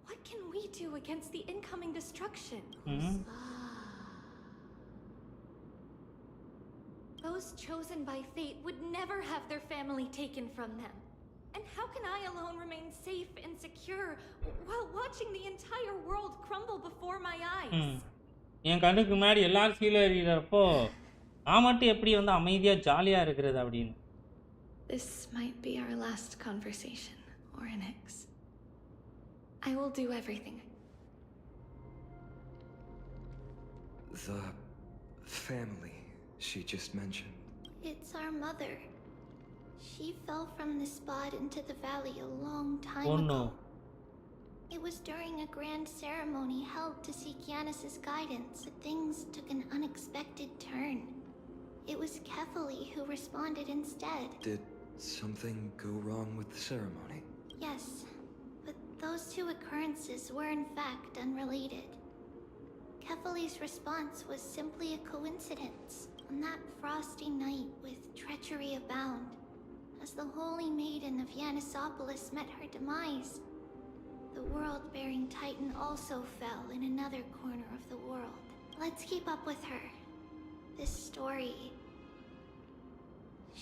what can we do against the incoming destruction? Those chosen by fate would never have their family taken from them. And how can I alone remain safe and secure while watching the entire world crumble before my eyes? என் கண்ணுக்கு முன்னாடி எல்லாரும் கீழே எறிகிறப்போ நான் மட்டும் எப்படி வந்து அமைதியா ஜாலியா இருக்கிறது அப்படின்னு. This might be our last conversation, or an ex. I will do everything. The family she just mentioned. It's our mother. She fell from the spot into the valley a long time Oh ago. no. It was during a grand ceremony held to seek Yanis' guidance that things took an unexpected turn. It was Kefali who responded instead. Did something go wrong with the ceremony? Yes, but those two occurrences were in fact unrelated. Kefali's response was simply a coincidence on that frosty night with treachery abound. As the holy maiden of Yanisopolis met her demise, the world-bearing titan also fell in another corner of the world. Let's keep up with her. This story,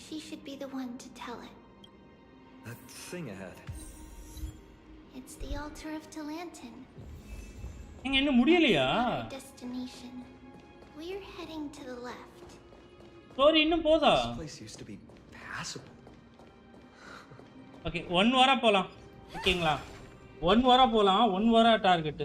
she should be the one to tell it. That thing ahead. It's the altar of Talantin. நீங்க இன்னும் முடியலையா? Our destination. We're heading to the left. Story இன்னும் போதா? This place used to be passable. Okay 1 வாரம் போலாம். ஓகேங்களா? 1 வாரம் போலாம். 1 வாரம் டார்கெட்.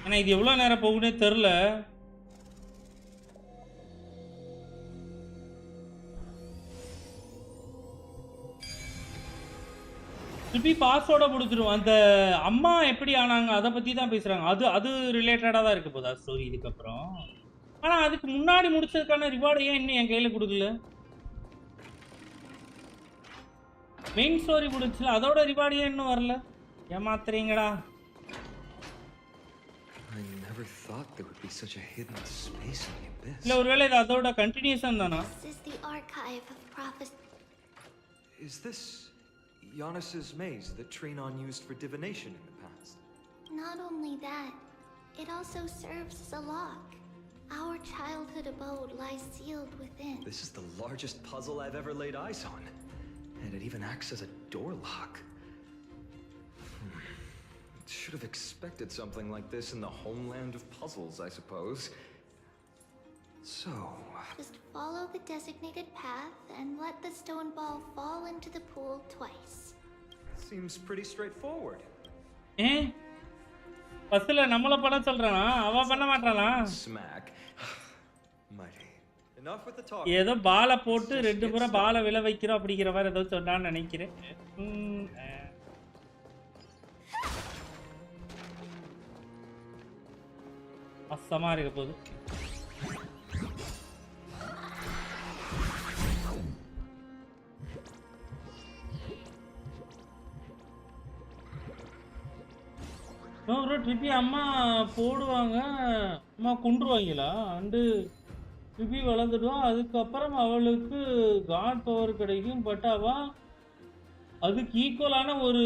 ஏன்னா இது எவ்வளவு நேரம் போகும்னே தெரியல. திருப்பி பாஸோட முடிச்சிரும். அந்த அம்மா எப்படி ஆனாங்க அதை பத்தி தான் பேசுறாங்க. அது ரிலேட்டடா தான் இருக்க போதா ஸ்டோரி இதுக்கப்புறம். ஆனா அதுக்கு முன்னாடி முடிச்சதுக்கான ரிவார்டு ஏன் இன்னும் என் கையில கொடுக்கல? மெயின் ஸ்டோரி முடிச்சுல அதோட ரிவார்டு ஏன் இன்னும் வரல? ஏமாத்துறீங்கடா. I never thought there would be such a hidden space in the abyss. இல்ல ஒருவேளை இது அதோட கண்டினியூஷன் தானா? This is the archive of prophecy. Is this Yanis' maze that Trinon used for divination in the past? Not only that, it also serves as a lock. Our childhood abode lies sealed within. This is the largest puzzle I've ever laid eyes on. And it even acts as a door lock. Should have expected something like this in the homeland of puzzles, I suppose. So... Just follow the designated path and let the stone ball fall into the pool twice. Seems pretty straightforward. பஸ்ல நம்மள பண்ண சொல்றானா? அவ பண்ண மாட்டானா? Smack. Mighty. Enough with the talk. ஏதோ பால போட்டு ரெண்டு முறை பால விழ வைக்கிறோம் அப்படிங்கிற மாதிரி ஏதோ சொன்னான்னு நினைக்கிறேன். அசமா இருக்க போகுது. ஒரு ட்ரிப்பி அம்மா போடுவாங்க, அம்மா கொண்டுருவாங்களா? அண்டு ட்ரிப்பி வளர்ந்துடுவா. அதுக்கப்புறம் அவளுக்கு காட் பவர் கிடைக்கும். பட் அவ அதுக்கு ஈக்குவலான ஒரு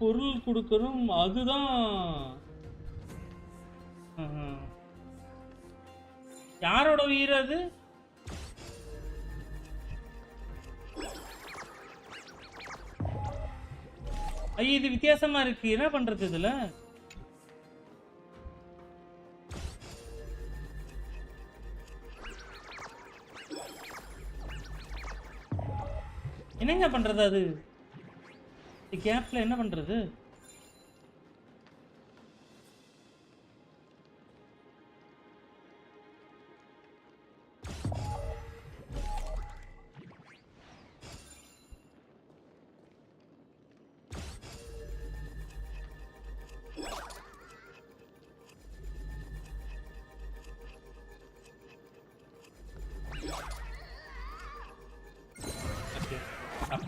பொருள் கொடுக்கணும். அதுதான் யாரோட உயிர் அது? ஐயோ இது வித்தியாசமா இருக்கு. என்ன பண்றது இதுல? என்னங்க பண்றது அது? கேப்ல என்ன பண்றது?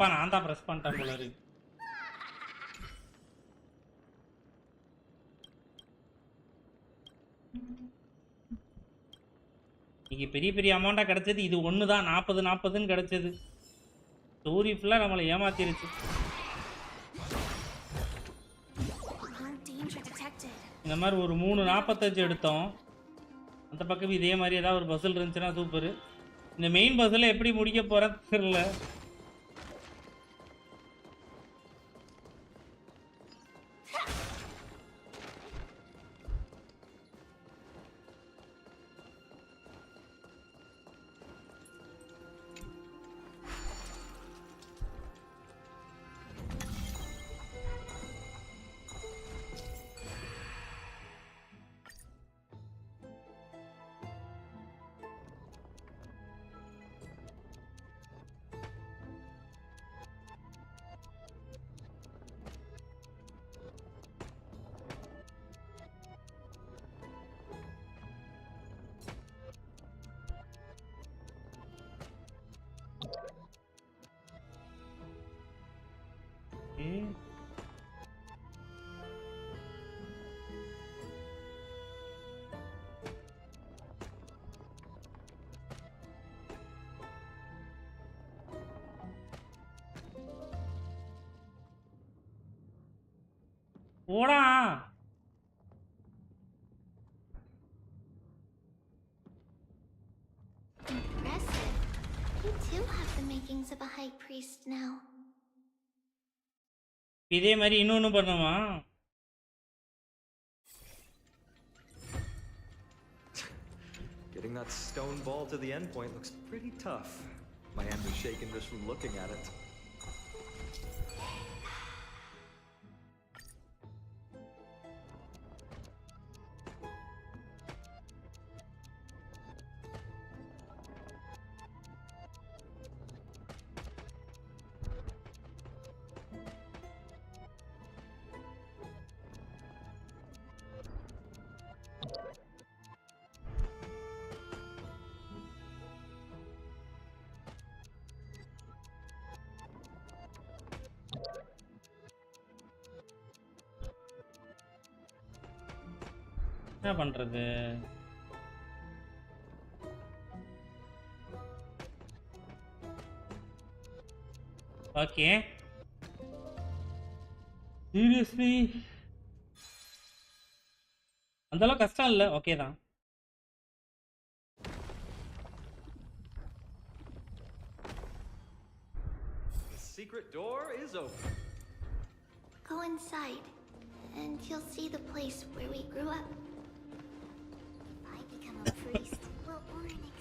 தப்பா நான் தான் பிரஸ் பண்ணிட்டேன் போல இருக்கு. இன்னைக்கு பெரிய பெரிய அமௌண்ட்டாக கிடச்சது இது ஒன்று தான். 40 கிடச்சது. ஸ்டோரி ஃபுல்லாக நம்மளை ஏமாத்திருச்சு. இந்த மாதிரி ஒரு 3:45 எடுத்தோம். அந்த பக்கம் இதே மாதிரி ஏதாவது ஒரு பசில் இருந்துச்சுன்னா சூப்பரு. இந்த மெயின் பஸ்ஸில் எப்படி முடிக்க போகிறது தெரியல. போடா. Impressive. You too have the makings of a high priest now. இதே மாதிரி இன்னொன்னு பண்ணுமா? Getting that stone ball to the end point looks pretty tough. My hand is shaking just from looking at it. என்ன பண்றது? Okay, seriously அந்த அளவுக்கு கஷ்டம் இல்லை. ஓகே தான். The secret door is open. Go inside, and you'll see the place where we grew up. If I become a priest, we'll Oryx.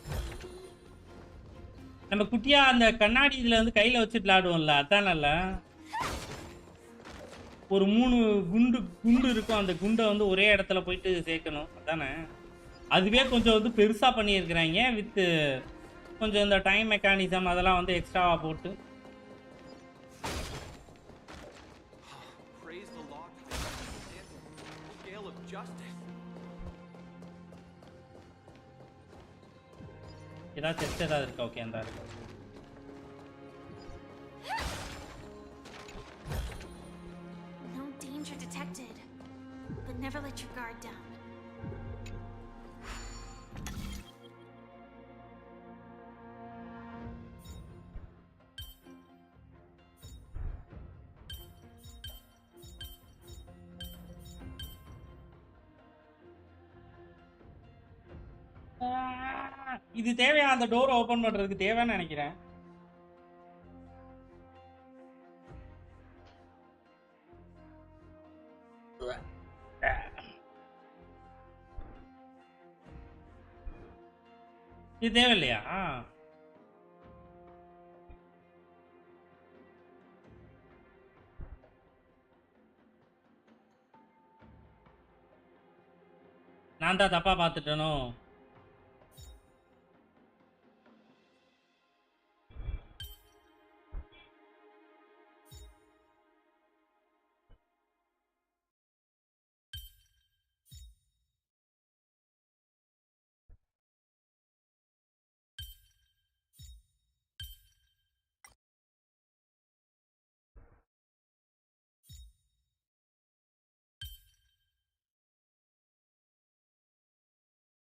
நம்ம குட்டியா அந்த கண்ணாடி இதுல வந்து கையில வச்சுட்டு விளையாடுவோம்ல, அதான் நல்ல. ஒரு 3 குண்டு இருக்கும். அந்த குண்டை வந்து ஒரே இடத்துல போயிட்டு சேர்க்கணும், அதானே? அதுவே கொஞ்சம் வந்து பெருசா பண்ணியிருக்கிறாங்க. வித் கொஞ்சம் இந்த டைம் மெக்கானிசம் அதெல்லாம் வந்து எக்ஸ்ட்ராவா போட்டு. Praise the Lord. Scale of justice. ஏதாவது செஸ்ட் ஏதாவது இருக்கா? ஓகே, அந்த இருக்கு. No danger detected, but never let your guard down. இது தேவையா? அந்த டோர் ஓபன் பண்றதுக்கு தேவைன்னு நினைக்கிறேன். இது தேவையில்லையா? நான் தான் தப்பா பார்த்துட்டேனோ?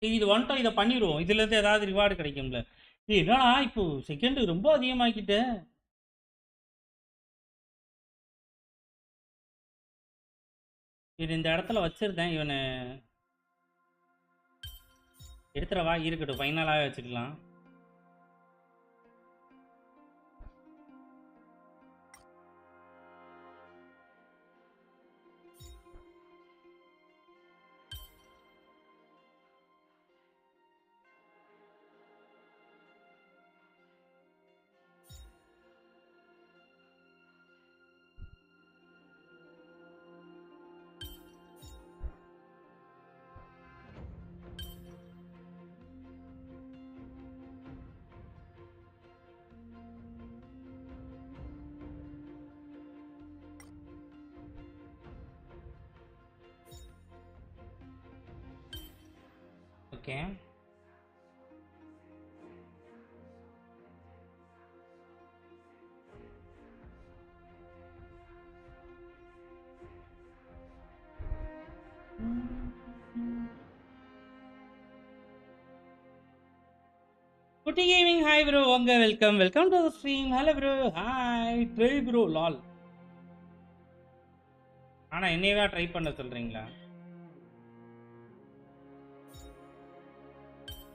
இது வந்துட்டோம், இதை பண்ணிடுவோம், இதுலேருந்து ஏதாவது ரிவார்டு கிடைக்கும்ல. இது என்னடா இப்போ செகண்ட் ரொம்ப அதிகமாக்கிட்டேன். இது இந்த இடத்துல வச்சிருந்தேன், இவனை எடுத்துறவா, இருக்கட்டும், ஃபைனலாகவே வச்சுக்கலாம். ஓகே, குட்டி கேமிங் ஹாய் ப்ரோ, வாங்க, welcome welcome to the stream. Hello bro, hi. Try bro Lal. ஆனா என்னையவா ட்ரை பண்ண சொல்றீங்களா?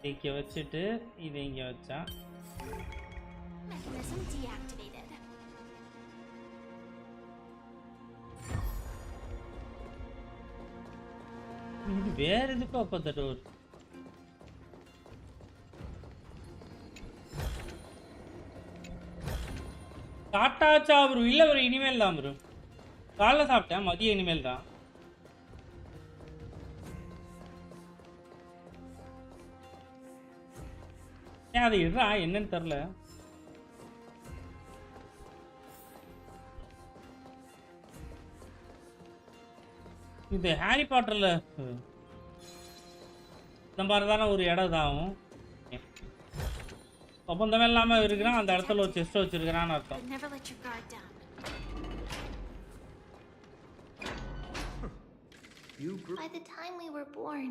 இங்க வச்சுட்டு இது இங்க வச்சா Mechanism deactivated. இது வேற எதுக்கு அப்ப அந்த டோர்? சாப்பிட்டாச்சா ப்ரோ? இல்ல ப்ரோ, இனிமேல் தான் ப்ரோ. காலைல சாப்பிட்டேன், மதியம் இனிமேல் தான். அது எதுரா என்னன்னு தெரியல. இது ஹாரி பாட்டர்ல இந்த மாதிரி தானே ஒரு இடம் இதாகும். ஒப்பந்தமே இல்லாம இருக்கிறான், அந்த இடத்துல ஒரு செஸ்ட் வச்சிருக்கிறான்னு அர்த்தம். Never let your guard down. By the time we were born,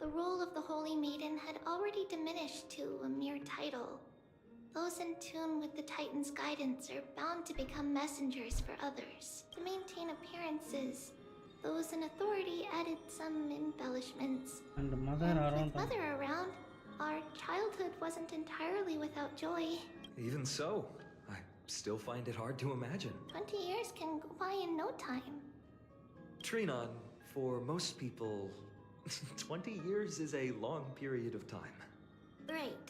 the role of the Holy Maiden had already diminished to a mere title. Those in tune with the Titan's guidance are bound to become messengers for others. To maintain appearances, those in authority added some embellishments. And with mother around, our childhood wasn't entirely without joy. Even so, I still find it hard to imagine. 20 years can go by in no time. Trinon, for most people, 20 years is a long period of time. Right.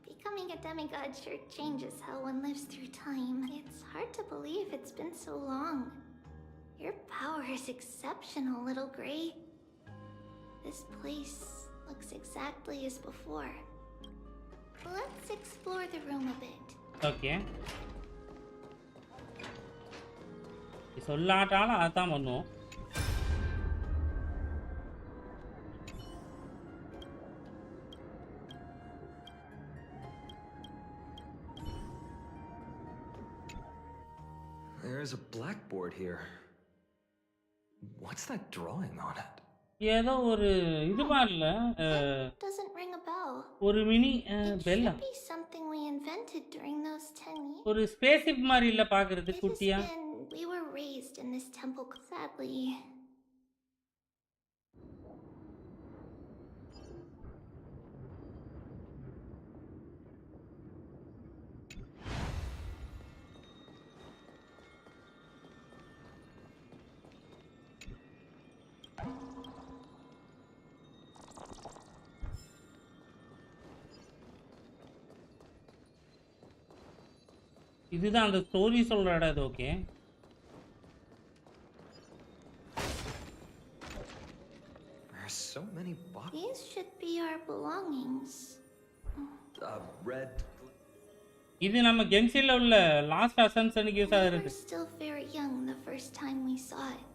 Becoming a demigod sure changes how one lives through time. It's hard to believe it's been so long. Your power is exceptional, little Grey. This place looks exactly as before. Let's explore the room a bit. Okay. சொல்லாட்டாலும் அதான் பண்ணுவோம். There's a blackboard here. What's that drawing on it? ஏதோ ஒரு இது மாதிரில Doesn't ring a bell. ஒரு mini bell. Should be something we invented during those 10 years. ஒரு spaceship மாதிரி இல்ல பாக்குறது குட்டியா. We were raised in this temple, sadly. இதுதான் அந்த ஸ்டோரி சொல்ற இடம். இது okay. There's so many boxes. These should be our belongings. Red. இது நம்ம கென்சில்ல உள்ள லாஸ்ட் அசென்ஷனுக்கு யூஸ் ஆகுது. We were still very young the first time we saw it.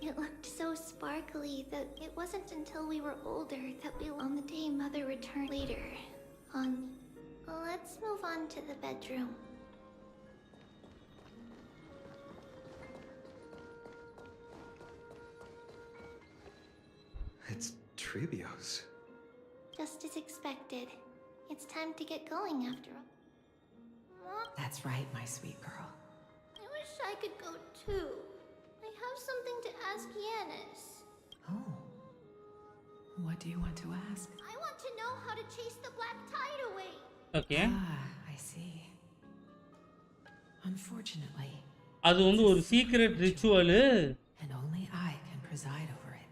It looked so sparkly that it wasn't until we were older that we on the day Mother returned later. Let's move on to the bedroom. It's Trebios. just as expected. It's time to get going after all. Mom? That's right, my sweet girl. I wish I could go too. I have something to ask Yanis. Oh. What do you want to ask? I want to know how to chase the black tide away. Okay. I see. Unfortunately, அது வந்து ஒரு secret ritual. And only I can preside over it.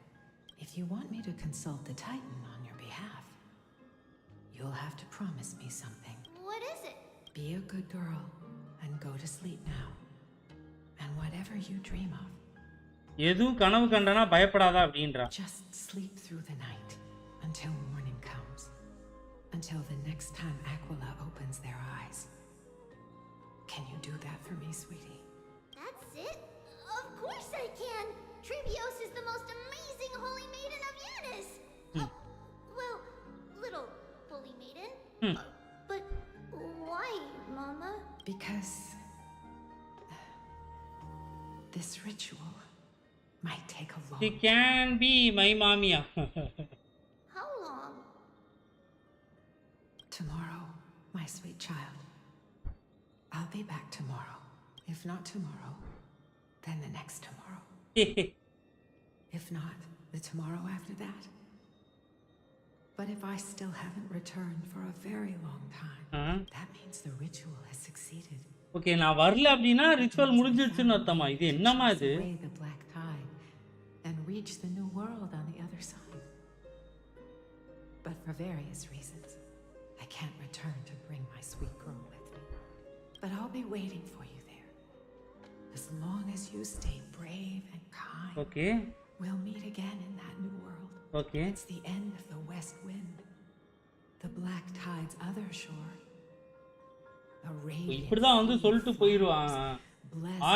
If you want me to consult the Titan on your behalf, you'll have to promise me something. What is it? Be a good girl and go to sleep now. And whatever you dream of, எதுவும் கனவு கண்டனா பயப்படாத அப்படின்றா. just sleep through the night until morning comes. Until the next time Aquila opens their eyes. Can you do that for me, sweetie? That's it? Of course I can! Trebios is the most amazing holy maiden of Yanis! Well, little holy maiden. But why, Mama? Because this ritual might take a long She can be my mommy. How long? Tomorrow, my sweet child. I'll be back tomorrow. If not tomorrow, then the next tomorrow. If not, the tomorrow after that. But if I still haven't returned for a very long time, that means the ritual has succeeded. Okay, நான் வரல அப்படினா ritual முடிஞ்சிருச்சுன்னு அர்த்தமா? இது என்னமா இது? The black tide and reach the new world on the other side. But for various reasons, I can't return to bring my sweet girl with me. But I'll be waiting for you there. As long as you stay brave and kind. Okay. We'll meet again in that new world. Okay. It's the end of the west wind. The black tide's other shore. A radiant. இப்படிதான் வந்து சொல்லிட்டு போயிடுவான்.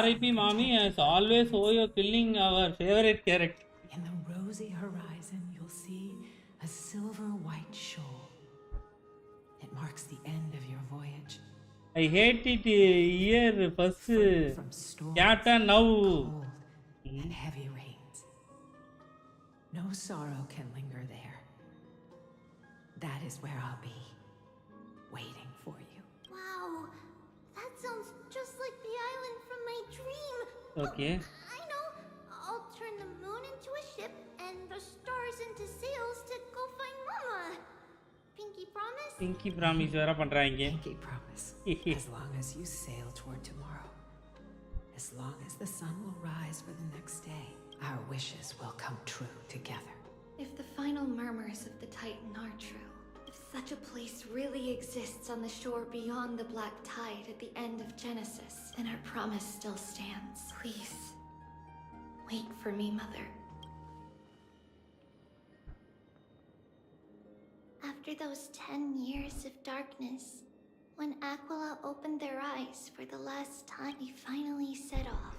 RIP mommy as always Oyo killing our favorite character. In the rosy horizon you'll see a silver white shoal. It marks the end of your voyage. I hate it here first. Captain now. And heavy rains. No sorrow can linger there. That is where I'll be, waiting for you. Wow, that sounds just like the island from my dream. Okay. I know. I'll turn the moon into a ship and the stars into sails to go find Mama. Pinky promise? Pinky promise வேற பண்றாங்க. Pinky promise. As long as you sail toward tomorrow. As long as the sun will rise for the next day, our wishes will come true together. If the final murmurs of the Titan are true, if such a place really exists on the shore beyond the black tide at the end of Genesis, then our promise still stands. Please, wait for me, Mother. After those 10 years of darkness, when Aquila opened their eyes for the last time, he finally set off.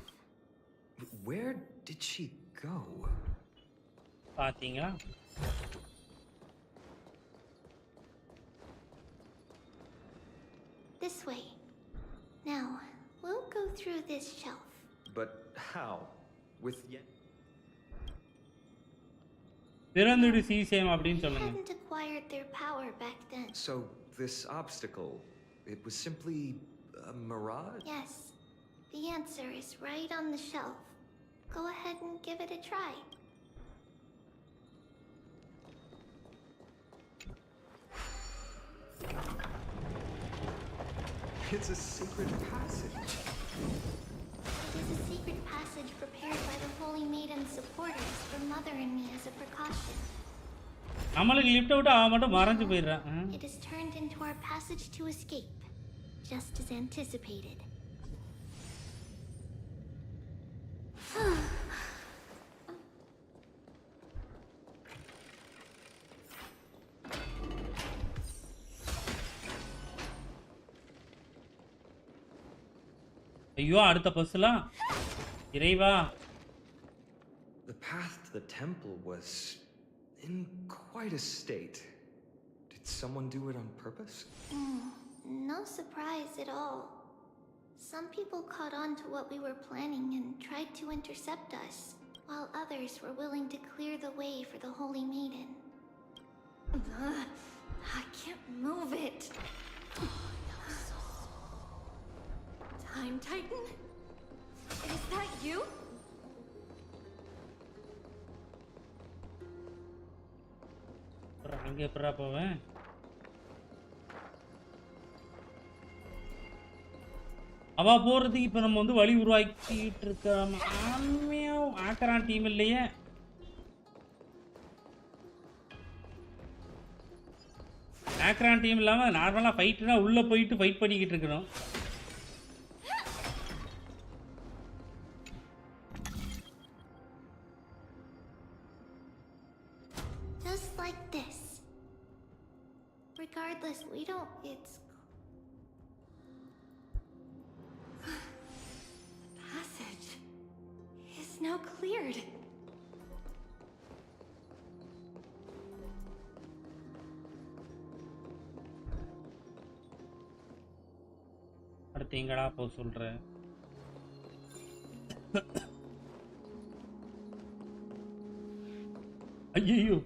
Where did she go? பாத்தீங்களா? This way. Now, we'll go through this shelf. But how? With yet? பிறந்துடு sesame அப்படினு சொல்லுங்க. Hadn't acquired their power back then. So this obstacle, it was simply a mirage? Yes. The answer is right on the shelf. Go ahead and give it a try. It's a secret passage. It is a secret passage prepared by the Holy Maiden's supporters for Mother and me as a precaution. நம்மளுக்கு lift விட்டு அவ மட்டும் மறந்து போயிடுறான். It is turned into our passage to escape, just as anticipated. ஐயோ அடுத்த பஸ்லாம் இறைவா. The path to the temple was in quite a state. Did someone do it on purpose? No surprise at all. Some people caught on to what we were planning and tried to intercept us, while others were willing to clear the way for the Holy Maiden. I can't move it. Time Titan? Is that you? அங்க எப்பறா போவேன்? அவ போறதுக்கு இப்ப நம்ம வந்து வழி உருவாக்கிட்டு இருக்கோம். ஆக்கறான் டீம் இல்லையே. ஆக்கறான் டீம் இல்லாம நார்மலா ஃபைட்னா உள்ள போயிட்டு ஃபைட் பண்ணிக்கிட்டு இருக்கணும். Just like this. Regardless, we don't. It's. The passage is now cleared. அடுத்து எங்கடா போ சொல்ற? ஐயோ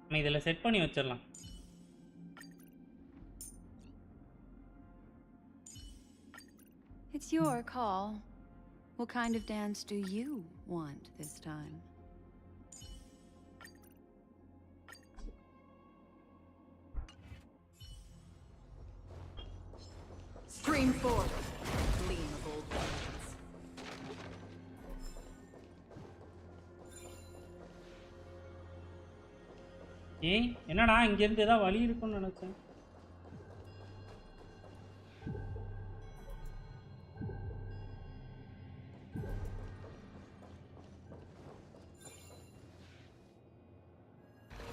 நம்ம இதில் செட் பண்ணி வச்சிடலாம். It's your call. What kind of dance do you want this time? Stream forward. Gleam of old legends. ஏய் என்னடா இங்க இருந்து ஏதாவது வழி இருக்கும்னு நினைச்சேன்.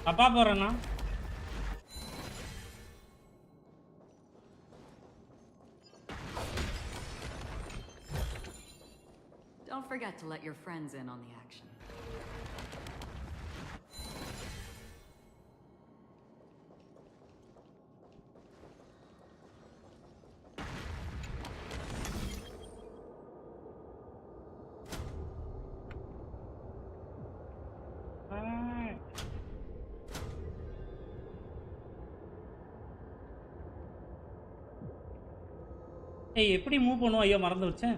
அப்பா போறேன்னா Don't forget to let your friends in on the action. ஏய் எப்படி மூவ் பண்ணுவோம்? ஐயோ மறந்து வச்சேன்.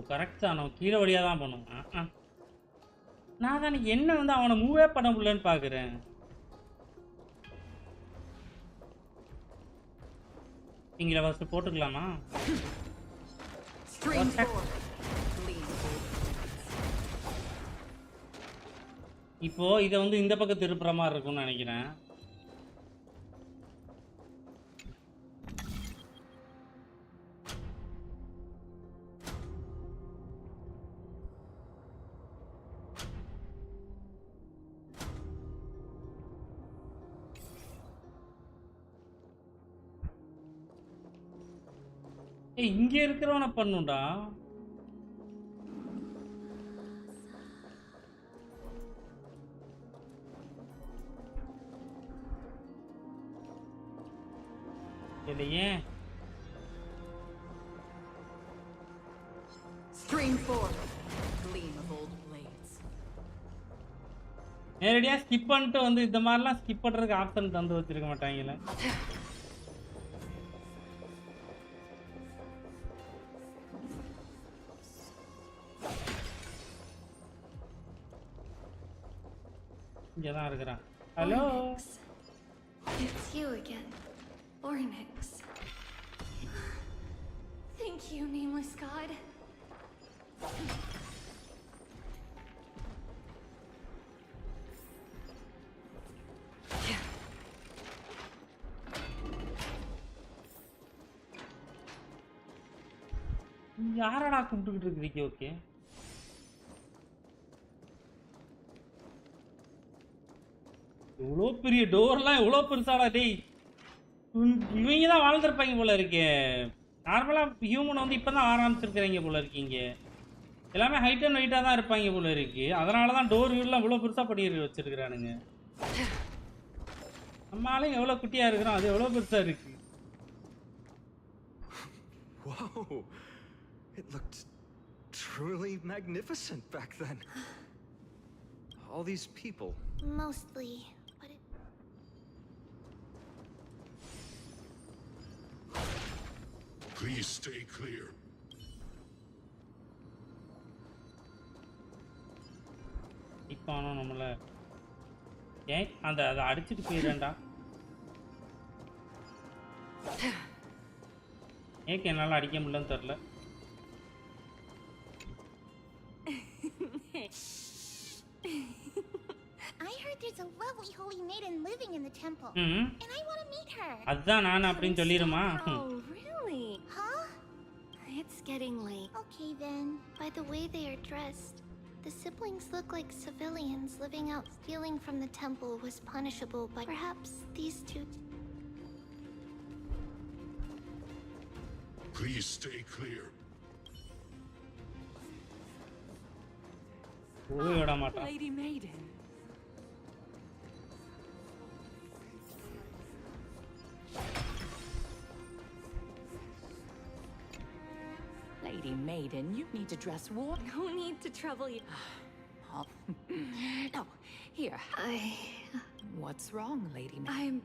கரெக்ட் தான், நான் கீழே வழியாக தான் பண்ணுவேன். நான் தான் என்ன வந்து அவனை மூவே பண்ண முடியலன்னு பார்க்குறேன். இங்கே ஃபஸ்ட்டு போட்டுக்கலாமா? இப்போ இதை வந்து இந்த பக்கம் திருப்புற மாதிரி இருக்கும்னு நினைக்கிறேன். ஏய் இங்கே இருக்கிறவனை பண்ணுடா. இல்லையே. நேரடியாக ஸ்கிப் பண்ணிட்டு வந்து இந்த மாதிரிலாம் ஸ்கிப் பண்ணுறதுக்கு ஆப்ஷன் தந்து வச்சிருக்க மாட்டாங்களே. இங்கே தான் இருக்கிறான். Hello. It's you again, Ornix. Thank you, nameless god. யாரடா கும்பிட்டுக்கிட்டு இருக்கிறீங்க? ஓகே இவ்வளோ பெரிய டோர்லாம் எவ்வளோ பெருசாடா டேய். இவங்க தான் வாழ்ந்துருப்பாங்க போல இருக்கே. நார்மலாக ஹியூமன் வந்து இப்போ தான் ஆரம்பிச்சிருக்கிறீங்க போல இருக்கீங்க. எல்லாமே ஹைட் அண்ட் வெயிட்டாக தான் இருப்பாங்க போல இருக்கு. அதனால தான் டோர் வீடெலாம் இவ்வளோ பெருசாக பண்ணி வச்சிருக்கிறானுங்க. நம்மளாலும் எவ்வளோ குட்டியாக இருக்கிறோம், அது எவ்வளோ பெருசாக இருக்கு. Whoa! It looked truly magnificent back then. All these people. Mostly, but it... Please stay clear. இப்போ ஆனால் நம்மளை ஏன் அதை அடிச்சுட்டு போயிடுறேன்டா. ஏக்கு என்னால் அடிக்க முடியலன்னு தெரில. I heard there's a lovely holy maiden living in the temple, and I want to meet her. அதுதான் நான் அப்படின்னு சொல்லிடுமா? Oh, really? Huh? It's getting late. Okay then. By the way they are dressed, the siblings look like civilians living out. Stealing from the temple was punishable, but perhaps these two... Please stay clear. Lady Maiden. Lady Maiden, you need to dress warm. No need to trouble you. No, here. What's wrong, Lady I'm... Maiden?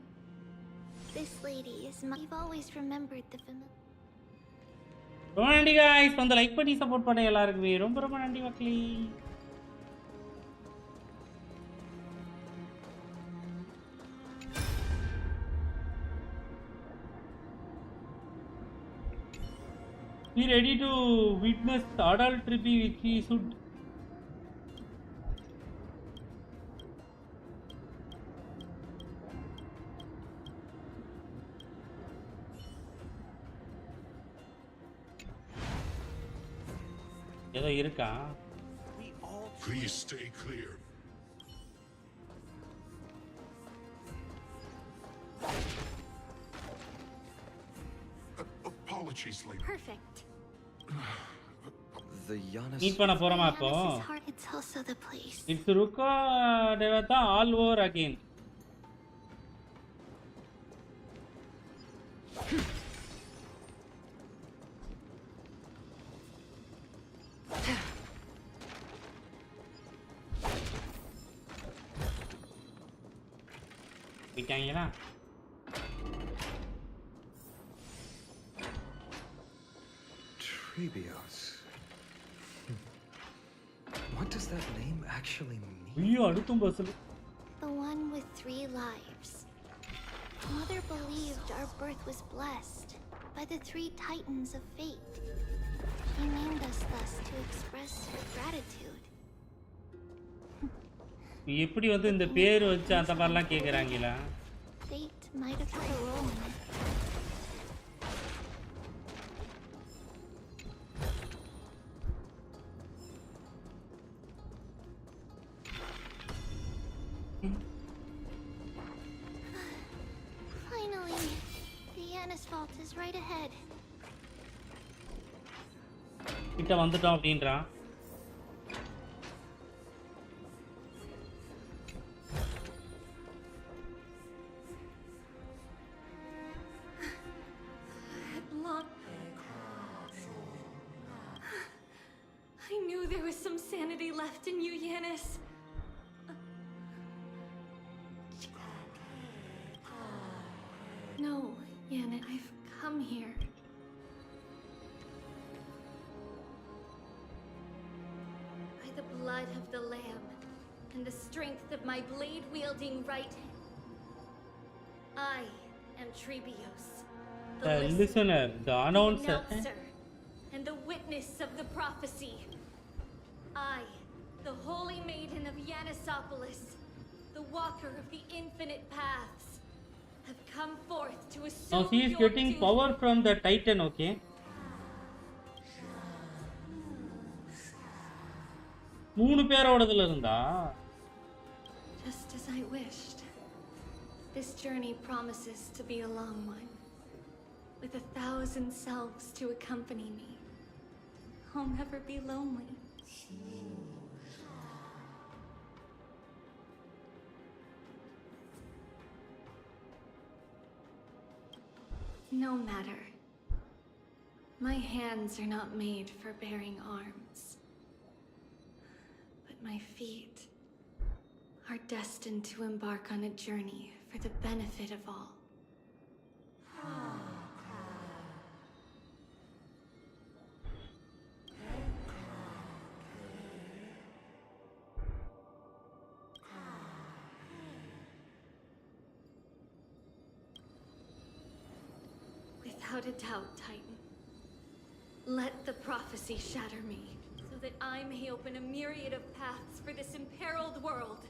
This lady is my... You've always remembered the familiar... ரொம்ப நன்றி guys. வந்து like பண்ணி support பண்ண எல்லாருக்குமே ரொம்ப ரொம்ப நன்றி மக்களே. Be ready to witness adultery which we should. ஏதோ இருக்கா? Please stay clear. Apologies, lady. Perfect. The Yanis. Meet பண்ண போறோமா அப்போ? It's also the place. It's Ruka Devata all over again. விட்டாங்களா? Trebios. What does that name actually mean? ஐயோ அடுத்தும் பஸ்ல. The one with 3 lives. Mother believed our birth was blessed by the 3 titans of fate. He named us thus to express her gratitude. எப்படி வந்து இந்த பேர் வச்சு அந்த மாதிரிலாம் கேக்குறாங்களா? Fate might have played a role in it. Finally, the Yanis vault is right ahead. கிட்ட வந்துட்டோம் அப்படின்றா. I knew there was some sanity left in you, Yanis. No, Yanis, I've come here. By the blood of the Lamb and the strength of my blade-wielding right hand, I am Trebios, The listener, the announcer. and the witness of the prophecy. I, the holy maiden of Yanisopolis, the walker of the infinite paths, have come forth to assume Now she is getting power from the Titan, okay? மூணு பேரோடதுல இருந்தா just as I wished. This journey promises to be a long one, with 1,000 selves to accompany me. I'll never be lonely. No matter. My hands are not made for bearing arms. But my feet are destined to embark on a journey for the benefit of all. Without a doubt, Titan. Let the prophecy shatter me, so that I may open a myriad of paths for this imperiled world.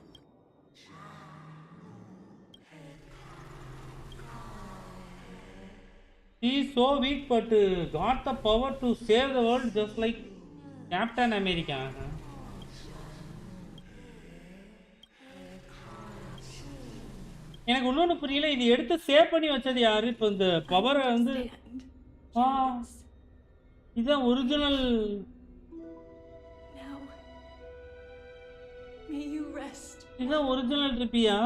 He is so weak, but got the power to save the world, just like Captain America. எனக்கு இன்னொன்று புரியல, இது எடுத்து save பண்ணி வச்சது யாரு? இப்போ இந்த பவரை வந்து இதுதான் ஒரிஜினல். இதுதான் ஒரிஜினல் ட்ரிப்பியா?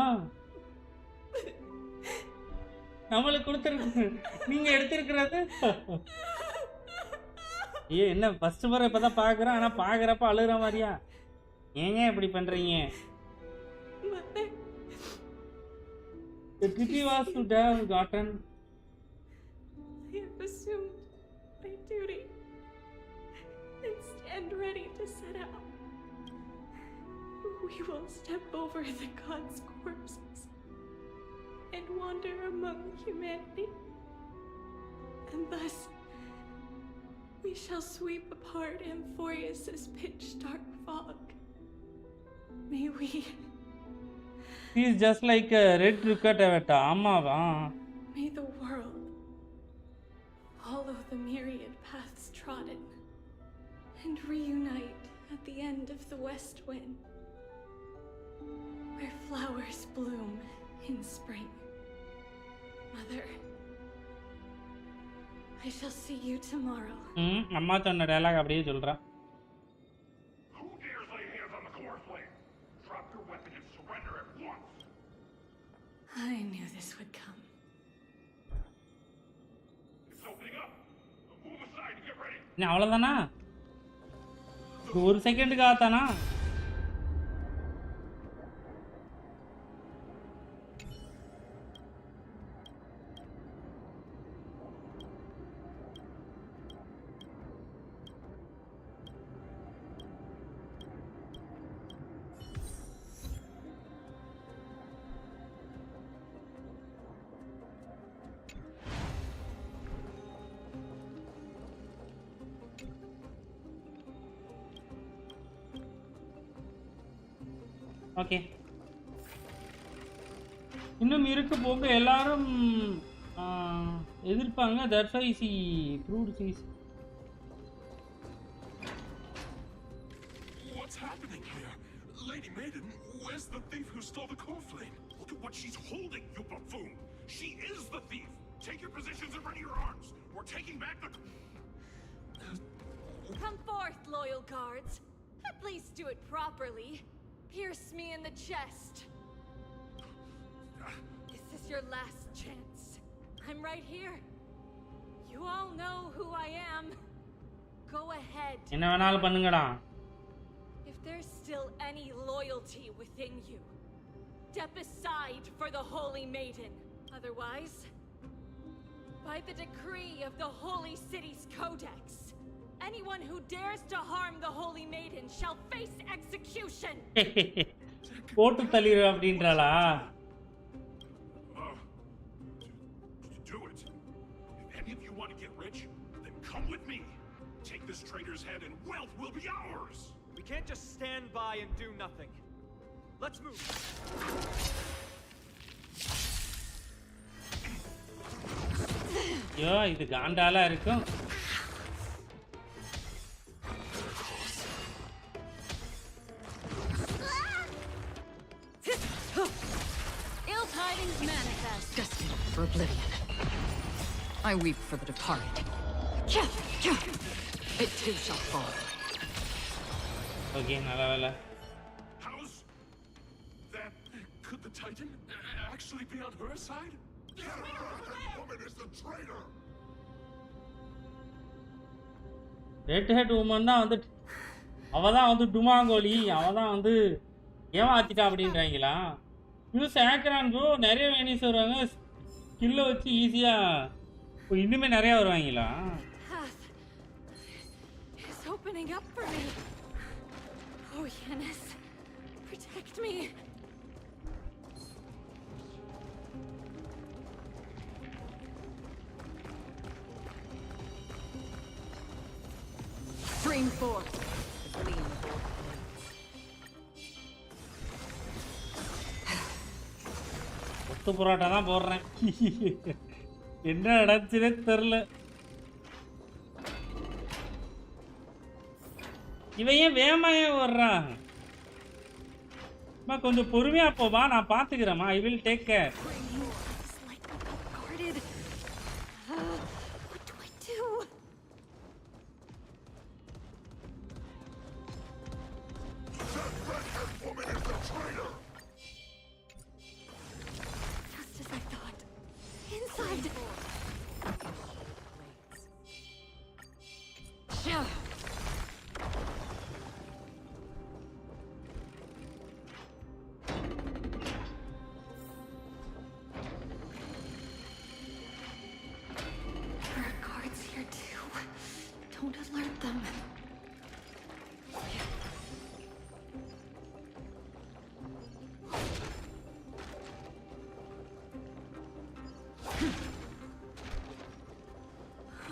நம்மளுக்கு கொடுத்துருக்கு, நீங்க எடுத்திருக்கிறது. ஐயோ, என்ன ஃபர்ஸ்ட் முறை இப்பதான் பாக்குறேன், ஆனா பாக்குறப்ப அழுகிற மாதிரியா? ஏங்க இப்படி பண்றீங்க? The trippy was to have gotten. I have assumed my duty and stand ready to set out. We will step over the gods' corpses and wander among humanity, and thus we shall sweep apart Amphorius' pitch-dark fog. May we. He is just like a red cricket avatar. Amma. May the world follow the myriad paths trodden and reunite at the end of the west wind, where flowers bloom in spring. Mother, I shall see you tomorrow. அம்மா சொன்ன dialogue அப்படியே சொல்றா. Who dares lay hands on the core flame? Drop your weapon and surrender at once. I knew this would come. It's opening up. Move aside and get ready. என்ன அவ்வளவுதானா? ஒரு செகண்டுக்கு ஆத்தானா? Okay, இன்னும் இருக்கு போக எல்லாரும் எதிர்ப்பாங்க. That's why she proved cheese. What's happening here? Lady Maiden, where's the thief who stole the core flame? Look at what she's holding, you buffoon. She is the thief. Take your positions and ready your arms. We're taking back the... Come forth, loyal guards. At least do it properly. Pierce me in the chest. This is your last chance. I'm right here. You all know who I am. Go ahead. என்ன வேணாலும் பண்ணுங்கடா. If there's still any loyalty within you, step aside for the Holy Maiden. Otherwise, by the decree of the Holy City's Codex, anyone who dares to harm the Holy Maiden shall face execution. போட்டு தள்ளிரு அப்படின்றாளா? Do it. If any of you want to get rich, then come with me. Take this traitor's head and wealth will be ours. We can't just stand by and do nothing. Let's move. ஐயோ, இது காண்டாலா இருக்கும். Ill tidings managed. I weep for the departed. It too shall fall. Okay, nalla vela. How's that? Could the Titan actually be on her side? That woman is the traitor. Red head woman தான் வந்து அவ தான் வந்து டுமாங்கோலி அவ தான் வந்து ஏமாத்திட்டா அப்படின்றாங்களா use ஆக்ரான் bro நிறைய வேணிஸ் வருவாங்க ஸ்கில்லை வச்சு ஈஸியாக இன்னுமே நிறையா வருவாங்களா It's opening up for me. Oh, Yanis, protect me. Stream forth. கொத்து புரோட்டா தான் போடுறேன் என்ன நடந்துச்சுனே தெரில இவன் ஏன் வேகமா ஏன் வர்றான் கொஞ்சம் பொறுமையா போமா நான் பாத்துக்கிறேம்மா I will take care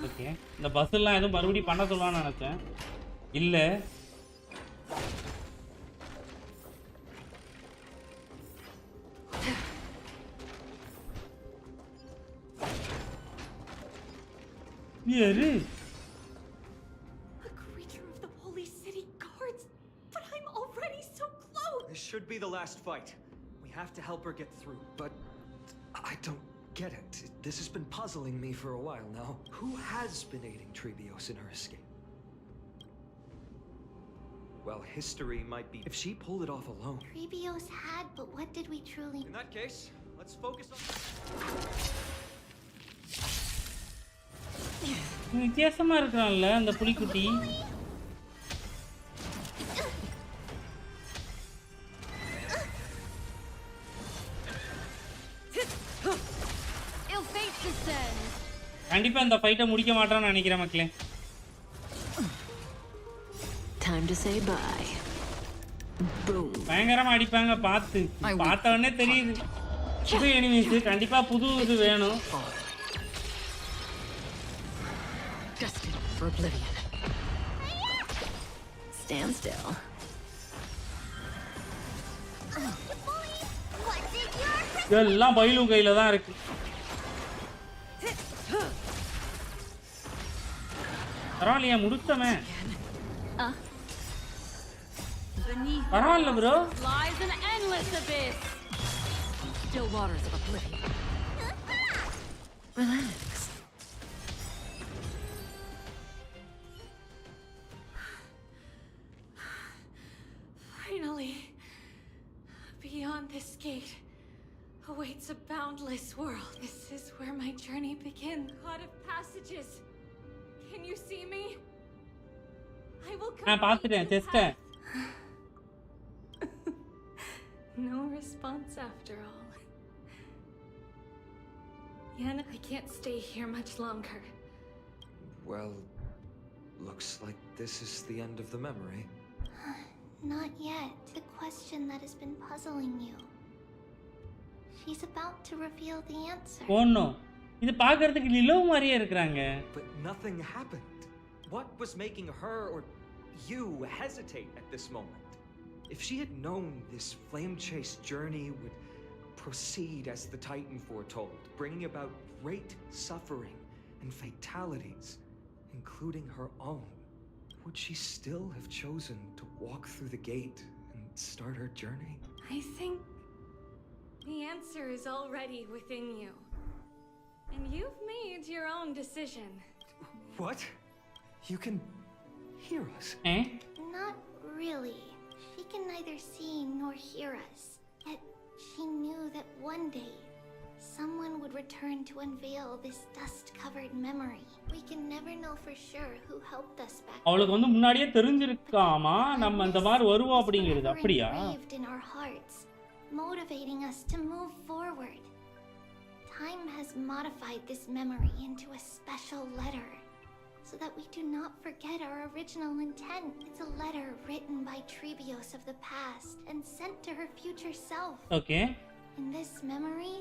okay இந்த பஸ்ஸெல்லாம் எதுவும் மறுபடியும் பண்ண சொல்லுவான்னு நினச்சேன் இல்லை யாரு A creature of the holy city guards, but I'm already so close. This should be the last fight. We have to help her get through. But I don't get it. This has been puzzling me for a while now. Who has been aiding Trebios in her escape? Well, history might be if she pulled it off alone. Trebios had, but what did we truly... In that case, let's focus on... வித்தியாசமா இருக்கான்ல அந்த புலிக்குட்டி கண்டிப்பா இந்த ஃபைட்டை முடிக்க மாட்டான்னு நினைக்கிறேன் மக்களே Time to say bye. Boom. பயங்கரமா அடிப்பாங்க பார்த்த உடனே தெரியுது புது எனிமீஸ் கண்டிப்பா புது இது வேணும் Destined for oblivion. Stand still. எல்லாம் பயிலும் கையில தான் இருக்கு பரவாயில்லையா முடிச்சமே பரவாயில்ல bro Lies an endless abyss. Still waters of oblivion. Relax. Finally, beyond this gate awaits a boundless world. This is where my journey begins. God of passages, can you see me? I will come. பாத்துட்டேன் sister. No response after all. Yana, I can't stay here much longer. Well, looks like this is the end of the memory. Not yet. The question that has been puzzling you. She's about to reveal the answer. Oh no. இது பார்க்கிறதுக்கு லிலோ மாதிரியே இருக்காங்க. But nothing happened. What was making her or you hesitate at this moment? If she had known this flame chase journey would proceed as the Titan foretold, bringing about great suffering and fatalities, including her own, would she still have chosen to walk through the gate and start her journey? I think the answer is already within you. And you've made your own decision. What? You can hear us? Not really. She can neither see nor hear us. Yet she knew that one day someone would return to unveil this dust-covered memory. We can never know for sure who helped us back. அவளுக்கு வந்து முன்னாடியே தெரிஞ்சிருக்காமா நம்ம இந்த மாதிரி வருவோம் அப்படிங்கிறது. அப்படியா? Engraved in our hearts, motivating us to move forward. Time has modified this memory into a special letter, so that we do not forget our original intent. It's a letter written by Trebios of the past and sent to her future self. Okay. In this memory,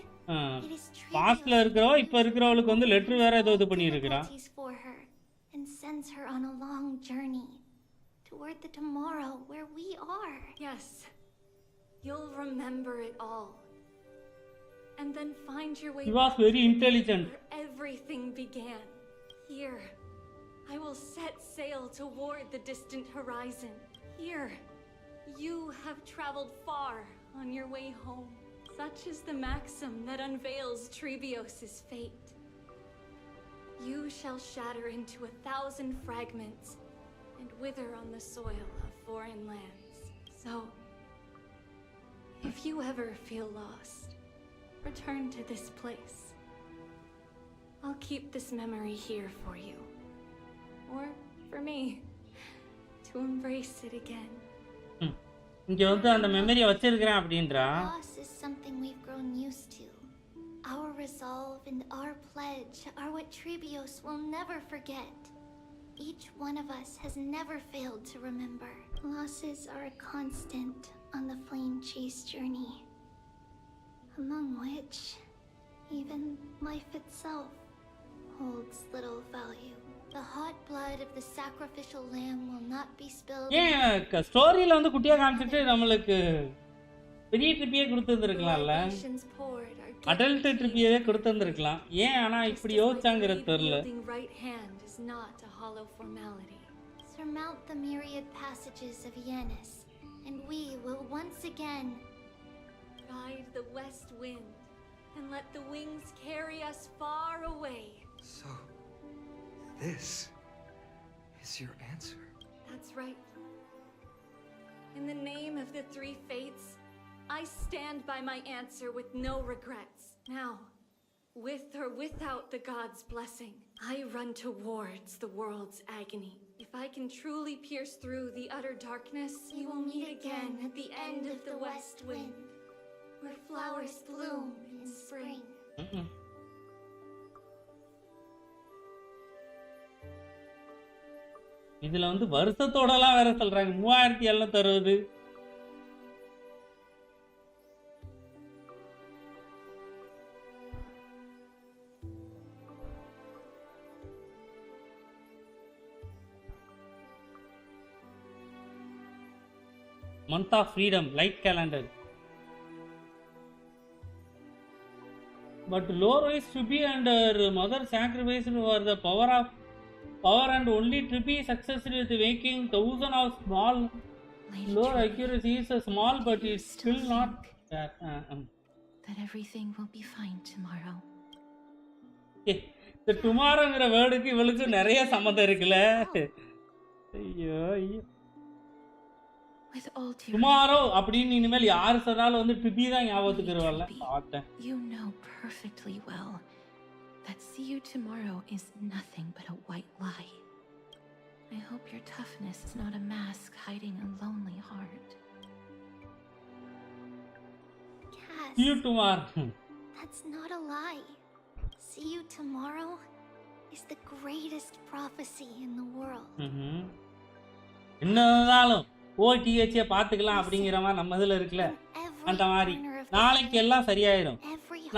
it is பாஸ்ட்ல இருக்கறவ இப்ப இருக்கறவளுக்கு வந்து letter வேற ஏதோ இது பண்ணி இருக்கறா. for her and sends her on a long journey toward the tomorrow where we are. Yes. You'll remember it all. And then find your way. He was very intelligent. Where everything began. Here, I will set sail toward the distant horizon. Here, you have traveled far on your way home. Such is the maxim that unveils Trebios' fate. You shall shatter into 1,000 fragments and wither on the soil of foreign lands. So, if you ever feel lost, return to this place. I'll keep this memory here for you. Or for me, to embrace it again. இங்க வந்து அந்த மெமரியை வச்சிருக்கேன் அப்படின்றா. Loss is something we've grown used to. Our resolve and our pledge are what Trebios will never forget. Each one of us has never failed to remember. Losses are a constant on the flame chase journey, among which even life itself holds little value. The hot blood of the sacrificial lamb will not be spilled. ஏன் ஸ்டோரியில வந்து குட்டியா காமிச்சிட்டு நம்மளுக்கு பெரிய ட்ரிப்பியே கொடுத்துருந்துருக்கலாம்ல. Adult ட்ரிப்பியே கொடுத்துருந்துருக்கலாம். ஏன் ஆனா இப்படி யோசிச்சாங்கிறது தெரியல. Surmount the myriad passages of Yanis, and we will once again ride the west wind and let the wings carry us far away. So, this is your answer? That's right. In the name of the three fates, I stand by my answer with no regrets. Now, with or without the god's blessing, I run towards the world's agony. If I can truly pierce through the utter darkness, we will meet again at the end of the west wind, where flowers bloom in spring. இதுல வந்து வருஷத்தோடலாம் வேற சொல்றாங்க. 3760. Month of freedom, light calendar. But low-rise Trippy and her mother sacrificed for the power and only Trippy succeeded with making thousands of small. Low accuracy is small, but it's still not that. That everything will be fine tomorrow. The tomorrowங்கிற வேர்டுக்கு இவளுக்கு நிறைய சம்மந்தம் இருக்குல்ல. ஐயோ ஐயோ. Tomorrow அப்படின்னு இனிமேல் யாரு சொன்னாலும் வந்து ட்ரிப்பி தான் ஞாபகத்துக்கு வருவாங்க. பார்த்தேன். You know perfectly well that see you tomorrow is nothing but a white lie. I hope your toughness is not a mask hiding a lonely heart. Cass, see you tomorrow. That's not a lie. See you tomorrow is the greatest prophecy in the world. என்னதாலும் ஓடிஹெச் பாத்துக்கலாம் அப்படிங்கிற மாதிரி நம்ம இதுல இருக்குல்ல அந்த மாதிரி நாளைக்கு எல்லாம் சரியாயிடும்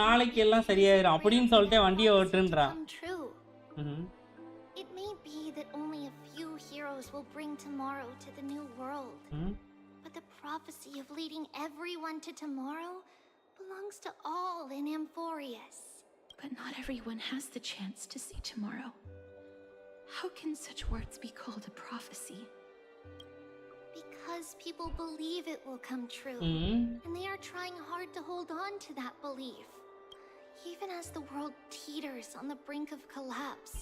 நாளைக்கு எல்லாம் சரியாயிடும் அப்படின்னு சொல்லிட்டு வண்டியை ஓட்டுன்றா. It may be that only a few heroes will bring tomorrow to the new world. But the prophecy of leading everyone to tomorrow belongs to all in Amphorius. But not everyone has the chance to see tomorrow. How can such words be called a prophecy? Because people believe it will come true, and they are trying hard to hold on to that belief. Even as the world teeters on the brink of collapse,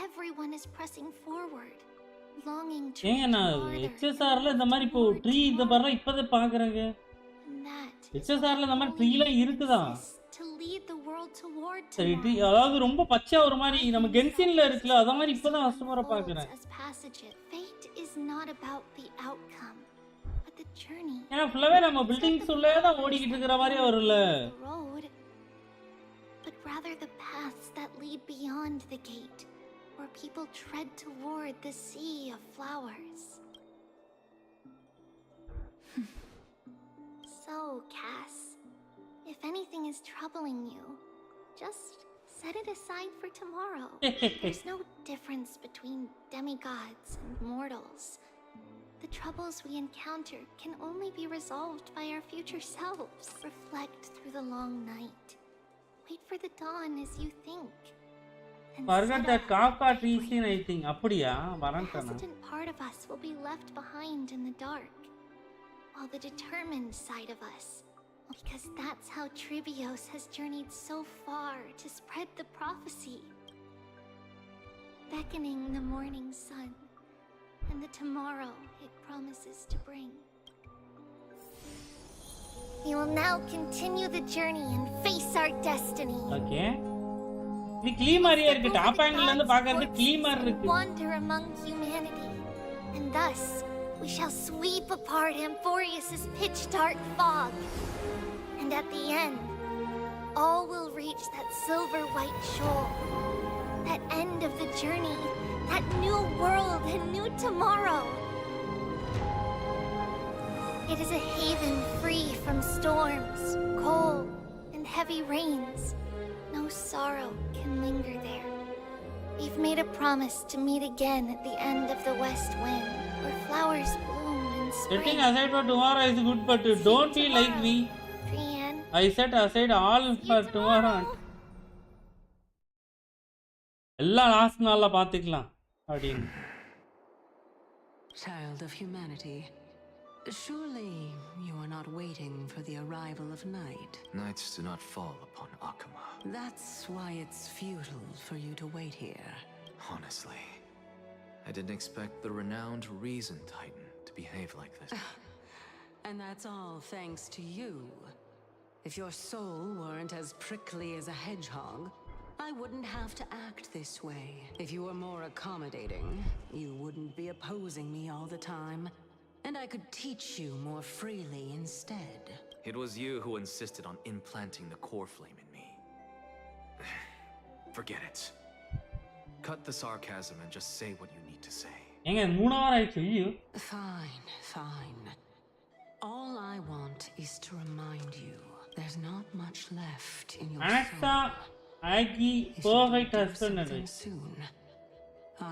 everyone is pressing forward, longing to ஏங்க நான் HSRல இந்த மாதிரி இப்போ tree இந்த பர்ற இப்போதே பார்க்குறேங்க. HSRல இந்த மாதிரி ட்ரீலாம் இருக்குதா? to lead the world toward சரி ட்ரீ அதாவது ரொம்ப பச்சையா ஒரு மாதிரி நம்ம கென்சின்ல இருக்குல அத மாதிரி இப்போதான் ஃபர்ஸ்ட் முறை பார்க்குறேன். Fate is not about the outcome, but the journey. ஏன்னா ஃபுல்லாவே நம்ம பில்டிங்ஸ் உள்ளே தான் ஓடிக்கிட்டு இருக்கிற மாதிரி வரும்ல. But rather the paths that lead beyond the gate, where people tread toward the sea of flowers. So, Cass, if anything is troubling you, just set it aside for tomorrow. There's no difference between demigods and mortals. The troubles we encounter can only be resolved by our future selves. Reflect through the long night. Wait for the dawn as you think. Forget that Kafka tree scene, I think. அப்படியா வரண்டனா. The hesitant part of us will be left behind in the dark, while the determined side of us, because that's how Trivios has journeyed so far to spread the prophecy, beckoning the morning sun and the tomorrow it promises to bring. We will now continue the journey and face our destiny. Okay. இது க்ளீ மாதிரியே இருக்கு. Top ஆங்கிள்ல இருந்து பார்க்கிறது க்ளீ மாதிரி இருக்கு. Wander among humanity, and thus we shall sweep apart Amphorius's pitch dark fog. And at the end, all will reach that silver white shoal, that end of the journey, that new world and new tomorrow. It is a haven free from storms, cold, and heavy rains. No sorrow can linger there. We've made a promise to meet again at the end of the west wind, where flowers bloom in spring. Setting aside for tomorrow is good, but don't be like me. I set aside all for tomorrow. எல்லாம் last நாள்ல பாத்துக்கலாம் அப்படினு. Child of humanity, surely you are not waiting for the arrival of night. Nights do not fall upon Akuma. That's why it's futile for you to wait here. Honestly, I didn't expect the renowned Reason Titan to behave like this. And that's all thanks to you. If your soul weren't as prickly as a hedgehog, I wouldn't have to act this way. If you were more accommodating, you wouldn't be opposing me all the time, and I could teach you more freely instead. It was you who insisted on implanting the core flame in me. Forget it. Cut the sarcasm and just say what you need to say. ஏங்க 3 hour ஆயிடுச்சு. Fine, fine. All I want is to remind you there's not much left in your soul. Perfect husband. Soon,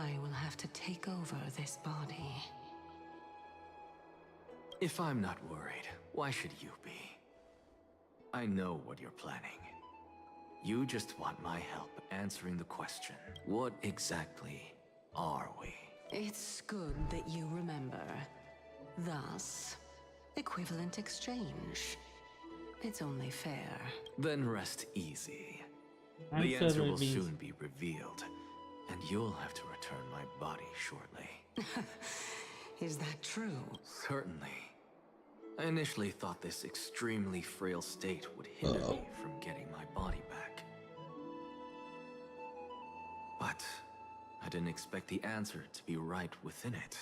I will have to take over this body. If I'm not worried, why should you be? I know what you're planning. You just want my help answering the question. What exactly are we? It's good that you remember. Thus, equivalent exchange. It's only fair. Then rest easy. The answer will soon be revealed, and you'll have to return my body shortly. Is that true? Certainly. I initially thought this extremely frail state would hinder me from getting my body back. But I didn't expect the answer to be right within it.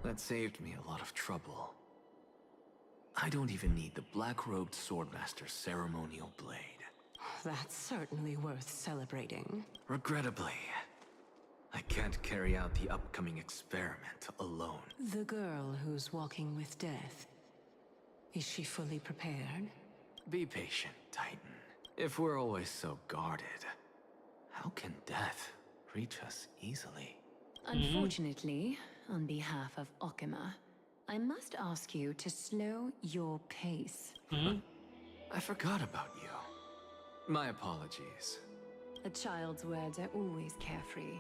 That saved me a lot of trouble. I don't even need the black-robed swordmaster's ceremonial blade. That's certainly worth celebrating. Regrettably, I can't carry out the upcoming experiment alone. The girl who's walking with death, is she fully prepared? Be patient, Titan. If we're always so guarded, how can death reach us easily? Unfortunately, on behalf of Okima, I must ask you to slow your pace. I forgot about you. My apologies. A child's words are always carefree.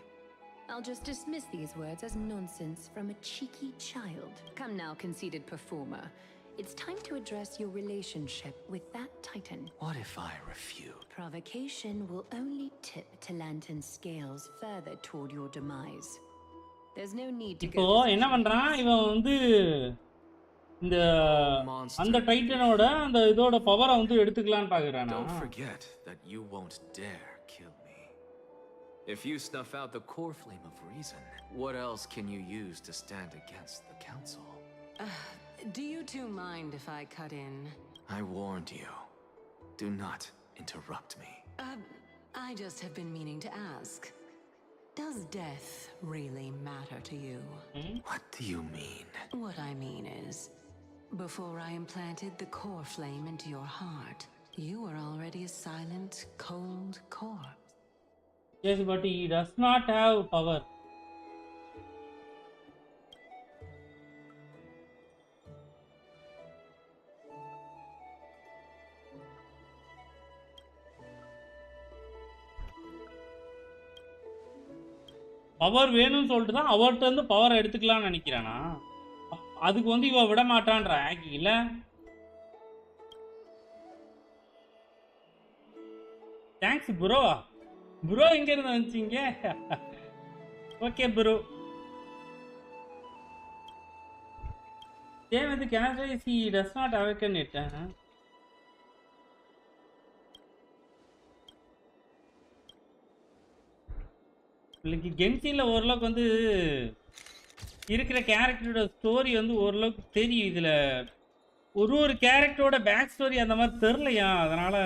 I'll just dismiss these words as nonsense from a cheeky child. Come now, conceited performer. It's time to address your relationship with that titan. What if I refuse? Provocation will only tip Talantan's scales further toward your demise. There's no need to இப்போ go to என்ன பண்றான் இவன் வந்து இந்த அந்த டைட்டனோட அந்த இதோட பவரை வந்து எடுத்துக்கலாம்னு பாக்குறானா? Don't forget that you won't dare kill me. If you snuff out the core flame of reason, what else can you use to stand against the council? Do you two mind if I cut in? I warned you. Do not interrupt me. I just have been meaning to ask. Does death really matter to you? What do you mean? What I mean is, before I implanted the core flame into your heart, you were already a silent, cold corpse. Yes, but he does not have power. Power வேணும்னு சொல்லிட்டு தான் அவர்கிட்ட இருந்து power எடுத்துக்கலாம்னு நினைக்கிறானா? அதுக்கு வந்து இவ விட மாட்டான்ற ஆக்கி இல்ல. Thanks bro. ப்ரோ எங்க இருந்து வந்துச்சீங்க? Okay bro. Same with Canada, he does not awaken it. like கென்சின்ல ஓரளவுக்கு வந்து இருக்கிற கேரக்டரோட ஸ்டோரி வந்து ஓரளவுக்கு தெரியும். இதுல ஒரு கேரக்டரோட பேக் ஸ்டோரி அந்த மாதிரி தெரியலையா, அதனால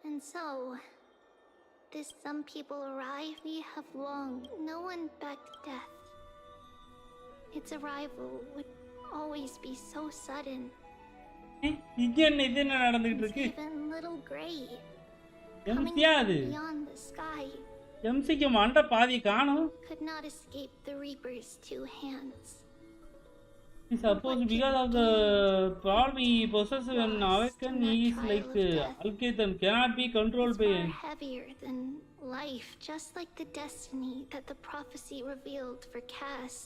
And so, this some people arrive, we have long, no one backed death. Its arrival would always be so sudden. இது என்ன நடந்துட்டு இருக்கு? Even little gray. எம்சியா அது? Beyond the sky. எம்சிக்கு மண்ட பாதி காணோம். Could not escape the Reaper's two hands. Suppose because of the problem he possesses when awaken, he is like Alketan, cannot be controlled by. Far heavier than life, just like the destiny that the prophecy revealed for Cass.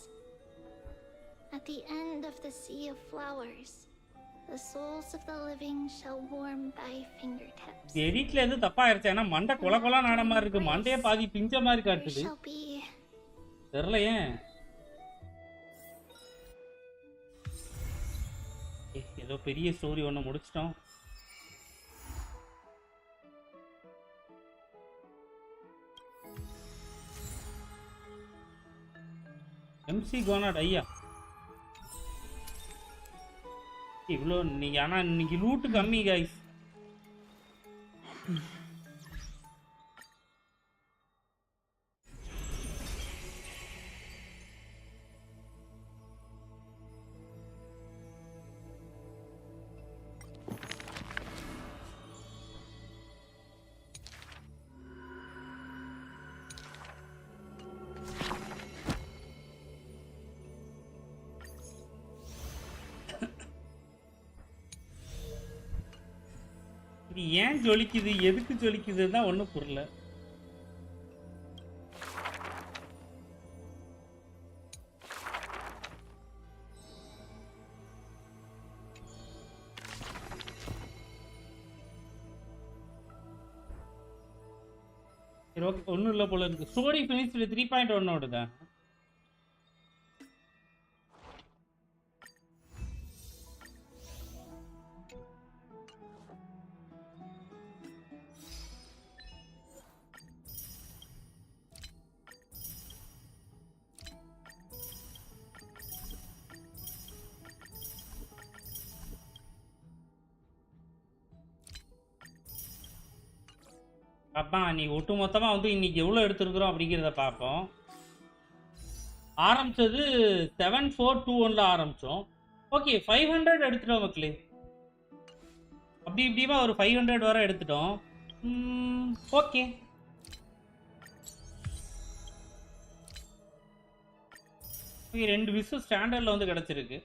At the end of the Sea of Flowers, the souls of the living shall warm thy fingertips. எடிட்ல எது தப்பா ஆயிருச்சு? ஏன்னா மண்டை கொல கொல நாட மாதிரி இருக்கு, மண்டையே பாதி பிஞ்ச மாதிரி காட்டுது. தெரியலையே. ஏதோ பெரிய ஸ்டோரி ஒன்று முடிச்சிட்டோம். எம்சி கோனாட் ஐயா இவ்வளோ நீங்க, ஆனா இன்னைக்கு லூட்டு கம்மி கைஸ். இது ஏன் ஜொலிக்குது, எதுக்கு ஜொலிக்குதுன்னு தான் ஒன்றும் புரியல. சரி ஓகே, ஒன்றும் இல்லை போல இருக்கு. ஸ்டோரி ஃபினிஷ்டு 3.1 ஓடுதா? அப்பா நீ ஒட்டு மொத்தமாக வந்து இன்னைக்கு எவ்வளோ எடுத்துருக்குறோம் அப்படிங்கிறத பார்ப்போம். ஆரம்பிச்சது 7421ல ஆரம்பித்தோம். ஓகே 500 எடுத்துட்டோம் மக்களே. அப்படி இப்படிமா ஒரு 500 வரை எடுத்துட்டோம். ஓகே ஓகே, 2 விசு ஸ்டாண்டர்டில் வந்து கிடச்சிருக்கு.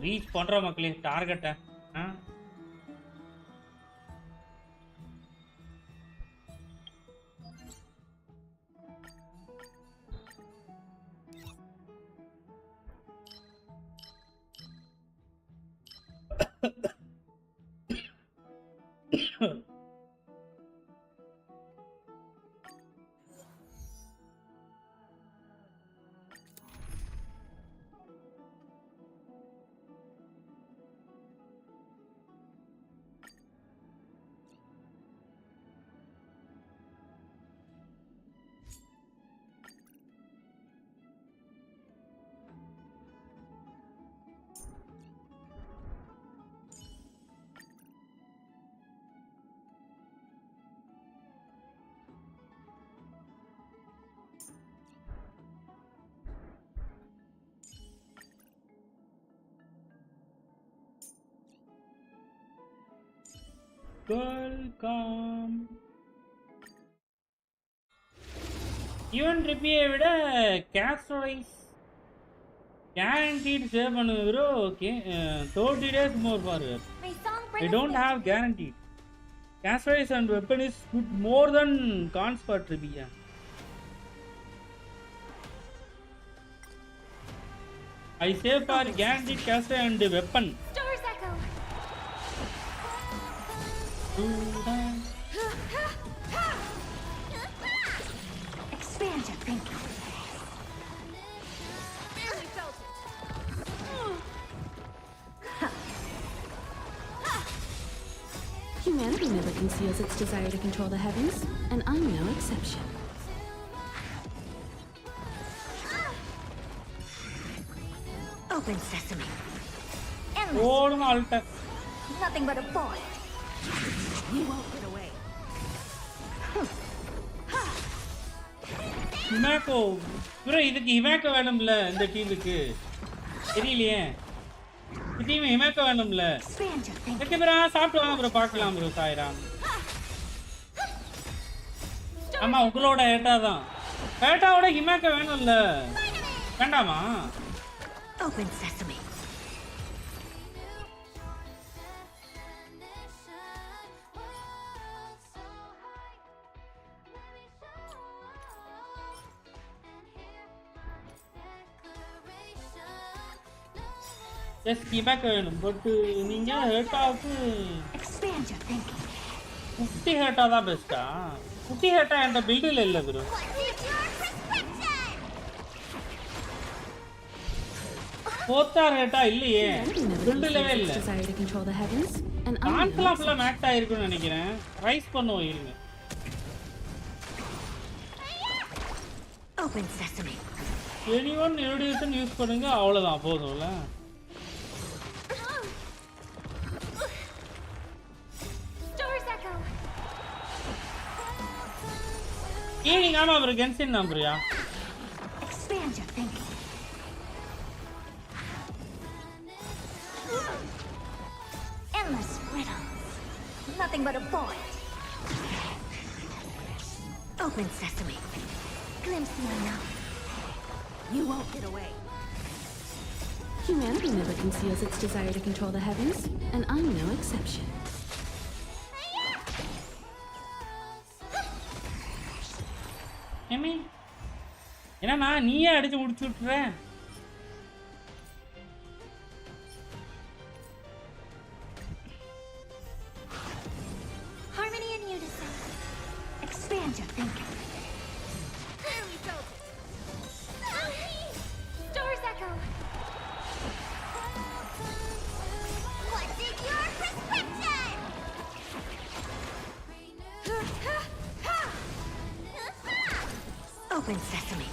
ரீச் பண்றோம் மக்களே டார்கெட்டை. வெல்கம். ஈவன் ரிப்பியை விட கேஸ்டரைஸ் guaranteed சேவ் பண்ணுங்க bro. Okay 30 days more for her. I don't have guaranteed. Castrace and weapon is good more than cons for trivia. I save for guaranteed castrace and weapon. Expand your thinking. Barely felt it. Humanity never conceals its desire to control the heavens, and I'm no exception. Open sesame. Endless. Nothing but a boy. You won't get away. Miko. Bro, இதுக்கு Miko வேணும்ல இந்த டீமுக்கு. தெரியலையே. இந்த team Miko வேணும்ல. Okay bro, சாப்பிட்டு வாங்க bro, பார்க்கலாம் bro சாய்ராம். ஆமா உங்களோட ஏட்டா தான். ஏட்டாவோட Miko வேணும்ல. வேண்டாமா? Open sesame. Just Miko வேணும். பட் நீங்க ஏட்டாவுக்கு Expand your thinking. 50 ஹேட்டா தான் பெஸ்டா. 50 ஹேட்டா என்ற பில்டில் இல்ல bro. போத்தார் ஹேட்டா இல்லையே. பில்டிலவே இல்ல. கான்ஃப்லாம் ஃபுல்லா மேக்ஸ் ஆயிருக்குன்னு நினைக்கிறேன். ரைஸ் பண்ணுவோம் இருங்க. Open sesame. anyone erudition use பண்ணுங்க அவ்வளவுதான் போதும்ல. நீங்க ஆமா bro கென்சின் நம்பறியா? Expand your thinking. Endless riddles. Nothing but a boy. Open sesame. Glimpse me now. You won't get away. Humanity never conceals its desire to control the heavens, and I'm no exception. Amy என்னன்னா நீயே அடிச்சு முடிச்சு விட்டுற. Harmony and unison. Expand your thinking. Barely felt it. Stars echo. What's in your prescription? Open sesame.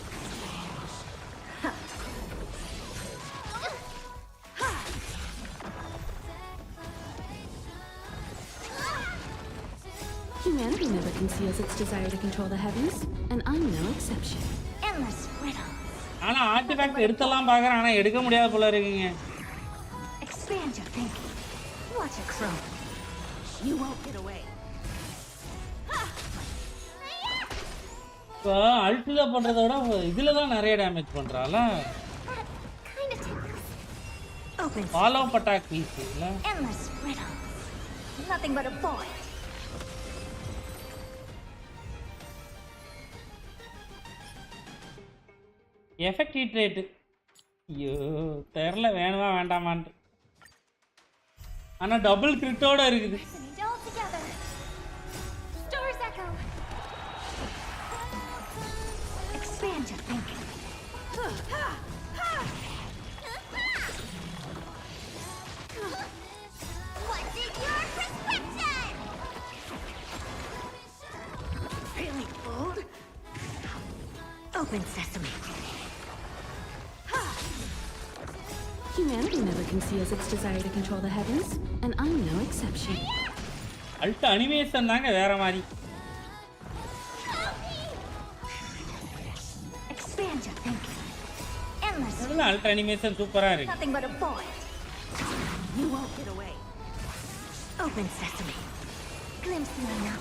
Humanity never conceals its desire to control the heavens, and I'm no exception. Endless riddles. ஆனா ஆர்ட்டிஃபேக்ட் எடுத்தலாம் பார்க்கறேன் ஆனா எடுக்க முடியாத போல இருக்குங்க. Expand your thinking. Watch it grow. You won't get away. இப்போ அல்ட்ல பண்றத விட இதுல தான் நிறைய டேமேஜ் பண்றால. ஃபாலோ பட்டாக் பீஸ் இல்ல Endless riddle. Nothing but a boy. Effect heat rate ஐயோ தெரியல வேணுமா வேண்டாமான்னு ஆனா டபுள் கிரிட்டோட இருக்குது Resonate all together. Stars echo. Expand your thinking. What's in your prescription? Really bold? Open sesame. Humanity never conceals its desire to control the heavens, and I'm no exception. Alt animation தாங்க வேற மாதிரி Expand your thinking. Endless. Alt animation சூப்பரா இருக்கு Nothing but a boy. You won't get away. Open sesame. Glimpse me now.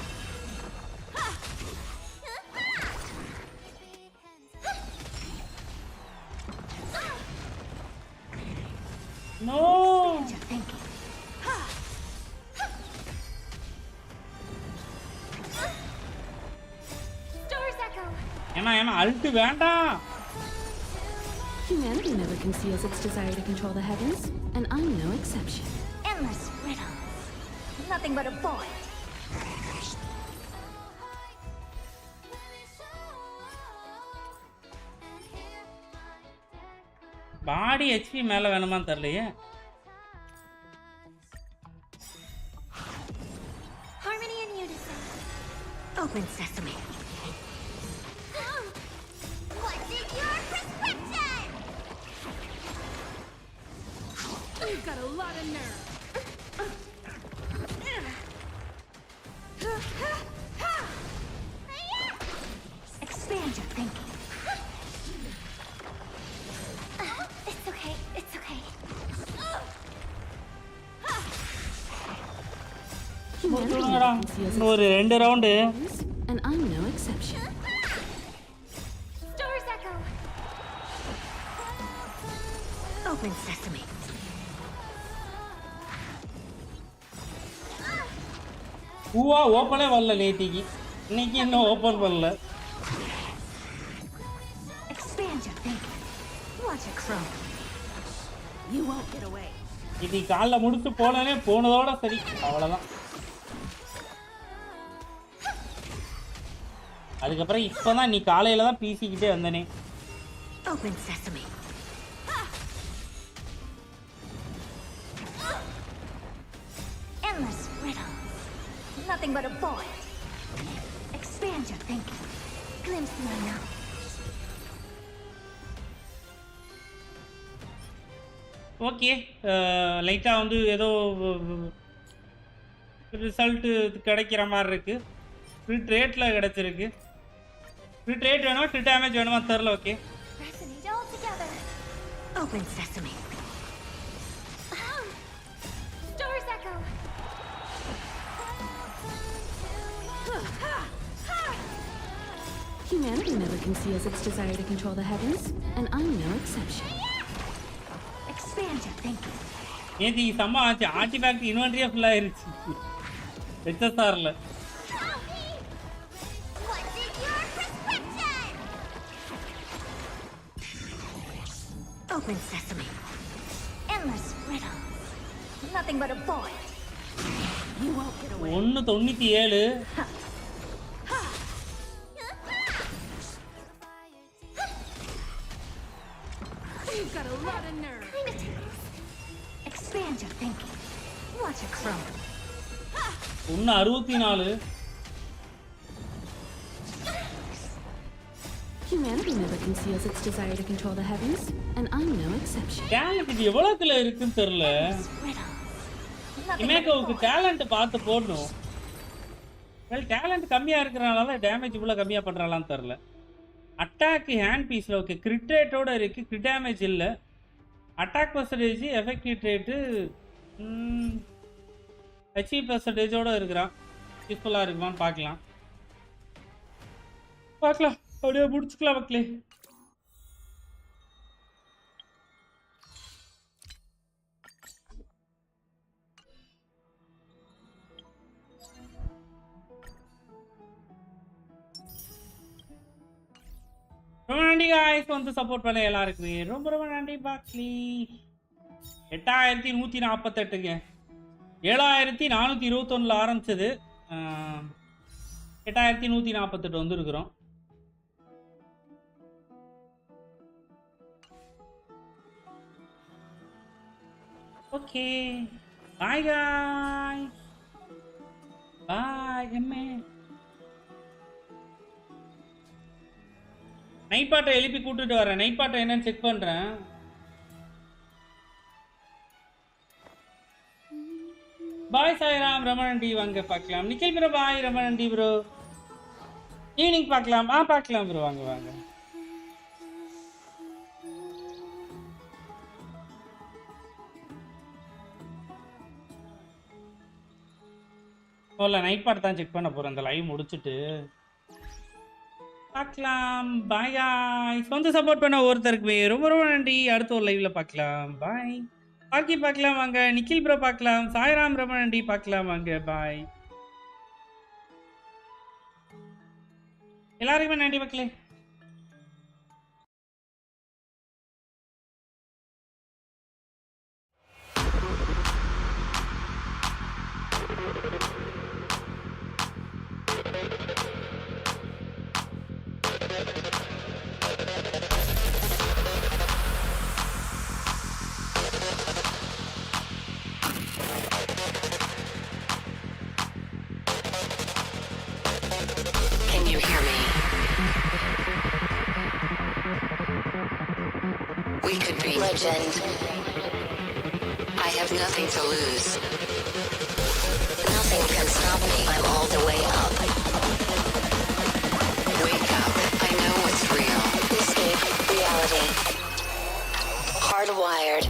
No Expand your thinking. Stars echo. ஏமா அல்ட் வேண்டாம் Humanity never conceals its desire to control the heavens, and I'm no exception. Endless riddles. Nothing but a boy. Body HP மேல வேணுமான்னு தெரியலையே Harmony and unison. Open sesame. What's in your prescription? You've got a lot of nerve. Expand your thinking. It's okay. It's okay. Humanity சொல்லுங்கடா never conceals இன்னொரு 2 round its and I'm no exception. Stars echo. Open sesame. பூவா ஓப்பனே வரல நேத்திக்கு இன்னைக்கு இன்னும் open பண்ணல Expand your thinking. Watch it grow. You won't get away. இது காலைல முடிச்சு போனே போனதோட சரி அவ்வளவுதான் அதுக்கப்புறம் இப்பதான் நீ காலையில தான் பேசிக்கிட்டே வந்தனே Open sesame. Endless riddles. Nothing but a boy. Expand your thinking. Glimpse me now. Okay லைட்டாக வந்து ஏதோ ரிசல்ட்டு கிடைக்கிற மாதிரி இருக்கு ஃபிட் ரேட்டில் கிடச்சிருக்கு ஃபிட் ரேட் வேணுமா ஃபிட் டேமேஜ் வேணுமா தெரில okay Resonate all together. Open sesame. Stars echo. Humanity never conceals its desire to control the heavens, and I'm no exception. Expand your thinking. நேற்று செம்ம ஆச்சு ஆர்டிஃபேக்ட் இன்வென்ட்ரியே ஃபுல்லாக ஆயிருச்சு ஹெச்எஸ்ஆரில் What's in your prescription? Open sesame. Endless riddles. Nothing but a boy. You won't get away. 197 You've got a lot of nerve. Kinda tickles. Expand your thinking. Watch it grow. 164 Humanity never conceals its desire to control the heavens, and I'm no exception. Talent இது எவ்வளோக்குள்ள இருக்குன்னு தெரில இமேகோவுக்கு talent பார்த்து போடணும் talent கம்மியாக இருக்கிறனால தான் damage இவ்வளோ கம்மியாக பண்ணுறாளான்னு தெரில அட்டாக்கு ஹேண்ட் பீஸில் ஓகே கிரிட் ரேட்டோட இருக்குது கிரிட் டேமேஜ் இல்லை அட்டாக் பர்சன்டேஜ் எஃபெக்டிவ் ரேட்டு ஹெச்இ பர்சன்டேஜோடு இருக்கிறான் யூஸ்ஃபுல்லாக இருக்குமான்னு பார்க்கலாம் அப்படியே முடிச்சுக்கலாம் மக்களே நன்றி guys வந்து சப்போர்ட் பண்ண எல்லாருக்குமே ரொம்ப ரொம்ப நன்றி பாக்லி. 8148ங்க. 7421ல ஆரம்பிச்சது 8148 வந்துருக்குறோம். Okay bye guys. பாய் எம்மே. நைட் பாட்டை எழுப்பி கூட்டிட்டு வரேன். நைட் பாட்டை என்னன்னு செக் பண்றேன். பாய் சாய்ராம் ரமணன்டி வாங்க பார்க்கலாம். நிக்கில் ப்ரோ பாய் ரமணன்டி ப்ரோ. ஈவினிங் பார்க்கலாம். பார்க்கலாம் ப்ரோ வாங்க வாங்க. ஓல நைட் பாட்டு தான் செக் பண்ண போறேன். இந்த லைவ் முடிச்சிட்டு பார்க்கலாம். பாய் गाइस. வந்து சப்போர்ட் பண்ண ஒருத்தருக்குமே ரொம்ப ரொம்ப நன்றி. அடுத்த ஒரு லைவ்ல பார்க்கலாம். பாய். பாக்கி பார்க்கலாம் வாங்க. நிக்கில் ப்ரோ பார்க்கலாம். சாய்ராம் ரமணன்டி பார்க்கலாம் வாங்க. பாய். எல்லாருக்குமே நன்றி மக்களே. Can you hear me? We could be legend. I have nothing to lose. Nothing can stop me. I'm all the way up. Wake up. I know what's real. Escape reality. Hardwired.